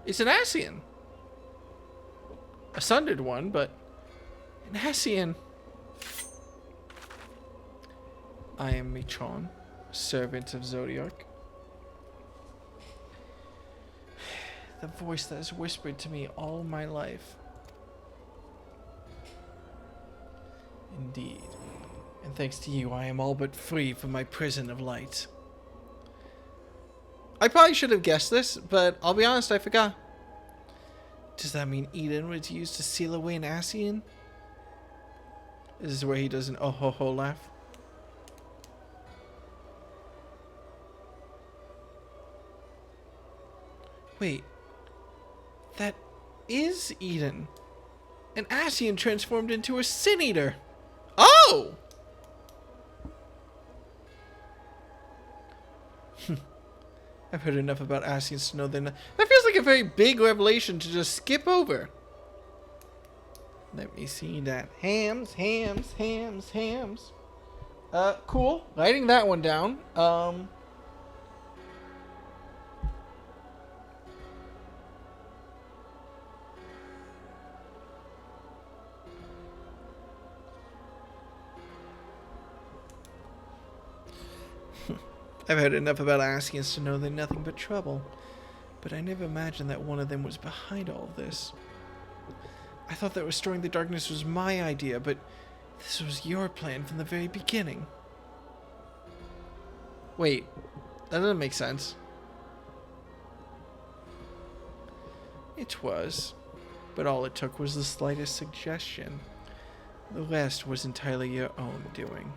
It's an Ascian. A sundered one, but an Ascian. I am Mitron, servant of Zodiac. The voice that has whispered to me all my life. Indeed. And thanks to you, I am all but free from my prison of light. I probably should have guessed this, but I'll be honest, I forgot. Does that mean Eden was used to seal away an Ascian? This is where he does an oh ho ho laugh. Wait. That is Eden. An Ascian transformed into a Sin Eater. Oh! I've heard enough about Ascians to know that feels like a very big revelation to just skip over. Let me see that. Hams. Cool. Writing that one down. I've heard enough about Ascians to know they're nothing but trouble, but I never imagined that one of them was behind all of this. I thought that restoring the darkness was my idea, but this was your plan from the very beginning. Wait, that doesn't make sense. It was, but all it took was the slightest suggestion. The rest was entirely your own doing.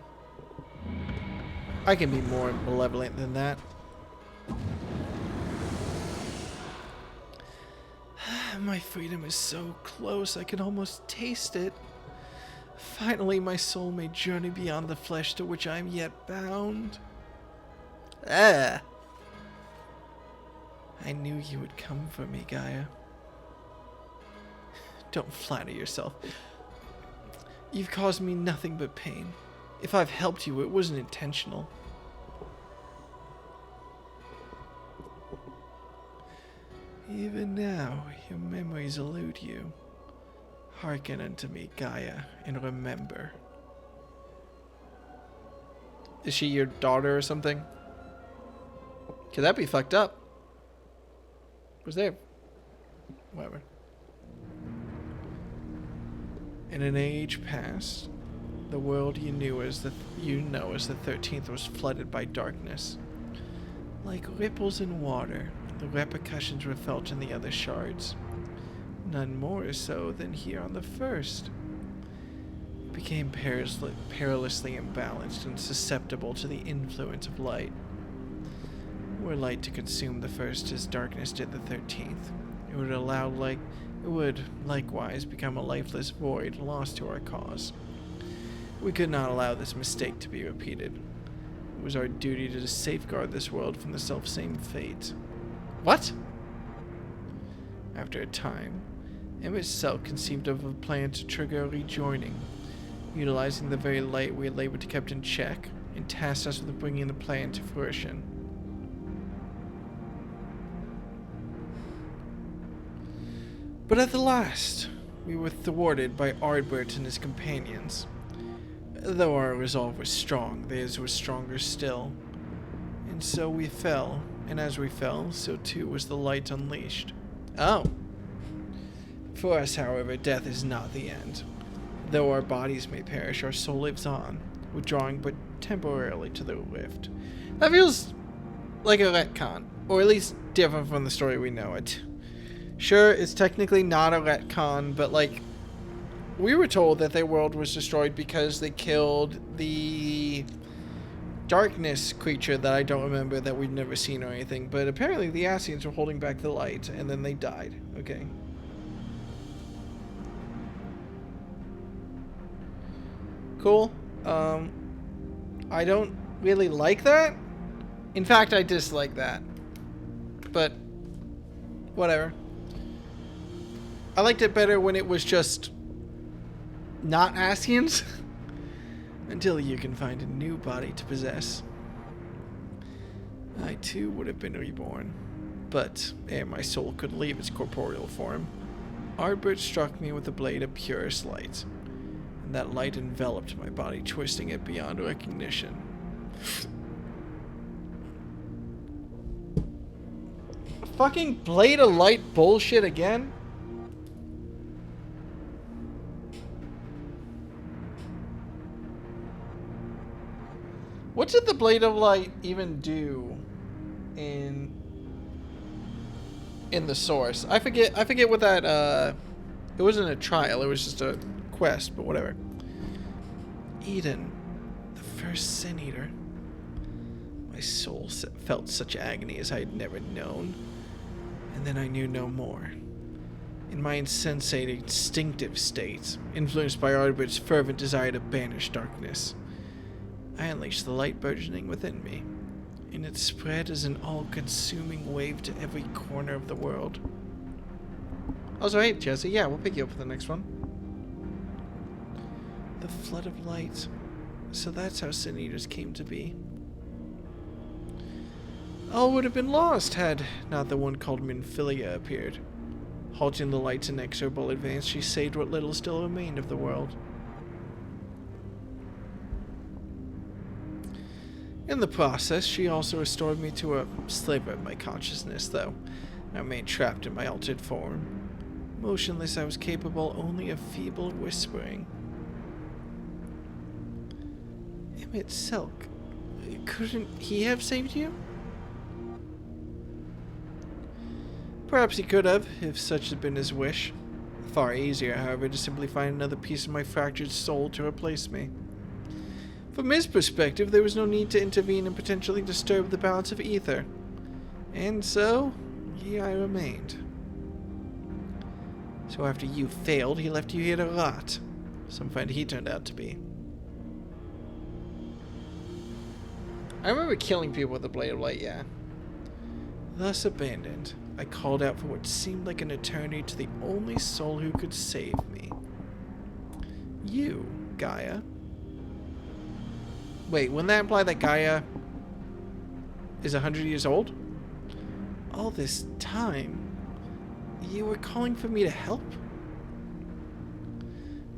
I can be more malevolent than that. My freedom is so close, I can almost taste it. Finally, my soul may journey beyond the flesh to which I am yet bound. Ah! I knew you would come for me, Gaia. Don't flatter yourself. You've caused me nothing but pain. If I've helped you, it wasn't intentional. Even now, your memories elude you. Hearken unto me, Gaia, and remember. Is she your daughter or something? Could that be fucked up? Was there? Whatever. In an age past, the world you know as the 13th was flooded by darkness. Like ripples in water, the repercussions were felt in the other shards. None more so than here on the first. It became perilously imbalanced and susceptible to the influence of light. Were light to consume the first as darkness did the 13th, it would likewise become a lifeless void lost to our cause. We could not allow this mistake to be repeated. It was our duty to safeguard this world from the selfsame fate. What? After a time, Emmett Selk conceived of a plan to trigger a rejoining, utilizing the very light we had labored to keep in check, and tasked us with bringing the plan to fruition. But at the last, we were thwarted by Ardbert and his companions. Though our resolve was strong, theirs was stronger still. And so we fell, and as we fell, so too was the light unleashed. Oh. For us, however, death is not the end. Though our bodies may perish, our soul lives on, withdrawing but temporarily to the rift. That feels like a retcon, or at least different from the story we know it. Sure, it's technically not a retcon, but like, we were told that their world was destroyed because they killed the darkness creature that I don't remember, that we'd never seen or anything, but apparently the Ascians were holding back the light, and then they died. Okay. Cool. I don't really like that. In fact, I dislike that. But, whatever. I liked it better when it was just not Ascians. Until you can find a new body to possess. I too would have been reborn. But ere my soul could leave its corporeal form, Ardbert struck me with a blade of purest light. And that light enveloped my body, twisting it beyond recognition. Fucking blade of light bullshit again? What did the blade of light even do in the source? I forget what that it wasn't a trial, it was just a quest, but whatever. Eden, the first Sin Eater. My soul felt such agony as I had never known, and then I knew no more. In my insensate, instinctive state, influenced by Ardbert's fervent desire to banish darkness, I unleashed the light burgeoning within me, and it spread as an all-consuming wave to every corner of the world. Also, hey, Jesse, yeah, we'll pick you up for the next one. The flood of light. So that's how Sin Eaters came to be. All would have been lost had not the one called Minfilia appeared. Halting the light's inexorable advance, she saved what little still remained of the world. In the process, she also restored me to a sliver of my consciousness, though I remained trapped in my altered form. Motionless, I was capable only of feeble whispering. Emmett Selk, couldn't he have saved you? Perhaps he could have, if such had been his wish. Far easier, however, to simply find another piece of my fractured soul to replace me. From his perspective, there was no need to intervene and potentially disturb the balance of ether. And so, here I remained. So after you failed, he left you here to rot. Some find he turned out to be. I remember killing people with the Blade of Light, yeah. Thus abandoned, I called out for what seemed like an eternity to the only soul who could save me. You, Gaia. Wait, wouldn't that imply that Gaia is 100 years old? All this time, you were calling for me to help?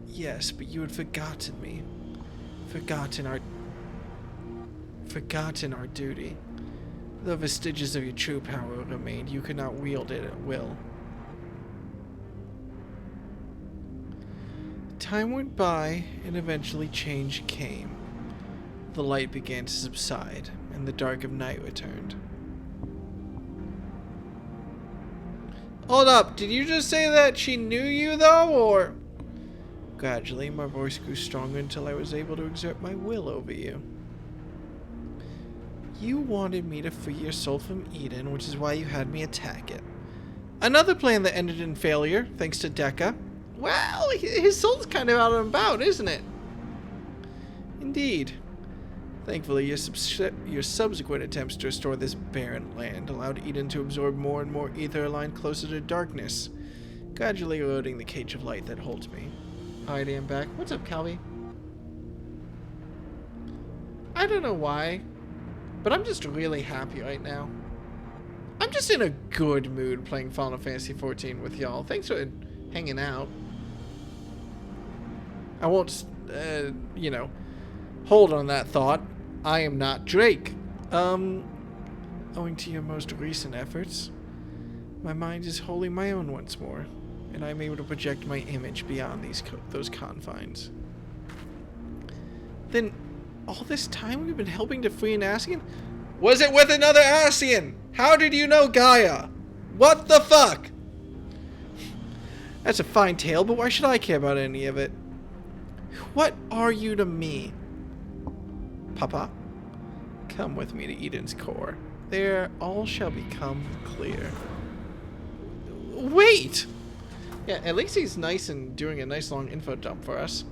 Yes, but you had forgotten me. Forgotten our duty. Though vestiges of your true power remained, you could not wield it at will. Time went by, and eventually change came. The light began to subside, and the dark of night returned. Hold up, did you just say that she knew you, though, or...? Gradually, my voice grew stronger until I was able to exert my will over you. You wanted me to free your soul from Eden, which is why you had me attack it. Another plan that ended in failure, thanks to Dekka. Well, his soul's kind of out and about, isn't it? Indeed. Thankfully, your subsequent attempts to restore this barren land allowed Eden to absorb more and more ether aligned closer to darkness, gradually eroding the cage of light that holds me. Alrighty, I'm back. What's up, Calvi? I don't know why, but I'm just really happy right now. I'm just in a good mood playing Final Fantasy XIV with y'all. Thanks for hanging out. I won't, you know, hold on that thought. I am not Drake. Owing to your most recent efforts, my mind is wholly my own once more, and I'm able to project my image beyond those confines. Then, all this time we've been helping to free an Ascian? Was it with another Ascian? How did you know Gaia? What the fuck? That's a fine tale, but why should I care about any of it? What are you to me? Papa, come with me to Eden's core. There all shall become clear. Wait! Yeah, at least he's nice and doing a nice long info dump for us.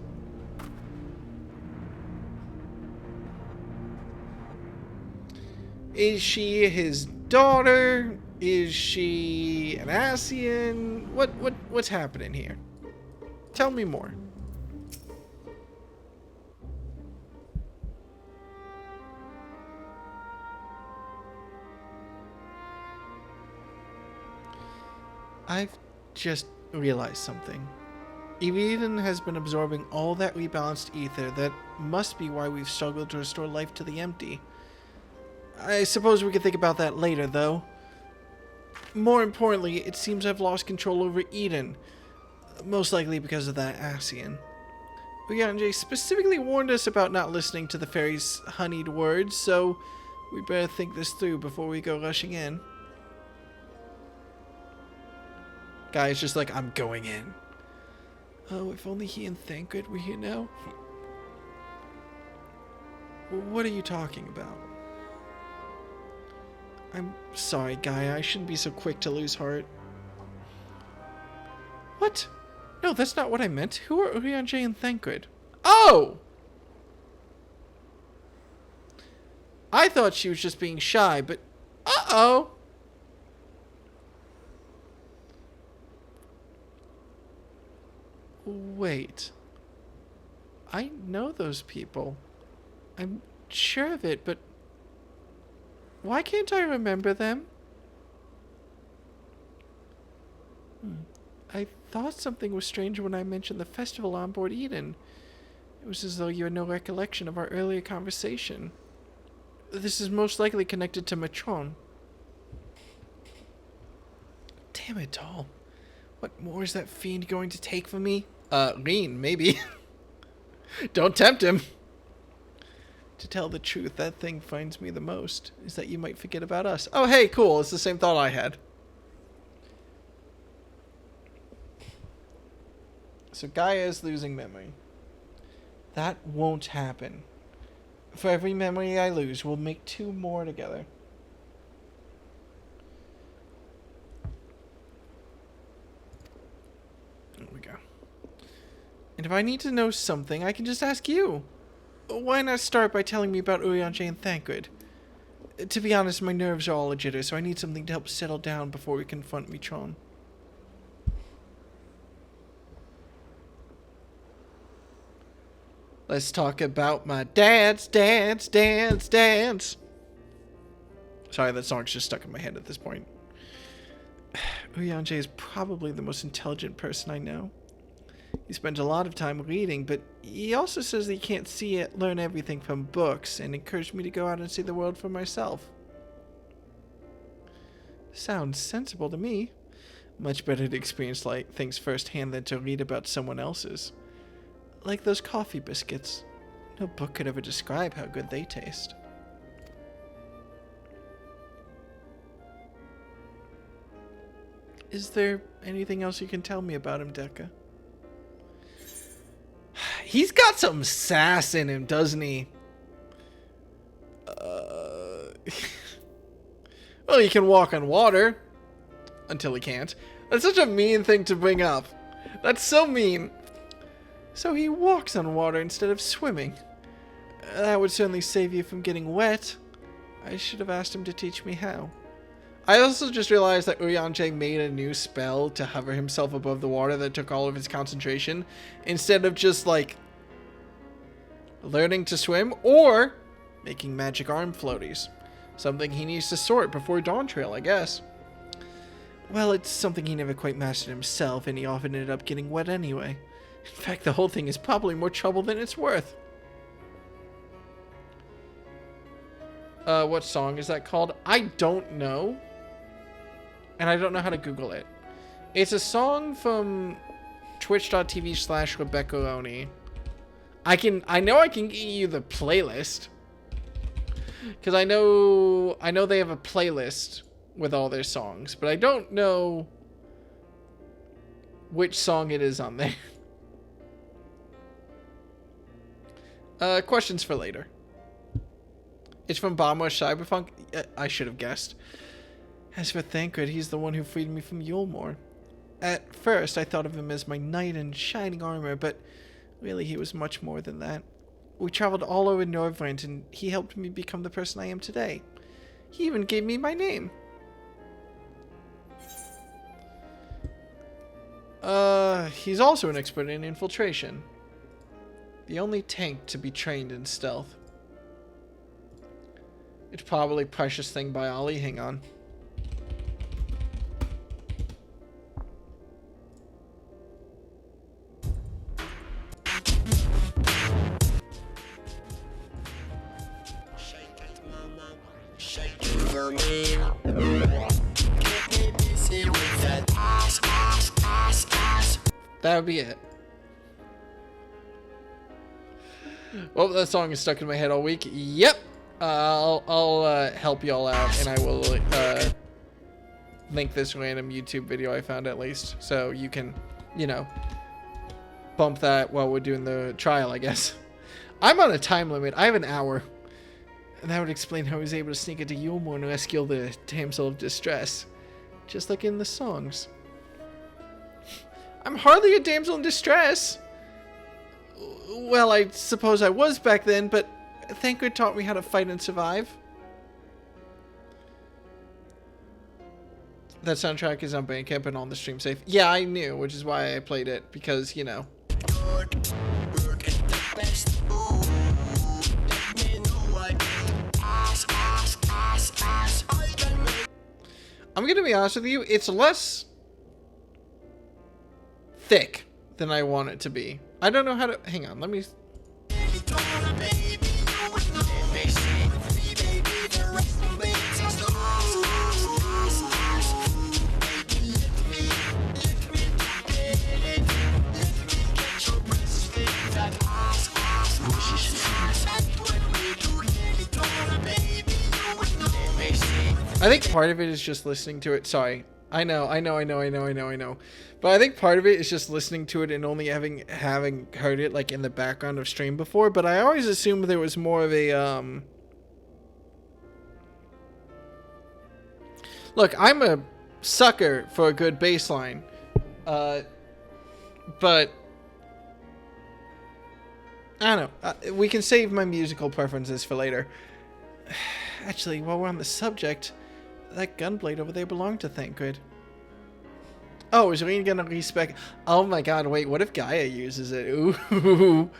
Is she his daughter? Is she an Ascian? What's happening here? Tell me more. I've just realized something. If Eden has been absorbing all that rebalanced ether, that must be why we've struggled to restore life to the empty. I suppose we could think about that later, though. More importantly, it seems I've lost control over Eden. Most likely because of that Ascian. Ryanje specifically warned us about not listening to the fairy's honeyed words, so we better think this through before we go rushing in. Guy's just like, I'm going in. Oh, if only he and Thancred were here now. What are you talking about? I'm sorry, Gaia. I shouldn't be so quick to lose heart. What? No, that's not what I meant. Who are Ryanje and Thancred? Oh! I thought she was just being shy, but... Uh-oh! Wait. I know those people. I'm sure of it, but... why can't I remember them? I thought something was strange when I mentioned the festival on board Eden. It was as though you had no recollection of our earlier conversation. This is most likely connected to Matron. Damn it all. What more is that fiend going to take from me? Reen, maybe. Don't tempt him. To tell the truth, that thing finds me the most, is that you might forget about us. Oh, hey, cool. It's the same thought I had. So Gaia is losing memory. That won't happen. For every memory I lose, we'll make 2 more together. And if I need to know something, I can just ask you. Why not start by telling me about Urianger and Thancred? To be honest, my nerves are all a jitter, so I need something to help settle down before we confront Mitron. Let's talk about my dance. Sorry, that song's just stuck in my head at this point. Urianger is probably the most intelligent person I know. He spends a lot of time reading, but he also says that he can't see it, learn everything from books, and encouraged me to go out and see the world for myself. Sounds sensible to me. Much better to experience things firsthand than to read about someone else's. Like those coffee biscuits. No book could ever describe how good they taste. Is there anything else you can tell me about him, Dekka? He's got some sass in him, doesn't he? Well, he can walk on water. Until he can't. That's such a mean thing to bring up. That's so mean. So he walks on water instead of swimming. That would certainly save you from getting wet. I should have asked him to teach me how. I also just realized that Urianger made a new spell to hover himself above the water that took all of his concentration, instead of just, like, learning to swim or making magic arm floaties. Something he needs to sort before Dawntrail, I guess. Well, it's something he never quite mastered himself, and he often ended up getting wet anyway. In fact, the whole thing is probably more trouble than it's worth. What song is that called? I don't know. And I don't know how to Google it. It's a song from twitch.tv/RebeccaRoni. I know I can get you the playlist. Because I know they have a playlist with all their songs, but I don't know which song it is on there. Questions for later. It's from Bomber Cyberpunk. I should have guessed. As for Thancred, he's the one who freed me from Yulmore. At first, I thought of him as my knight in shining armor, but really he was much more than that. We traveled all over Norvrent, and he helped me become the person I am today. He even gave me my name. He's also an expert in infiltration. The only tank to be trained in stealth. It's probably Precious Thing by Ollie. Hang on. That would be it. Well, that song is stuck in my head all week. Yep. I'll help y'all out, and I will link this random YouTube video I found at least, so you can, you know, bump that while we're doing the trial, I guess. I'm on a time limit. I have an hour. And that would explain how he was able to sneak into Yulmore and rescue the damsel of distress. Just like in the songs. I'm hardly a damsel in distress. Well, I suppose I was back then, but Thancred taught me how to fight and survive. That soundtrack is on Bandcamp and on the stream safe. Yeah, I knew, which is why I played it, because, you know. I'm gonna be honest with you, it's less thick than I want it to be. I don't know how to... Hang on, let me... I think part of it is just listening to it. Sorry. I know. But I think part of it is just listening to it and only having heard it like in the background of stream before. But I always assumed there was more of a Look, I'm a sucker for a good bass line. But I don't know. We can save my musical preferences for later. Actually, while we're on the subject, that gunblade over there belonged to Thancred. Oh, is Reen gonna respec? Oh my god, wait, what if Gaia uses it? Ooh.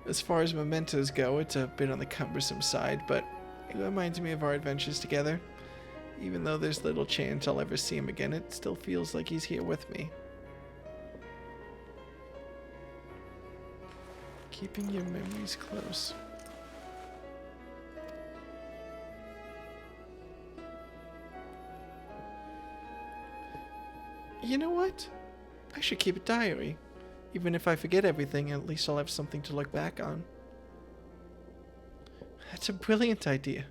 As far as mementos go, it's a bit on the cumbersome side, but it reminds me of our adventures together. Even though there's little chance I'll ever see him again, it still feels like he's here with me. Keeping your memories close. You know what? I should keep a diary. Even if I forget everything, at least I'll have something to look back on. That's a brilliant idea.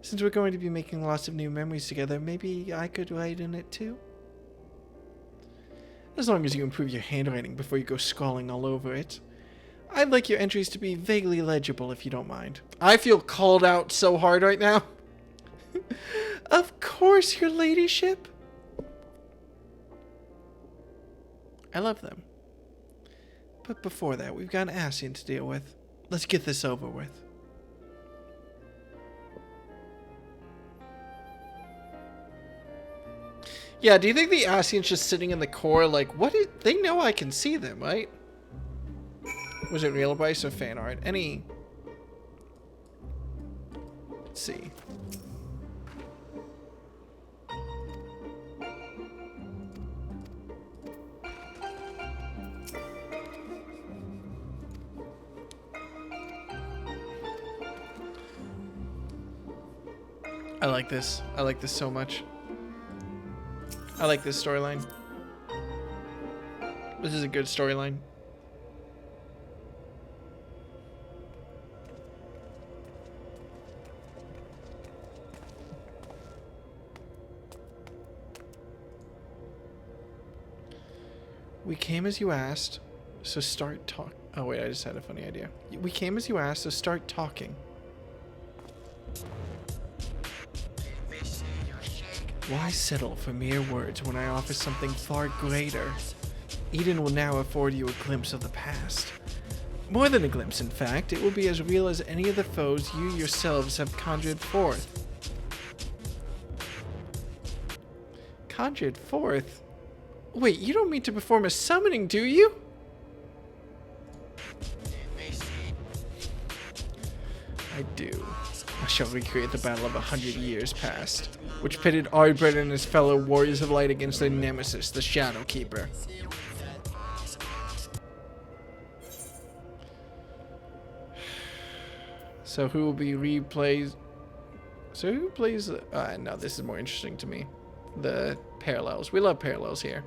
Since we're going to be making lots of new memories together, maybe I could write in it too? As long as you improve your handwriting before you go scrawling all over it. I'd like your entries to be vaguely legible if you don't mind. I feel called out so hard right now. Of course, your ladyship. I love them. But before that, we've got an Ascian to deal with. Let's get this over with. Yeah, do you think the Ascian's just sitting in the core like, what is... They know I can see them, right? Was it real advice or fan art? Any... Let's see. I like this. I like this so much. I like this storyline. This is a good storyline. We came as you asked, so start talk. Oh wait, I just had a funny idea. We came as you asked, so start talking. Why settle for mere words when I offer something far greater? Eden will now afford you a glimpse of the past. More than a glimpse, in fact, it will be as real as any of the foes you yourselves have conjured forth. Conjured forth? Wait, you don't mean to perform a summoning, do you? I do. I shall recreate the battle of 100 years past, which pitted Ardbert and his fellow warriors of light against their nemesis, the Shadowkeeper. So who will be replays? So who plays? No, this is more interesting to me. The parallels. We love parallels here.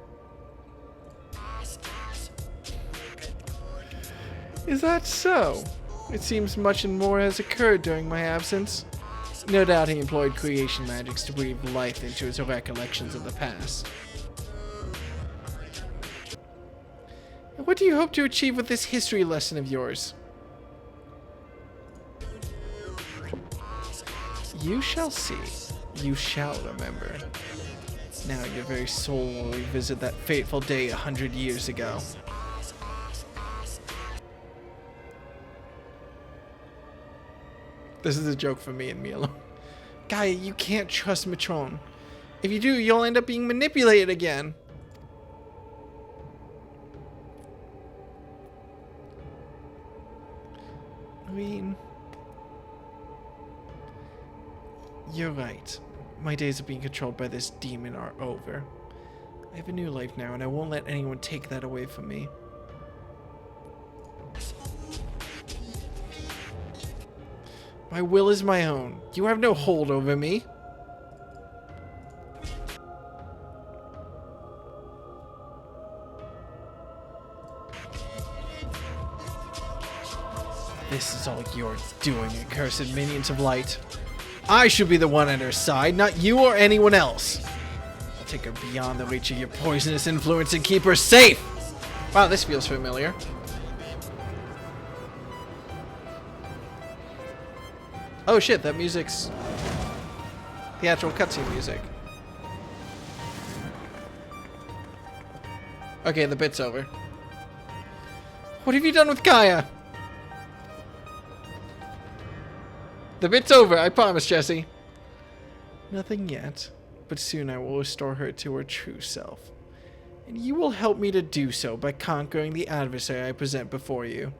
Is that so? It seems much and more has occurred during my absence. No doubt he employed creation magics to breathe life into his recollections of the past. What do you hope to achieve with this history lesson of yours? You shall see. You shall remember. Now your very soul will revisit that fateful day 100 years ago. This is a joke for me and me alone. Guy, you can't trust Matron. If you do, you'll end up being manipulated again. I mean... You're right. My days of being controlled by this demon are over. I have a new life now, and I won't let anyone take that away from me. My will is my own. You have no hold over me. This is all you're doing, accursed minions of light. I should be the one at her side, not you or anyone else. I'll take her beyond the reach of your poisonous influence and keep her safe. Wow, this feels familiar. Oh shit, that music's the actual cutscene music. Okay, the bit's over. What have you done with Gaia? The bit's over, I promise, Jesse. Nothing yet, but soon I will restore her to her true self. And you will help me to do so by conquering the adversary I present before you.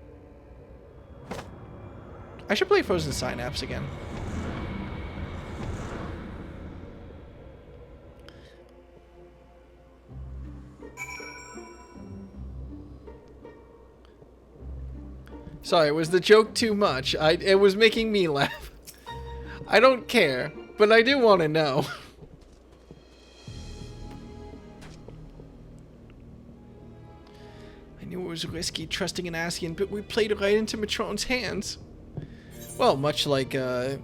I should play Frozen Synapse again. Sorry, was the joke too much? It was making me laugh. I don't care, but I do want to know. I knew it was risky trusting an Ascian, but we played right into Matron's hands. Well, much like a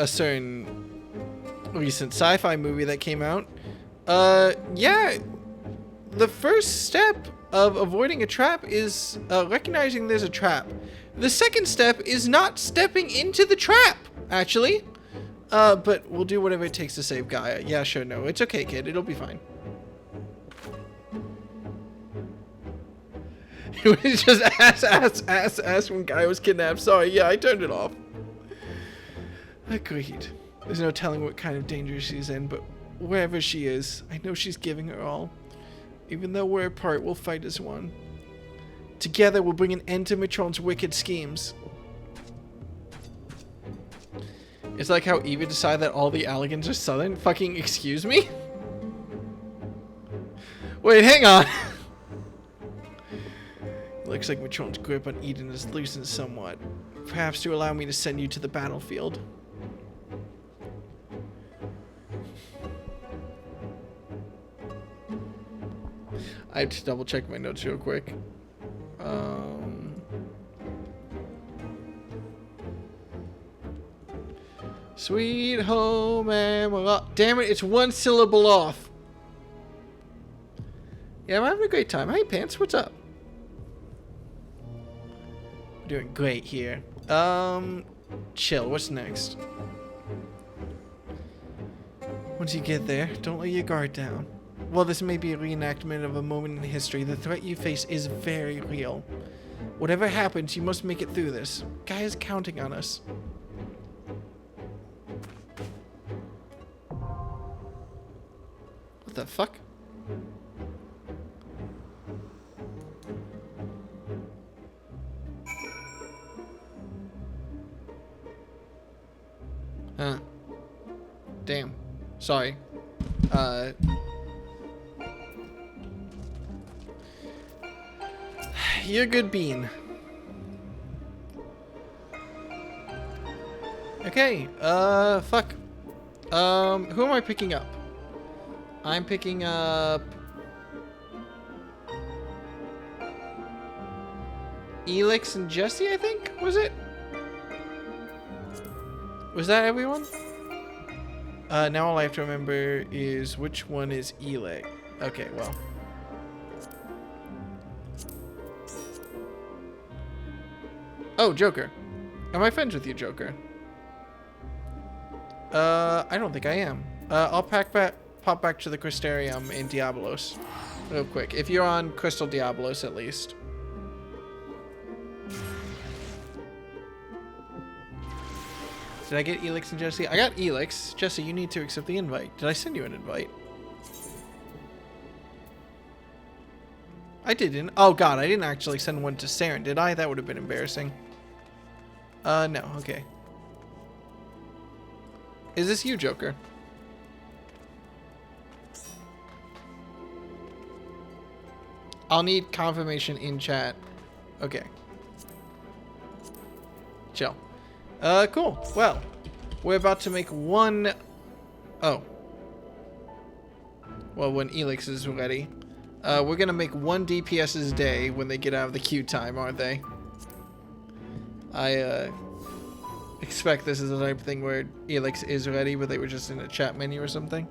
certain recent sci-fi movie that came out. Yeah, the first step of avoiding a trap is recognizing there's a trap. The second step is not stepping into the trap, actually. But we'll do whatever it takes to save Gaia. Yeah, sure, no. It's okay, kid. It'll be fine. It was just ass when Gaia was kidnapped. Sorry, yeah, I turned it off. Agreed. There's no telling what kind of danger she's in, but wherever she is, I know she's giving her all. Even though we're apart, we'll fight as one. Together, we'll bring an end to Matron's wicked schemes. It's like how Eva decided that all the Alligans are Southern. Fucking excuse me? Wait, hang on. Looks like Matron's grip on Eden is loosened somewhat. Perhaps to allow me to send you to the battlefield. I have to double check my notes real quick. Sweet home Amalot. Damn it, it's one syllable off. Yeah, I'm having a great time. Hey, Pants, what's up? We're doing great here. Chill, what's next? Once you get there, don't let your guard down. While this may be a reenactment of a moment in history, the threat you face is very real. Whatever happens, you must make it through this. Gaia's counting on us. What the fuck? Huh. Damn. Sorry. You're a good bean. Okay, fuck. Who am I picking up? I'm picking up Elix and Jesse, I think? Was it? Was that everyone? Now all I have to remember is which one is Elix. Okay, well. Oh, Joker. Am I friends with you, Joker? I don't think I am. I'll pop back to the Crystarium in Diablos real quick. If you're on Crystal Diablos, at least. Did I get Elix and Jesse? I got Elix. Jesse, you need to accept the invite. Did I send you an invite? I didn't. Oh, God, I didn't actually send one to Saren, did I? That would have been embarrassing. No. Okay. Is this you, Joker? I'll need confirmation in chat. Okay. Chill. Cool. Well, we're about to make one... Oh. Well, when Elix is ready. We're gonna make 1 DPS's day when they get out of the queue time, aren't they? I, expect this is the type of thing where Elix is ready, but they were just in a chat menu or something.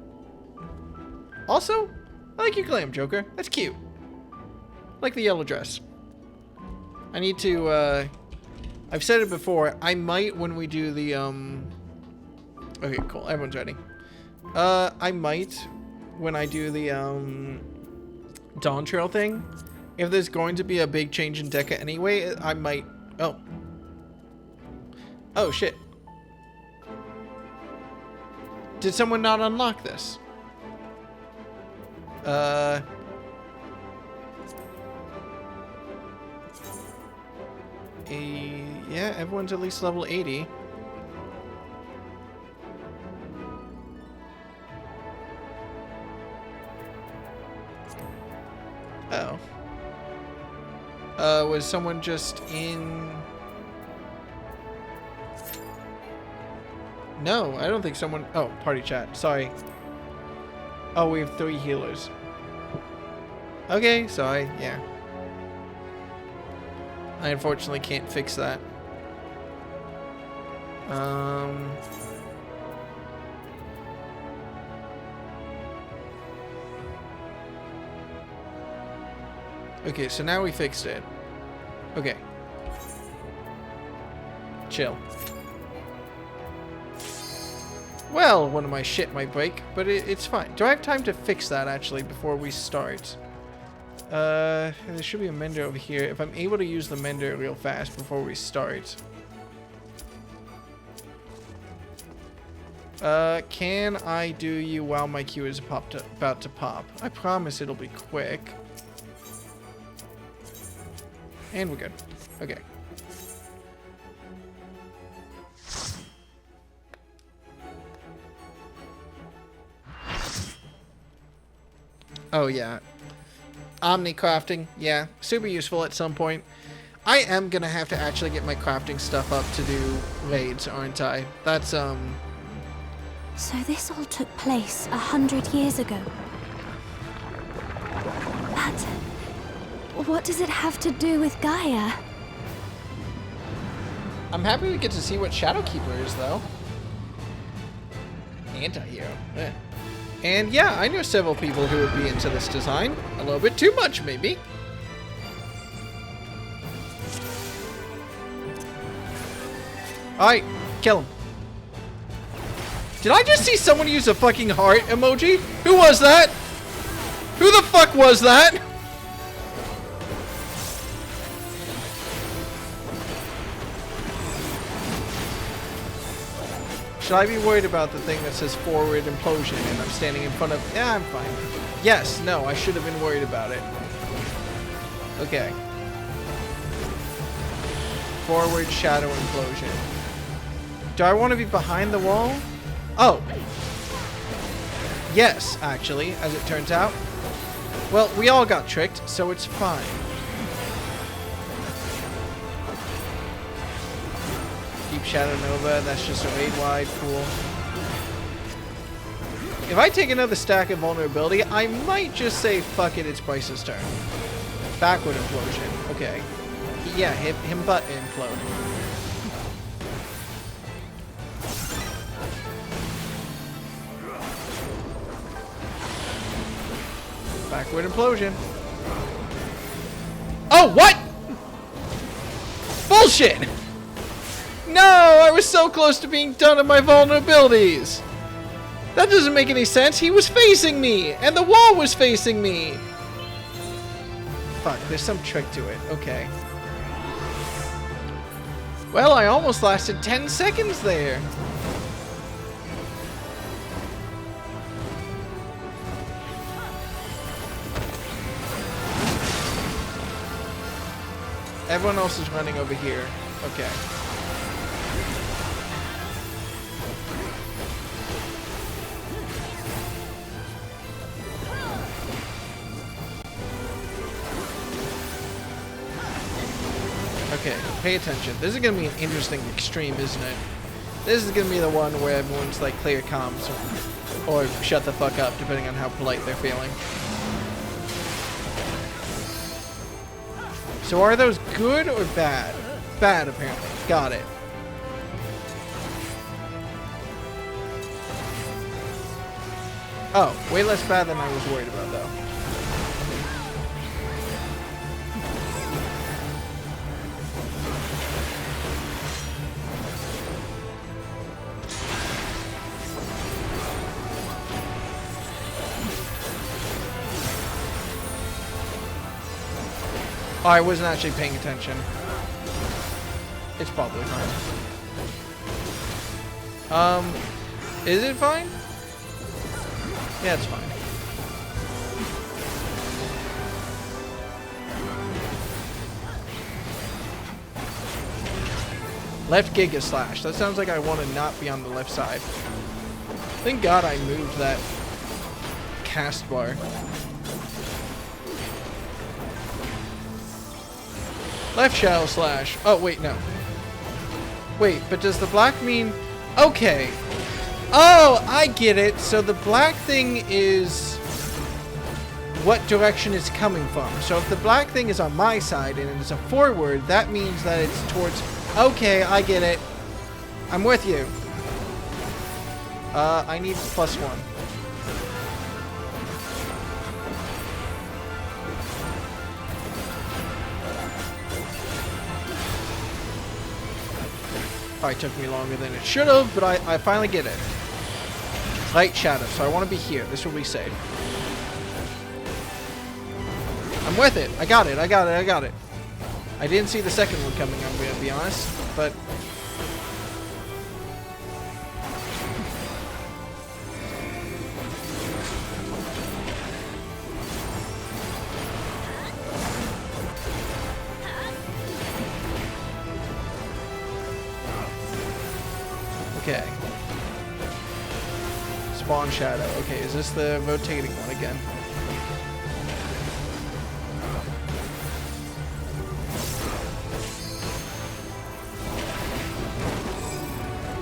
Also, I like your glam, Joker. That's cute. I like the yellow dress. I need to, I've said it before, I might when we do the, Okay, cool. Everyone's ready. I might, when I do the, Dawn Trail thing, if there's going to be a big change in Deca anyway, I might... Oh. Oh, shit. Did someone not unlock this? Yeah, everyone's at least level 80. Oh. Was someone just in... No, I don't think someone... Oh, party chat. Sorry. Oh, we have 3 healers. Okay, sorry. Yeah. I unfortunately can't fix that. Okay, so now we fixed it. Okay. Chill. Well, one of my shit might break, but it's fine. Do I have time to fix that, actually, before we start? There should be a mender over here. If I'm able to use the mender real fast before we start. Can I do you while my queue is about to pop? I promise it'll be quick. And we're good. Okay. Oh, yeah. Omni crafting. Yeah. Super useful at some point. I am gonna have to actually get my crafting stuff up to do raids, aren't I? That's, So this all took place 100 years ago. But what does it have to do with Gaia? I'm happy we get to see what Shadowkeeper is, though. Anti-hero. Eh. And yeah, I know several people who would be into this design. A little bit too much, maybe. Alright, kill him. Did I just see someone use a fucking heart emoji? Who was that? Who the fuck was that? Should I be worried about the thing that says forward implosion and I'm standing in front of... Yeah, I'm fine. Yes, no, I should have been worried about it. Okay. Forward shadow implosion. Do I want to be behind the wall? Oh. Yes, actually, as it turns out. Well, we all got tricked, so it's fine. Deep Shadow Nova, that's just a raid-wide pool. If I take another stack of vulnerability, I might just say, fuck it, it's Bryce's turn. Backward implosion. Okay. Yeah, him butt implode. Backward implosion. Oh, what? Bullshit! No, I was so close to being done at my vulnerabilities. That doesn't make any sense. He was facing me, and the wall was facing me. Fuck, there's some trick to it. Okay. Well, I almost lasted 10 seconds there. Everyone else is running over here. Okay. Okay, pay attention. This is gonna be an interesting extreme, isn't it? This is gonna be the one where everyone's like clear comms or shut the fuck up, depending on how polite they're feeling. So are those good or bad? Bad, apparently. Got it. Oh, way less bad than I was worried about, though. Oh, I wasn't actually paying attention. It's probably fine. Is it fine? Yeah, it's fine. Left Giga Slash. That sounds like I want to not be on the left side. Thank God I moved that cast bar. Left Shadow Slash. Oh, wait, no. Wait, but does the black mean... Okay. Oh, I get it. So the black thing is what direction it's coming from. So if the black thing is on my side and it's a forward, that means that it's towards... Okay, I get it. I'm with you. I need +1. Probably took me longer than it should have, but I finally get it. Light shadow, so I want to be here. This will be safe. I'm with it. I got it. I got it. I got it. I didn't see the second one coming, I'm going to be honest, but... Okay. Spawn shadow. Okay, is this the rotating one again?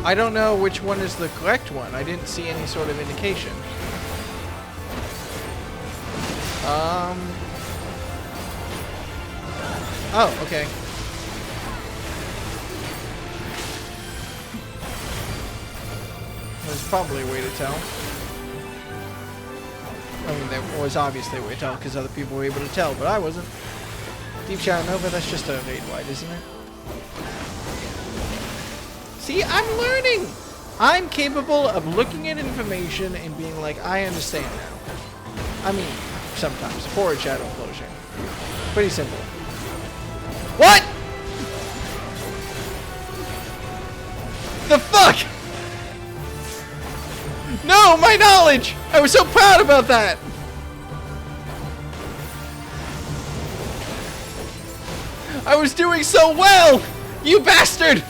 I don't know which one is the correct one. I didn't see any sort of indication. Oh, okay. There's probably a way to tell. I mean, there was obviously a way to tell because other people were able to tell, but I wasn't. Deep Shadow Nova, that's just a raid wide, isn't it? See, I'm learning! I'm capable of looking at information and being like, I understand now. I mean, sometimes. Forward shadow closure. Pretty simple. What?! The fuck?! No, my knowledge! I was so proud about that! I was doing so well! You bastard!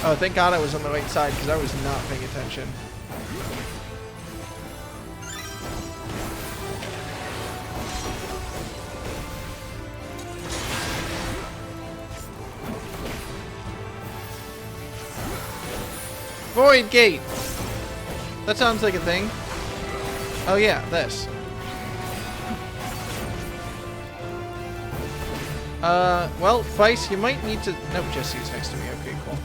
Oh, thank God I was on the right side because I was not paying attention. Void Gate! That sounds like a thing. Oh yeah, this. Well, Vice, you might need to... Nope, Jesse's next to me. Okay, cool.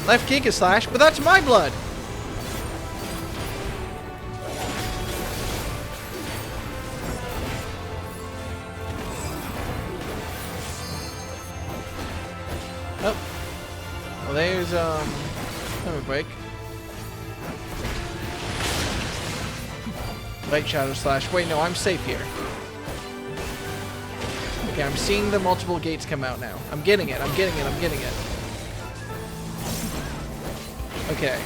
Left Giga Slash, but that's my blood! Oh. Well, there's, let me break. Light Shadow Slash. Wait, no, I'm safe here. Okay, I'm seeing the multiple gates come out now. I'm getting it, I'm getting it, I'm getting it. Okay.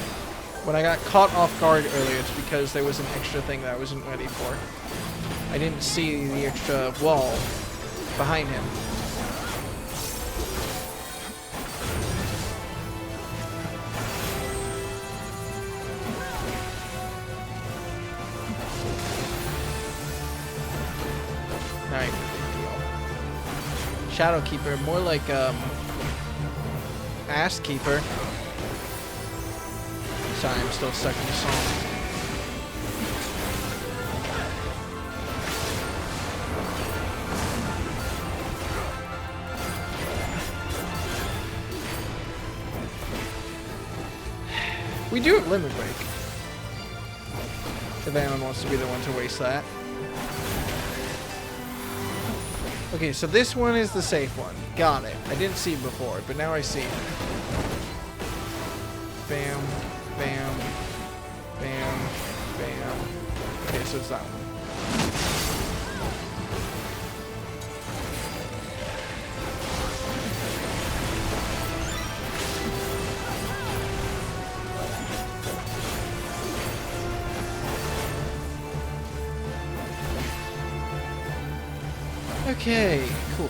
When I got caught off guard earlier, it's because there was an extra thing that I wasn't ready for. I didn't see the extra wall behind him. Alright, big deal. Shadow Keeper, more like, Ass Keeper. Sorry, I'm still stuck in the song. We do have Limit Break. If anyone wants to be the one to waste that. Okay, so this one is the safe one. Got it. I didn't see it before, but now I see it. Bam, bam, bam, bam. Okay, so it's that one. Okay, cool.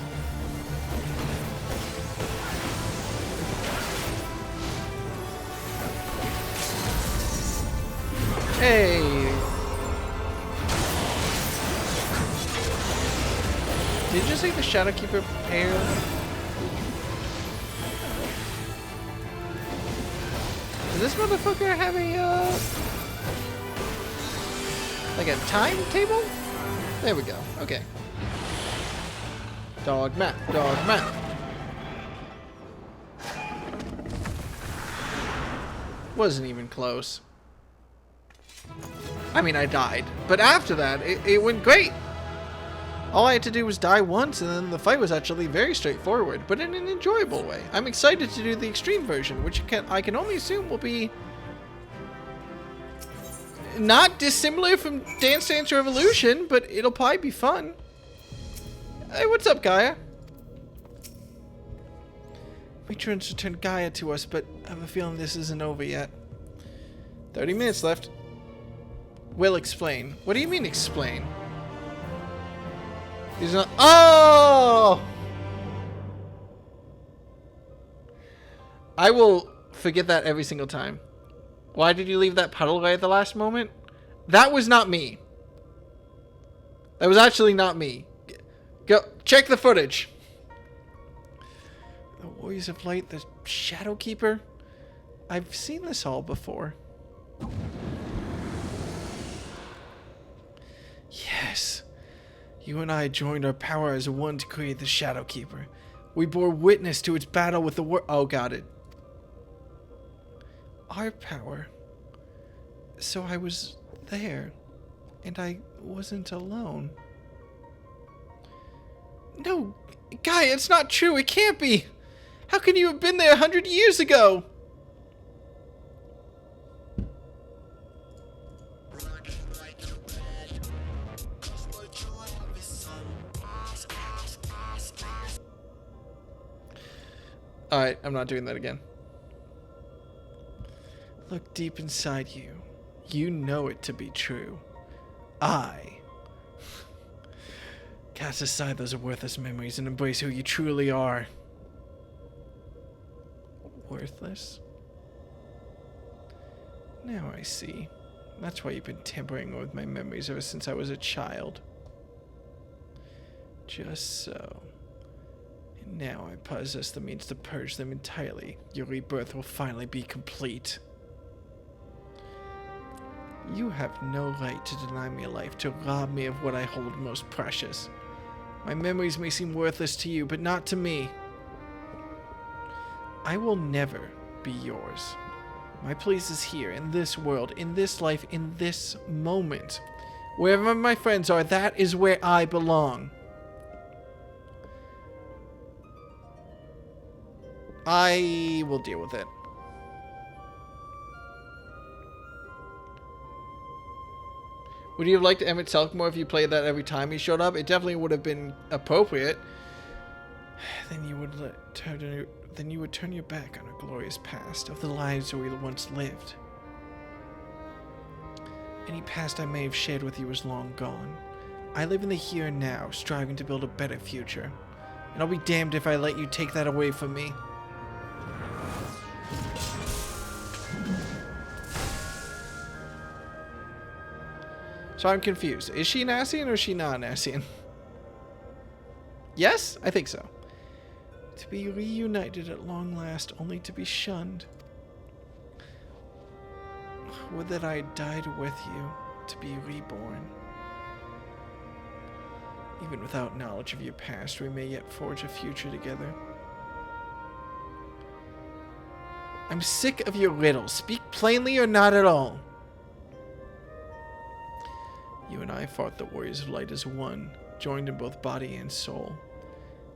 Hey! Did you just say the Shadowkeeper pair? Does this motherfucker have a, like a timetable? There we go. Okay. Dog map, dog map. Wasn't even close. I mean, I died. But after that, it went great. All I had to do was die once, and then the fight was actually very straightforward, but in an enjoyable way. I'm excited to do the extreme version, which I can only assume will be not dissimilar from Dance Dance Revolution, but it'll probably be fun. Hey, what's up, Gaia? Matrons returned Gaia to us, but I have a feeling this isn't over yet. 30 minutes left. Will explain. What do you mean explain? He's not. Oh! I will forget that every single time. Why did you leave that puddle right at the last moment? That was not me. That was actually not me. Go check the footage. The Warriors of Light, the Shadowkeeper. I've seen this all before. Yes. You and I joined our power as one to create the Shadowkeeper. We bore witness to its battle with the Oh, got it. Our power. So I was there. And I wasn't alone. No, Gaia, it's not true. It can't be. How can you have been there 100 years ago? Alright, I'm not doing that again. Look deep inside you. You know it to be true. Cast aside those worthless memories and embrace who you truly are. Worthless? Now I see. That's why you've been tampering with my memories ever since I was a child. Just so. And now I possess the means to purge them entirely. Your rebirth will finally be complete. You have no right to deny me a life, to rob me of what I hold most precious. My memories may seem worthless to you, but not to me. I will never be yours. My place is here, in this world, in this life, in this moment. Wherever my friends are, that is where I belong. I will deal with it. Would you have liked Emmett Selkmore if you played that every time he showed up? It definitely would have been appropriate. Then you would turn your back on a glorious past of the lives we once lived. Any past I may have shared with you is long gone. I live in the here and now, striving to build a better future. And I'll be damned if I let you take that away from me. So I'm confused. Is she an Ascian or is she not an Ascian? Yes? I think so. To be reunited at long last, only to be shunned. Would that I had died with you, to be reborn. Even without knowledge of your past, we may yet forge a future together. I'm sick of your riddles. Speak plainly or not at all. You and I fought the Warriors of Light as one, joined in both body and soul.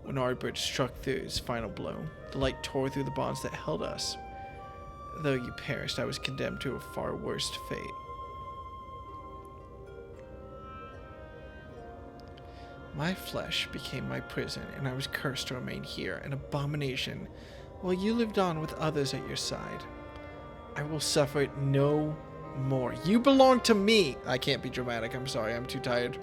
When Ardbert struck through his final blow, the light tore through the bonds that held us. Though you perished, I was condemned to a far worse fate. My flesh became my prison, and I was cursed to remain here, an abomination, while you lived on with others at your side. I will suffer it no more. You belong to me! I can't be dramatic, I'm sorry, I'm too tired.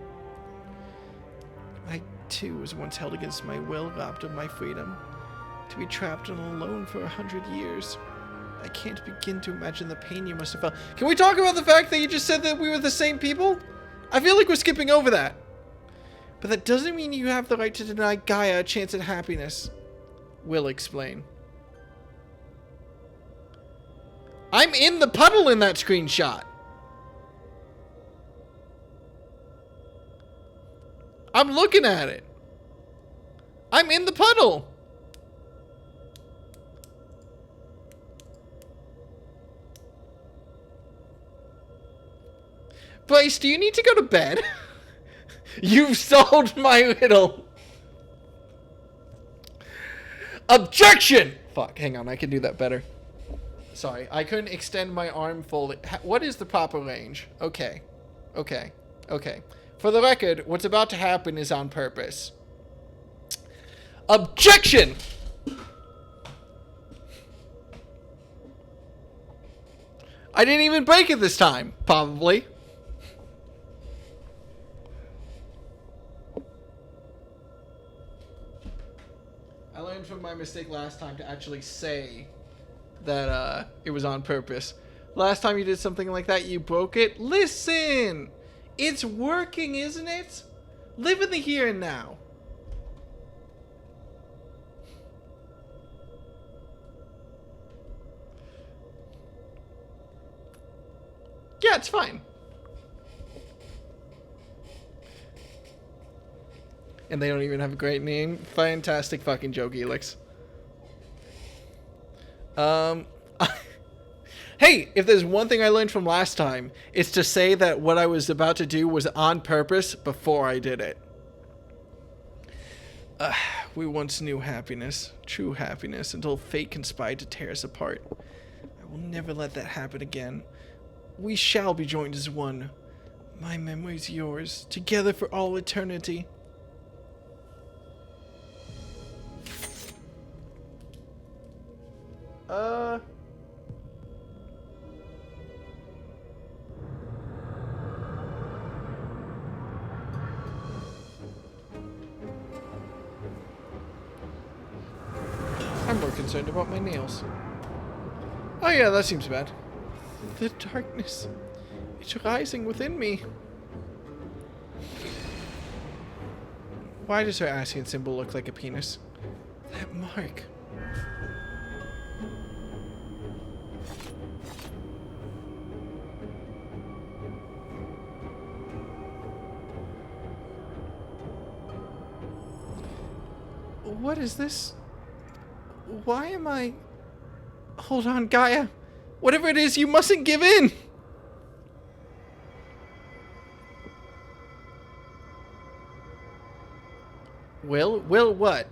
I, too, was once held against my will, robbed of my freedom, to be trapped and alone for 100 years. I can't begin to imagine the pain you must have felt. Can we talk about the fact that you just said that we were the same people? I feel like we're skipping over that. But that doesn't mean you have the right to deny Gaia a chance at happiness. Will explain. I'm in the puddle in that screenshot. I'm looking at it. I'm in the puddle. Bryce, do you need to go to bed? You've solved my riddle. Objection! Fuck, hang on, I can do that better. Sorry, I couldn't extend my arm fully. What is the proper range? Okay. Okay. Okay. For the record, what's about to happen is on purpose. Objection! I didn't even break it this time, probably. I learned from my mistake last time to actually say that it was on purpose. Last time you did something like that, you broke it. Listen! It's working, isn't it? Live in the here and now. Yeah, it's fine. And they don't even have a great name. Fantastic fucking joke, Elix. Hey, if there's one thing I learned from last time, it's to say that what I was about to do was on purpose before I did it. We once knew happiness, true happiness, until fate conspired to tear us apart. I will never let that happen again. We shall be joined as one. My memory's yours, together for all eternity. I'm more concerned about my nails. Oh yeah, that seems bad. The darkness. It's rising within me. Why does her Ascian symbol look like a penis? That mark. What is this? Why am I... Hold on, Gaia. Whatever it is, you mustn't give in. Will what?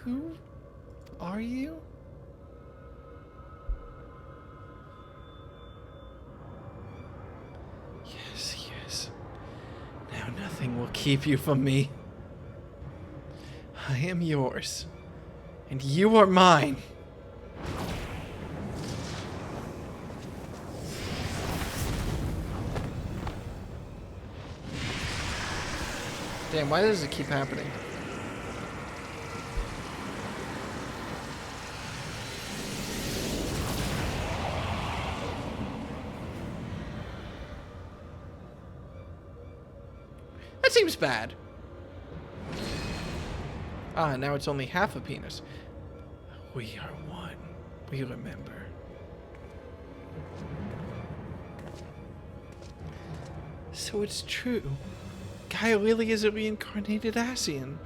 Who are you? Yes, yes. Now nothing will keep you from me. I am yours, and you are mine. Damn, why does it keep happening? That seems bad. Ah, now it's only half a penis. We are one. We remember. So it's true. Gaia really is a reincarnated Ascian.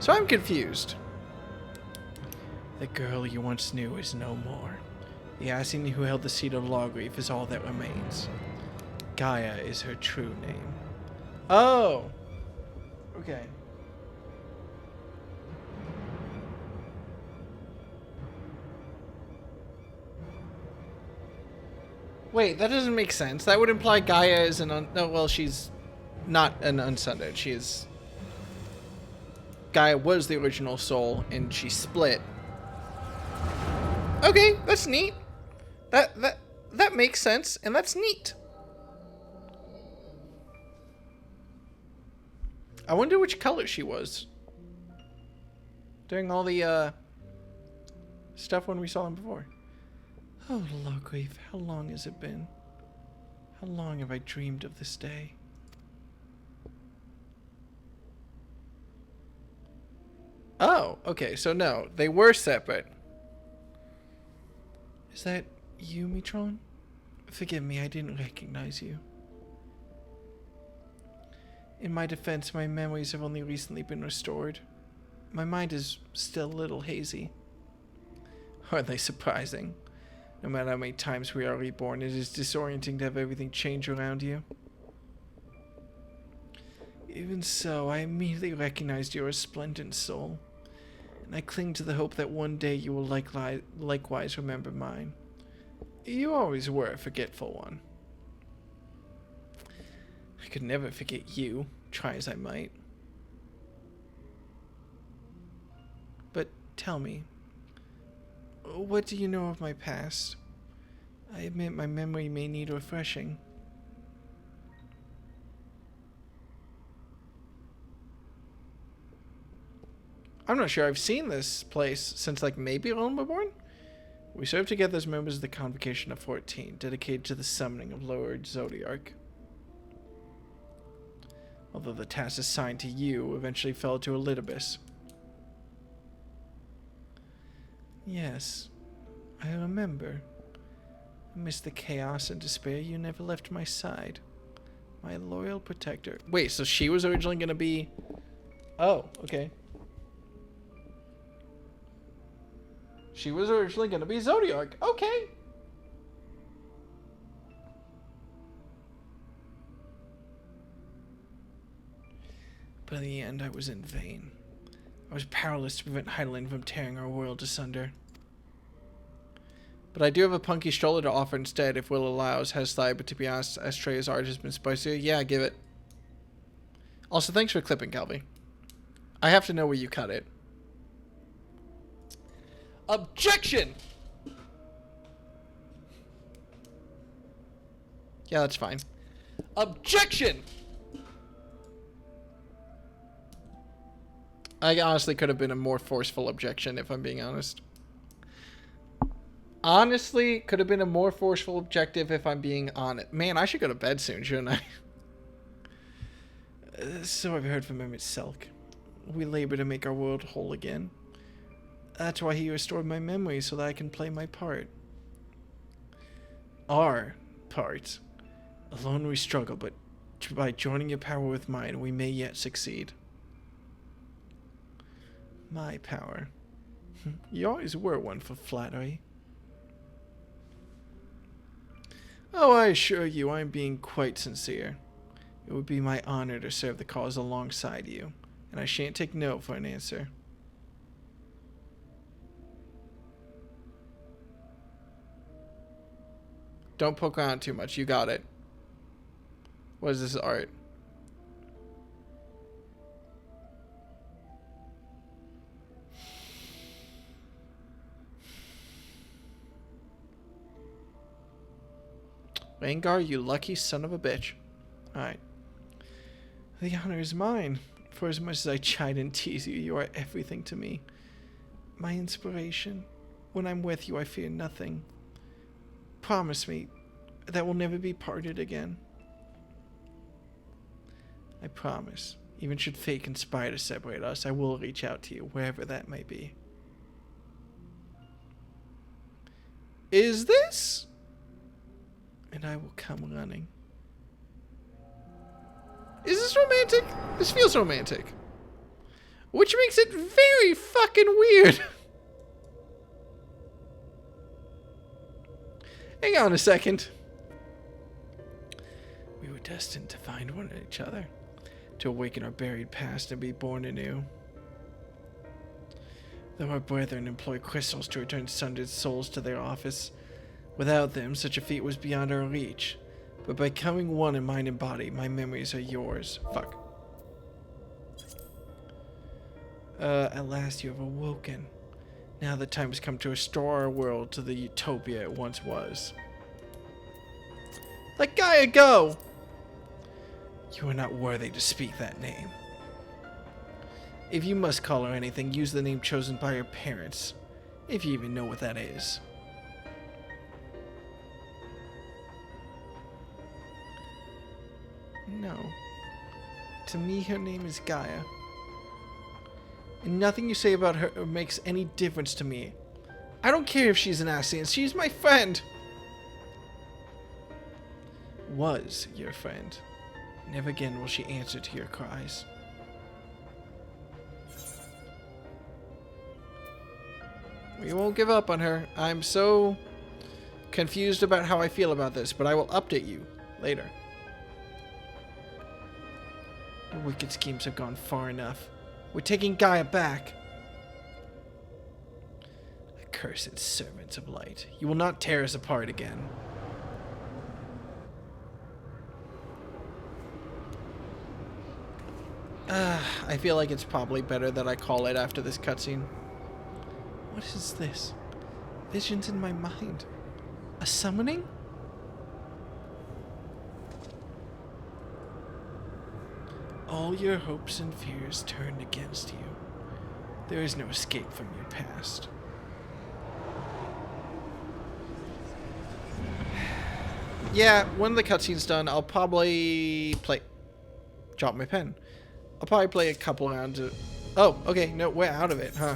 So I'm confused. The girl you once knew is no more. The Ascian who held the seat of Lawgrief is all that remains. Gaia is her true name. Oh! Okay. Wait, that doesn't make sense. That would imply Gaia is no, well, she's not an unsundered. She is... Gaia was the original soul, and she split. Okay, that's neat. That makes sense, and that's neat. I wonder which color she was during all the stuff when we saw him before. Oh, Logreave, how long has it been? How long have I dreamed of this day? Oh, okay, so no, they were separate. Is that you, Mitron? Forgive me, I didn't recognize you. In my defense, my memories have only recently been restored. My mind is still a little hazy. Aren't they surprising? No matter how many times we are reborn, it is disorienting to have everything change around you. Even so, I immediately recognized your resplendent soul, and I cling to the hope that one day you will likewise remember mine. You always were a forgetful one. I could never forget you, try as I might. But tell me, what do you know of my past? I admit my memory may need refreshing. I'm not sure I've seen this place since, like, maybe Realm Reborn? We served together as members of the Convocation of 14, dedicated to the summoning of Lord Zodiark. Although the task assigned to you eventually fell to Elidibus. Yes, I remember. Amidst the chaos and despair, you never left my side. My loyal protector. Wait, so she was originally going to be... Oh, okay. She was originally going to be Zodiark. Okay. But in the end, I was in vain. I was powerless to prevent Heidelin from tearing our world asunder. But I do have a punky stroller to offer instead, if Will allows. Has thigh, but to be honest, Astrea's art has been spicier. Yeah, give it. Also, thanks for clipping, Calvi. I have to know where you cut it. Objection! Yeah, that's fine. Objection! I honestly could have been a more forceful objection, if I'm being honest. Honestly, could have been a more forceful objective if I'm being honest. Man, I should go to bed soon, shouldn't I? So I've heard from Emmett Selk. We labor to make our world whole again. That's why he restored my memory, so that I can play my part. Our part. Alone we struggle, but by joining your power with mine, we may yet succeed. My power. You always were one for flattery. Oh, I assure you, I'm being quite sincere. It would be my honor to serve the cause alongside you, and I shan't take no for an answer. Don't poke around too much, you got it. What is this art? Vanguard, you lucky son of a bitch. Alright. The honor is mine. For as much as I chide and tease you, you are everything to me. My inspiration. When I'm with you, I fear nothing. Promise me that we'll never be parted again. I promise. Even should fate conspire to separate us, I will reach out to you, wherever that may be. Is this? And I will come running. Is this romantic? This feels romantic. Which makes it very fucking weird. Hang on a second. We were destined to find one in each other. To awaken our buried past and be born anew. Though our brethren employ crystals to return sundered souls to their office, Without them, such a feat was beyond our reach. But by becoming one in mind and body, my memories are yours. Fuck. At last you have awoken. Now the time has come to restore our world to the utopia it once was. Let Gaia go! You are not worthy to speak that name. If you must call her anything, use the name chosen by your parents. If you even know what that is. No. To me, her name is Gaia. And nothing you say about her makes any difference to me. I don't care if she's an Ascian. She's my friend. Was your friend. Never again will she answer to your cries. We won't give up on her. I'm so confused about how I feel about this, but I will update you later. The wicked schemes have gone far enough. We're taking Gaia back. Accursed servants of light. You will not tear us apart again. I feel like it's probably better that I call it after this cutscene. What is this? Visions in my mind. A summoning? All your hopes and fears turned against you. There is no escape from your past. Yeah, when the cutscene's done, I'll probably play... Drop my pen. I'll probably play a couple rounds of... Oh, okay, no, we're out of it, huh?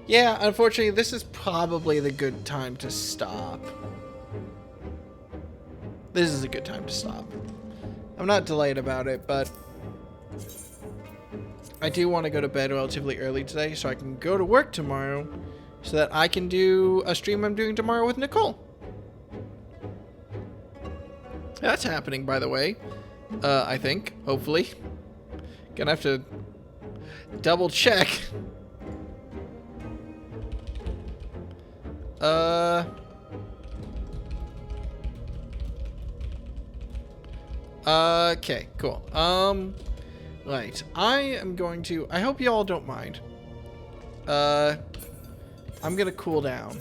Yeah, unfortunately, this is probably the good time to stop. This is a good time to stop. I'm not delayed about it, but I do want to go to bed relatively early today so I can go to work tomorrow so that I can do a stream I'm doing tomorrow with Nicole. That's happening, by the way. I think, hopefully. Gonna have to double check. Okay, cool. Right. I am going to... I hope you all don't mind. I'm gonna cool down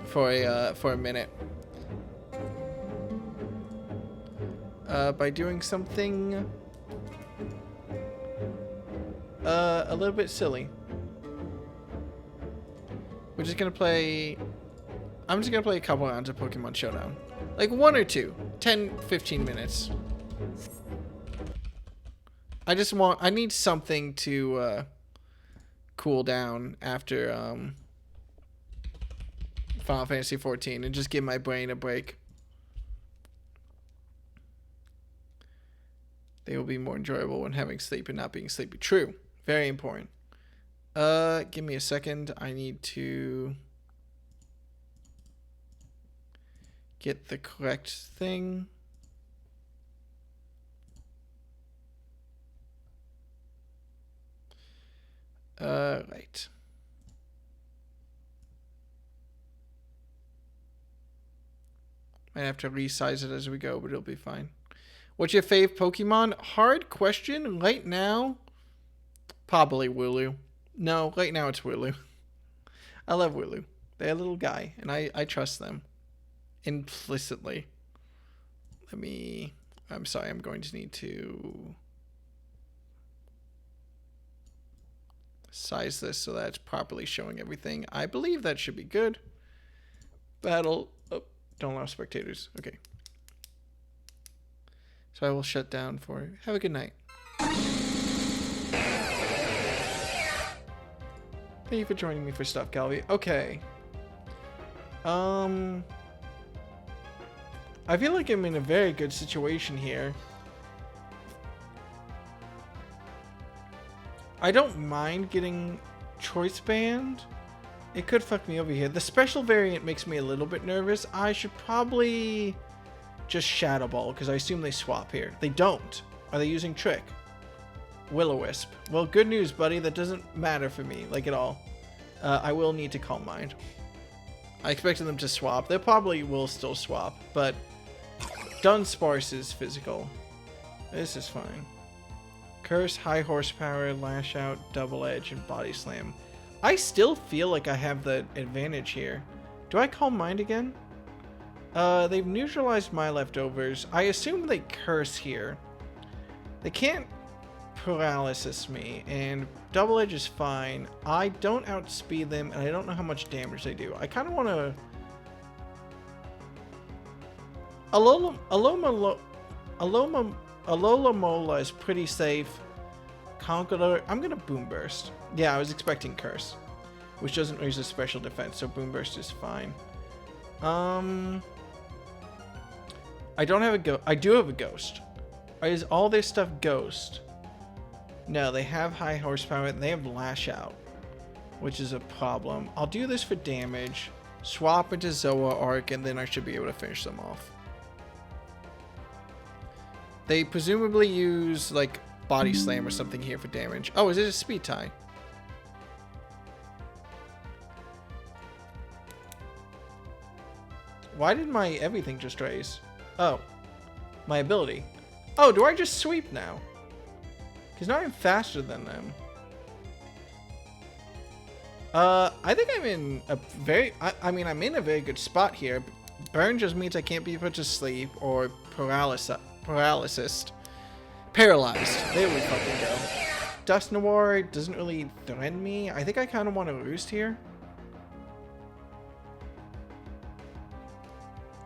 for a minute. By doing something a little bit silly. We're just gonna play... I'm just gonna play a couple rounds of Pokemon Showdown. Like 1 or 2. 10, 15 minutes. I need something to cool down after Final Fantasy XIV and just give my brain a break. They will be more enjoyable when having sleep and not being sleepy. True. Very important. Give me a second. I need to get the correct thing. Right. Might have to resize it as we go, but it'll be fine. What's your fave Pokemon? Hard question. Right now, probably Wooloo. No, right now it's Wooloo. I love Wooloo. They're a little guy, and I trust them. Implicitly. I'm sorry, I'm going to need to size this so that it's properly showing everything. I believe that should be good. Battle. Oh, don't allow spectators. Okay. So I will shut down for... Have a good night. Thank you for joining me for stuff, Galvi. Okay. I feel like I'm in a very good situation here. I don't mind getting choice banned. It could fuck me over here. The special variant makes me a little bit nervous. I should probably just Shadow Ball, because I assume they swap here. They don't. Are they using Trick? Will-O-Wisp. Well, good news, buddy. That doesn't matter for me, like, at all. I will need to Calm Mind. I expected them to swap. They probably will still swap, but Dunsparce is physical. This is fine. Curse, High Horsepower, Lash Out, Double Edge, and Body Slam. I still feel like I have the advantage here. Do I Calm Mind again? They've neutralized my leftovers. I assume they Curse here. They can't Paralysis me, and Double Edge is fine. I don't outspeed them, and I don't know how much damage they do. I kind of want to... Alomomola is pretty safe. Conqueror, I'm going to Boom Burst. Yeah, I was expecting Curse, which doesn't raise a special defense, so Boom Burst is fine. I don't have a Ghost. I do have a Ghost. Is all their stuff Ghost? No, they have High Horsepower and they have Lash Out, which is a problem. I'll do this for damage, swap into Zoroark, and then I should be able to finish them off. They presumably use, like, Body Slam or something here for damage. Oh, is it a Speed Tie? Why did my everything just raise? Oh, my ability. Oh, do I just sweep now? Because now I'm faster than them. I think I'm in a very... I mean, I'm in a very good spot here. Burn just means I can't be put to sleep or paralyzed. Paralyzed. There we fucking go. Dust Noir doesn't really threaten me. I think I kind of want to roost here.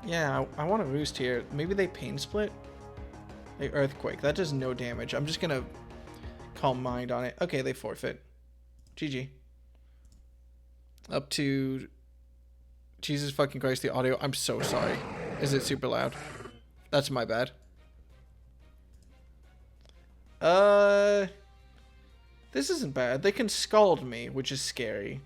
Yeah, I want to roost here. Maybe they Pain Split? Like Earthquake. That does no damage. I'm just going to Calm Mind on it. Okay, they forfeit. GG. Up to... Jesus fucking Christ, the audio. I'm so sorry. Is it super loud? That's my bad. This isn't bad. They can Scald me, which is scary.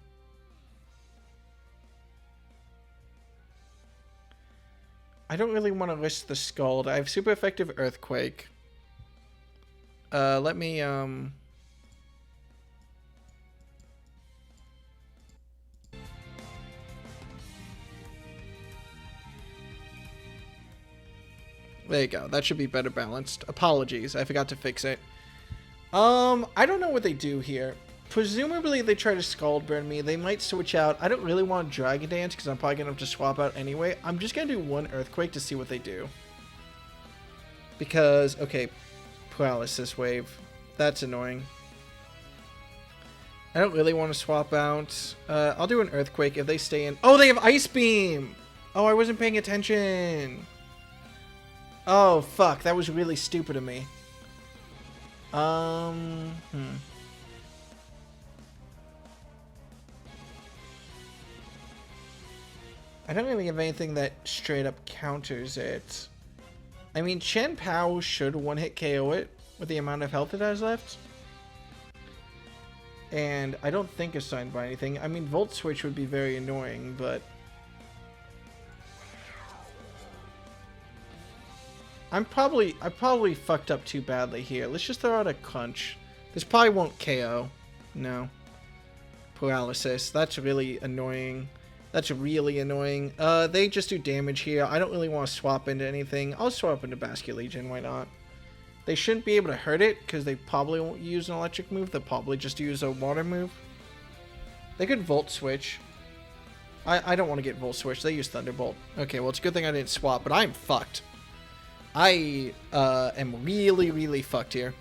I don't really want to risk the Scald. I have super effective Earthquake. Let me, There you go. That should be better balanced. Apologies. I forgot to fix it. I don't know what they do here. Presumably they try to Scald Burn me. They might switch out. I don't really want Dragon Dance because I'm probably going to have to swap out anyway. I'm just going to do one Earthquake to see what they do. Because, okay, Paralysis Wave. That's annoying. I don't really want to swap out. I'll do an Earthquake if they stay in. Oh, they have Ice Beam! Oh, I wasn't paying attention. Oh, fuck. That was really stupid of me. I don't really have anything that straight up counters it. I mean, Chen Pao should one-hit KO it with the amount of health it has left. And I don't think assigned by anything. I mean, Volt Switch would be very annoying, but... I probably fucked up too badly here. Let's just throw out a Crunch. This probably won't KO. No. Paralysis. That's really annoying. That's really annoying. They just do damage here. I don't really want to swap into anything. I'll swap into Basket Legion. Why not? They shouldn't be able to hurt it because they probably won't use an electric move. They'll probably just use a water move. They could Volt Switch. I don't want to get Volt Switch. They use Thunderbolt. Okay, well, it's a good thing I didn't swap, but I'm fucked. I am really, really fucked here.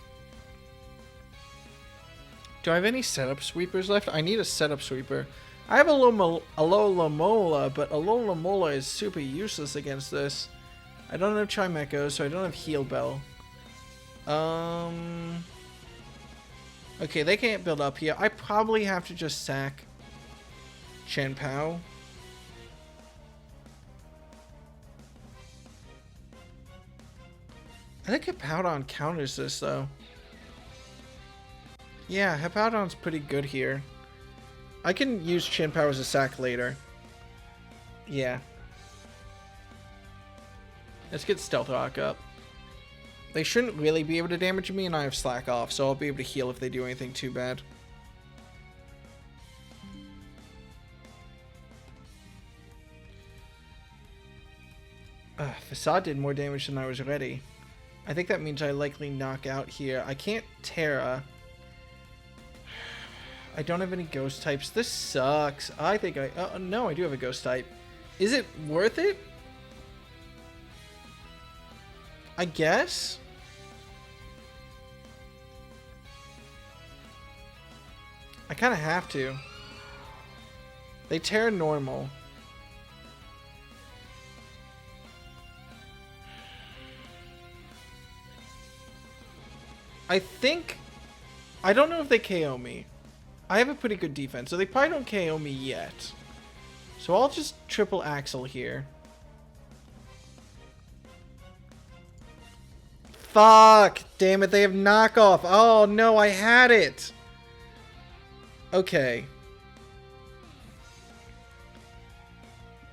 Do I have any setup sweepers left? I need a setup sweeper. I have a Alomomola, but Alomomola is super useless against this. I don't have Chimecho, so I don't have Heal Bell. Okay, they can't build up here. I probably have to just sack Chen Pao. I think Hippowdon counters this, though. Yeah, Hippowdon's pretty good here. I can use Chen Pao as a sack later. Yeah. Let's get Stealth Rock up. They shouldn't really be able to damage me, and I have slack off, so I'll be able to heal if they do anything too bad. Facade did more damage than I was ready. I think that means I likely knock out here. I can't Terra. I don't have any ghost types. This sucks. I think I... no, I do have a ghost type. Is it worth it? I guess? I kind of have to. They Terra normal. I think... I don't know if they KO me. I have a pretty good defense, so they probably don't KO me yet. So I'll just triple Axle here. Fuck! Damn it, they have knockoff. Oh no, I had it! Okay.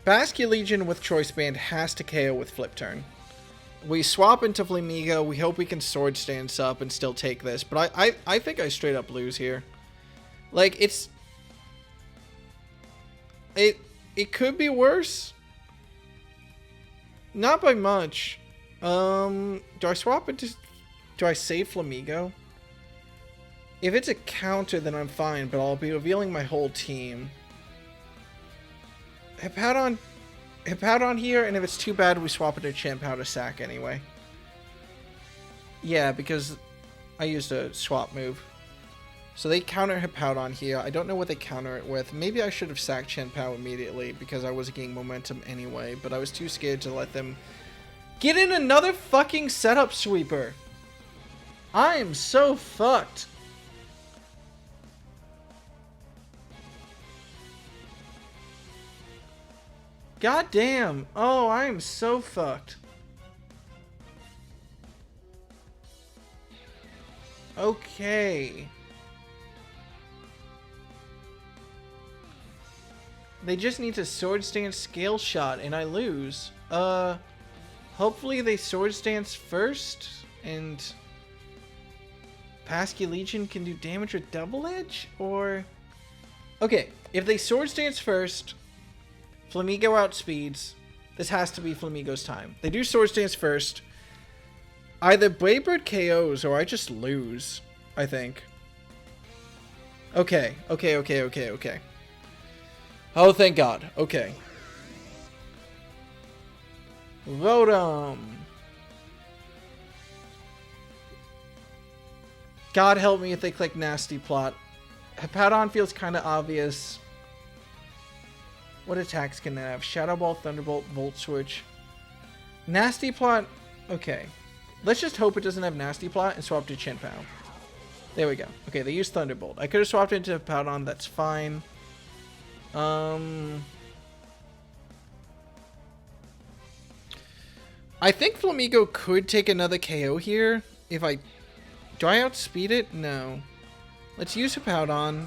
Basque Legion with Choice Band has to KO with Flip Turn. We swap into Flamigo. We hope we can Sword Stance up and still take this. But I think I straight up lose here. Like, it's... It could be worse. Not by much. Do I swap into... Do I save Flamigo? If it's a counter, then I'm fine. But I'll be revealing my whole team. Hippowdon here, and if it's too bad, we swap it to Chien-Pao to sack anyway. Yeah, because I used a swap move. So they counter Hippowdon here. I don't know what they counter it with. Maybe I should have sacked Chien-Pao immediately because I was gaining momentum anyway, but I was too scared to let them get in another fucking setup sweeper. I am so fucked. God damn. Oh, I am so fucked. Okay. They just need to Sword Stance Scale Shot, and I lose. Hopefully they Sword Stance first, and Basque Legion can do damage with Double Edge, or... Okay, if they Sword Stance first... Flamigo outspeeds. This has to be Flamigo's time. They do Sword Stance first. Either Braybird KOs or I just lose, I think. Okay. Oh, thank God. Okay. Rotom. God help me if they click Nasty Plot. Hippowdon feels kind of obvious. What attacks can they have? Shadow Ball, Thunderbolt, Volt Switch. Nasty Plot. Okay. Let's just hope it doesn't have Nasty Plot and swap to Chien-Pao. There we go. Okay, they use Thunderbolt. I could have swapped into Hippowdon. That's fine. I think Flamigo could take another KO here. If I... Do I outspeed it? No. Let's use Hippowdon.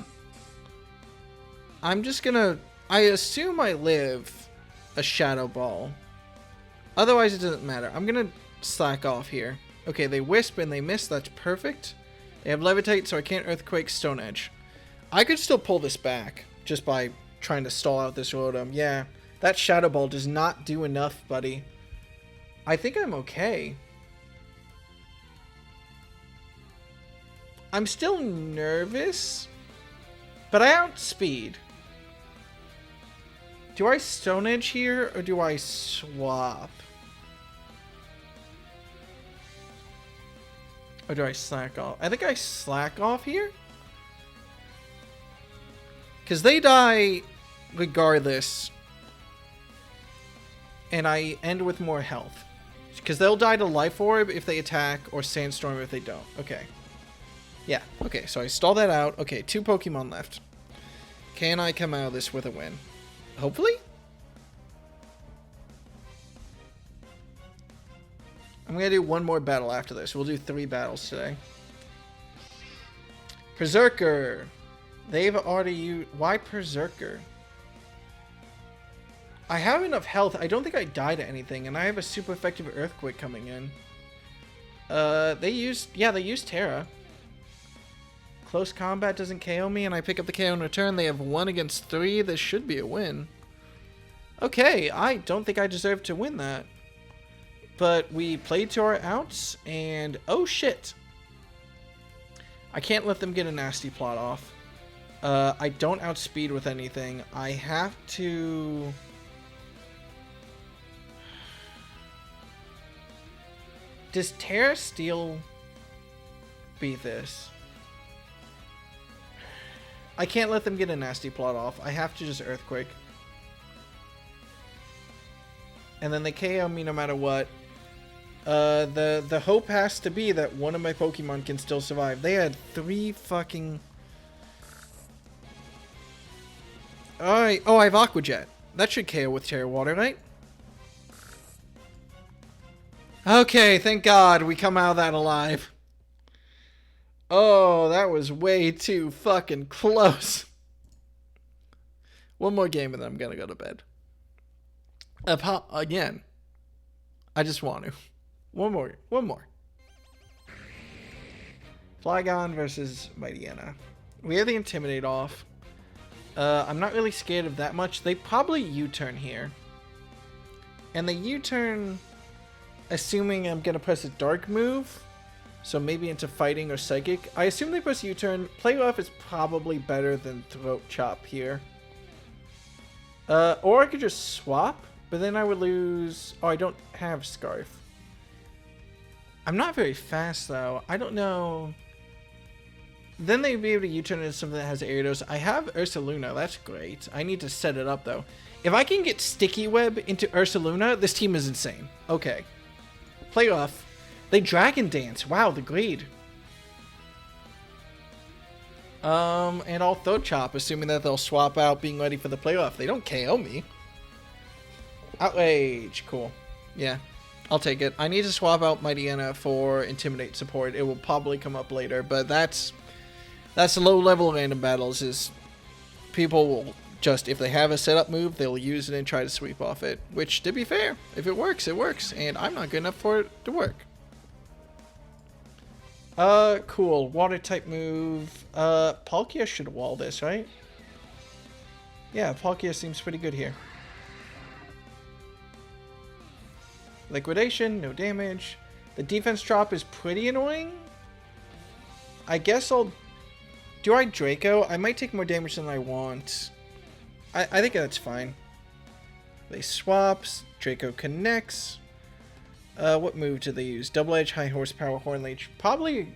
I'm just gonna... I assume I live a Shadow Ball. Otherwise, it doesn't matter. I'm going to slack off here. Okay, they Wisp and they miss. That's perfect. They have Levitate, so I can't Earthquake Stone Edge. I could still pull this back just by trying to stall out this Rotom. Yeah, that Shadow Ball does not do enough, buddy. I think I'm okay. I'm still nervous, but I outspeed. Do I Stone Edge here, or do I swap? Or do I slack off? I think I slack off here. Because they die regardless. And I end with more health. Because they'll die to Life Orb if they attack, or Sandstorm if they don't. Okay. Yeah, okay, so I stall that out. Okay, 2 Pokemon left. Can I come out of this with a win? Hopefully? I'm going to do one more battle after this. We'll do 3 battles today. Berserker. They've already used... Why Berserker? I have enough health. I don't think I die to anything, and I have a super effective Earthquake coming in. They used Terra. Close combat doesn't KO me, and I pick up the KO in return. They have 1 against 3. This should be a win. Okay, I don't think I deserve to win that. But we played to our outs, and oh shit. I can't let them get a nasty plot off. I don't outspeed with anything. I have to... Does Terra Steel beat this? I can't let them get a nasty plot off. I have to just Earthquake. And then they KO me no matter what. The hope has to be that one of my Pokemon can still survive. They had 3 fucking... Alright. Oh, I have Aqua Jet. That should KO with Terra Water, right? Okay, thank God we come out of that alive. Oh, that was way too fucking close. One more game and then I'm gonna go to bed. Again. I just want to. One more. Flygon versus Mightyena. We have the Intimidate off. I'm not really scared of that much. They probably U-turn here. And they U-turn... Assuming I'm gonna press a dark move, so maybe into fighting or psychic. I assume they press U-turn. Play rough is probably better than throat chop here. Or I could just swap, but then I would lose... Oh, I don't have Scarf. I'm not very fast though. I don't know. Then they'd be able to U-turn into something that has Gyarados. I have Ursaluna. That's great. I need to set it up though. If I can get Sticky Web into Ursaluna, this team is insane. Okay. Play off. They Dragon Dance. Wow, the greed. And I'll Throat Chop, assuming that they'll swap out being ready for the playoff. They don't KO me. Outrage. Cool. Yeah, I'll take it. I need to swap out Mightyena for Intimidate support. It will probably come up later, but that's low level random battles. Is people will just, if they have a setup move, they'll use it and try to sweep off it. Which, to be fair, if it works, it works. And I'm not good enough for it to work. Cool. Water type move. Palkia should wall this, right? Yeah, Palkia seems pretty good here. Liquidation, no damage. The defense drop is pretty annoying. I guess I'll... Do I Draco? I might take more damage than I want. I think that's fine. They swaps. Draco connects. What move do they use? Double Edge, High Horsepower, Horn Leech. Probably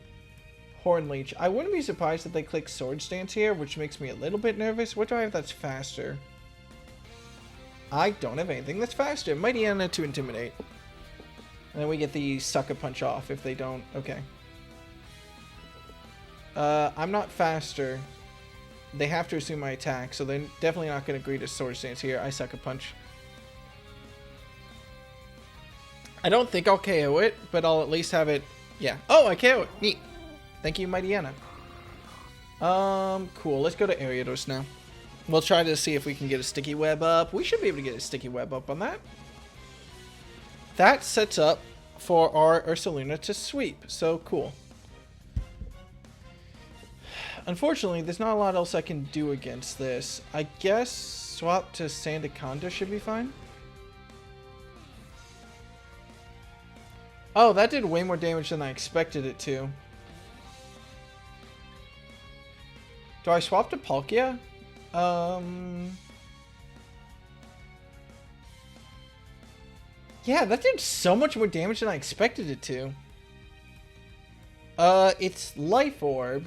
Horn Leech. I wouldn't be surprised if they click Sword Stance here, which makes me a little bit nervous. What do I have that's faster? I don't have anything that's faster. Mightyena to Intimidate. And then we get the Sucker Punch off if they don't. Okay. I'm not faster. They have to assume my attack, so they're definitely not going to agree to Sword Stance here. I Sucker Punch. I don't think I'll KO it, but I'll at least have it... Yeah. Oh, I KO it. Neat. Thank you, Mightyena. Cool. Let's go to Gyarados now. We'll try to see if we can get a Sticky Web up. We should be able to get a Sticky Web up on that. That sets up for our Ursaluna to sweep. So, cool. Unfortunately, there's not a lot else I can do against this. I guess swap to Sandaconda should be fine. Oh, that did way more damage than I expected it to. Do I swap to Palkia? Yeah, that did so much more damage than I expected it to. It's Life Orb.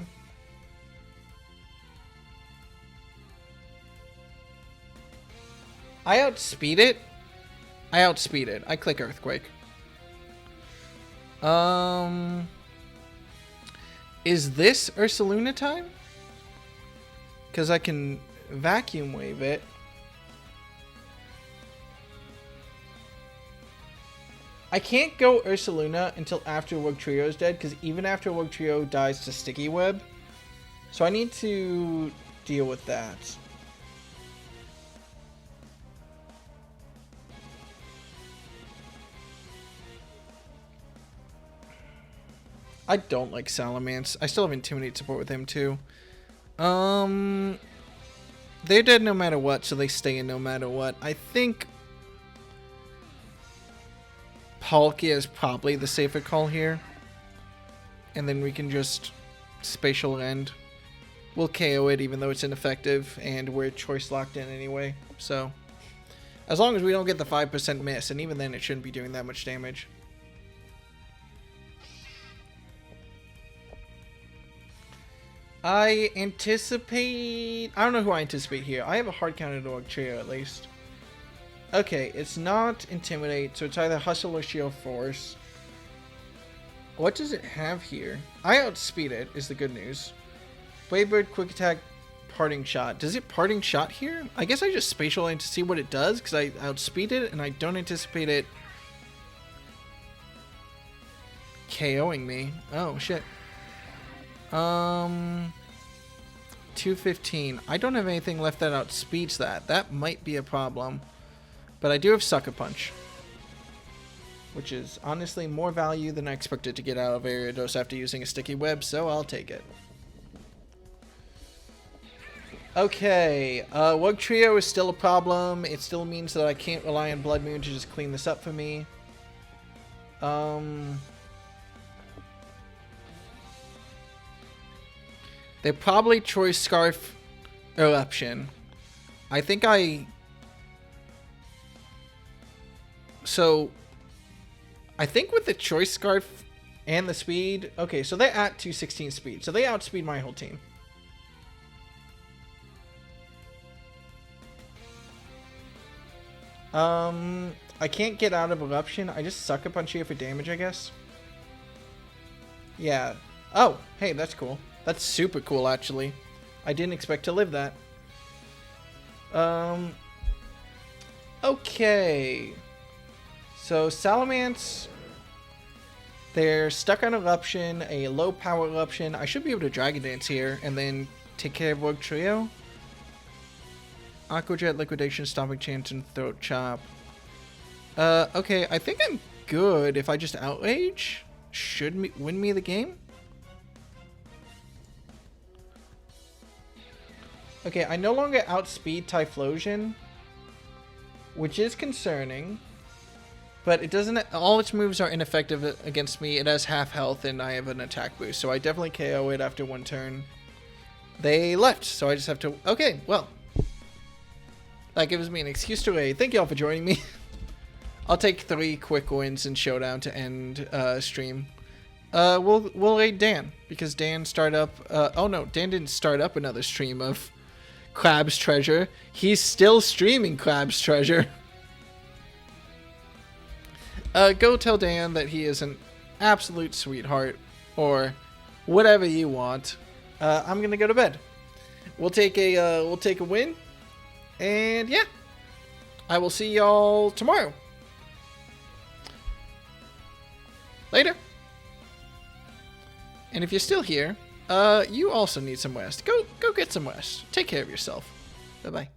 I outspeed it. I click Earthquake. Is this Ursaluna time? Because I can Vacuum Wave it. I can't go Ursaluna until after Wugtrio is dead, because even after Wugtrio dies to Sticky Web. So I need to deal with that. I don't like Salamence. I still have Intimidate support with him too. They're dead no matter what, so they stay in no matter what. I think Palkia is probably the safer call here. And then we can just spatial end. We'll KO it even though it's ineffective, and we're choice locked in anyway. So, as long as we don't get the 5% miss, and even then it shouldn't be doing that much damage. I anticipate... I don't know who I anticipate here. I have a hard counter to Trio at least. Okay, it's not Intimidate, so it's either Hustle or Shield Force. What does it have here? I outspeed it, is the good news. Waybird, Quick Attack, Parting Shot. Does it Parting Shot here? I guess I just spatial aim to see what it does, because I outspeed it, and I don't anticipate it KOing me. Oh, shit. 215. I don't have anything left that outspeeds that. That might be a problem. But I do have Sucker Punch, which is honestly more value than I expected to get out of Ariados after using a Sticky Web, so I'll take it. Okay, Wug Trio is still a problem. It still means that I can't rely on Blood Moon to just clean this up for me. They probably Choice Scarf Eruption. I think I think with the Choice Scarf and the speed... Okay, so they're at 216 speed. So they outspeed my whole team. I can't get out of Eruption. I just Sucker Punch here for damage, I guess. Yeah. Oh, hey, that's cool. That's super cool, actually. I didn't expect to live that. Okay. So, Salamence, they're stuck on Eruption, a low power Eruption. I should be able to Dragon Dance here and then take care of Rogue Trio. Aqua Jet, Liquidation, Stomping Chance, and Throat Chop. Okay, I think I'm good if I just Outrage. Should win me the game. Okay, I no longer outspeed Typhlosion, which is concerning. But it doesn't... All its moves are ineffective against me. It has half health, and I have an attack boost. So I definitely KO it after one turn. They left, so I just have to... Okay, well. That gives me an excuse to raid. Thank you all for joining me. I'll take 3 quick wins in Showdown to end stream. We'll raid Dan, because Dan started up... oh no, Dan didn't start up another stream of Crab's Treasure. He's still streaming Crab's Treasure. Go tell Dan that he is an absolute sweetheart, or whatever you want. I'm gonna go to bed. We'll take a win, and yeah, I will see y'all tomorrow. Later. And if you're still here, you also need some rest. Go get some rest. Take care of yourself. Bye bye.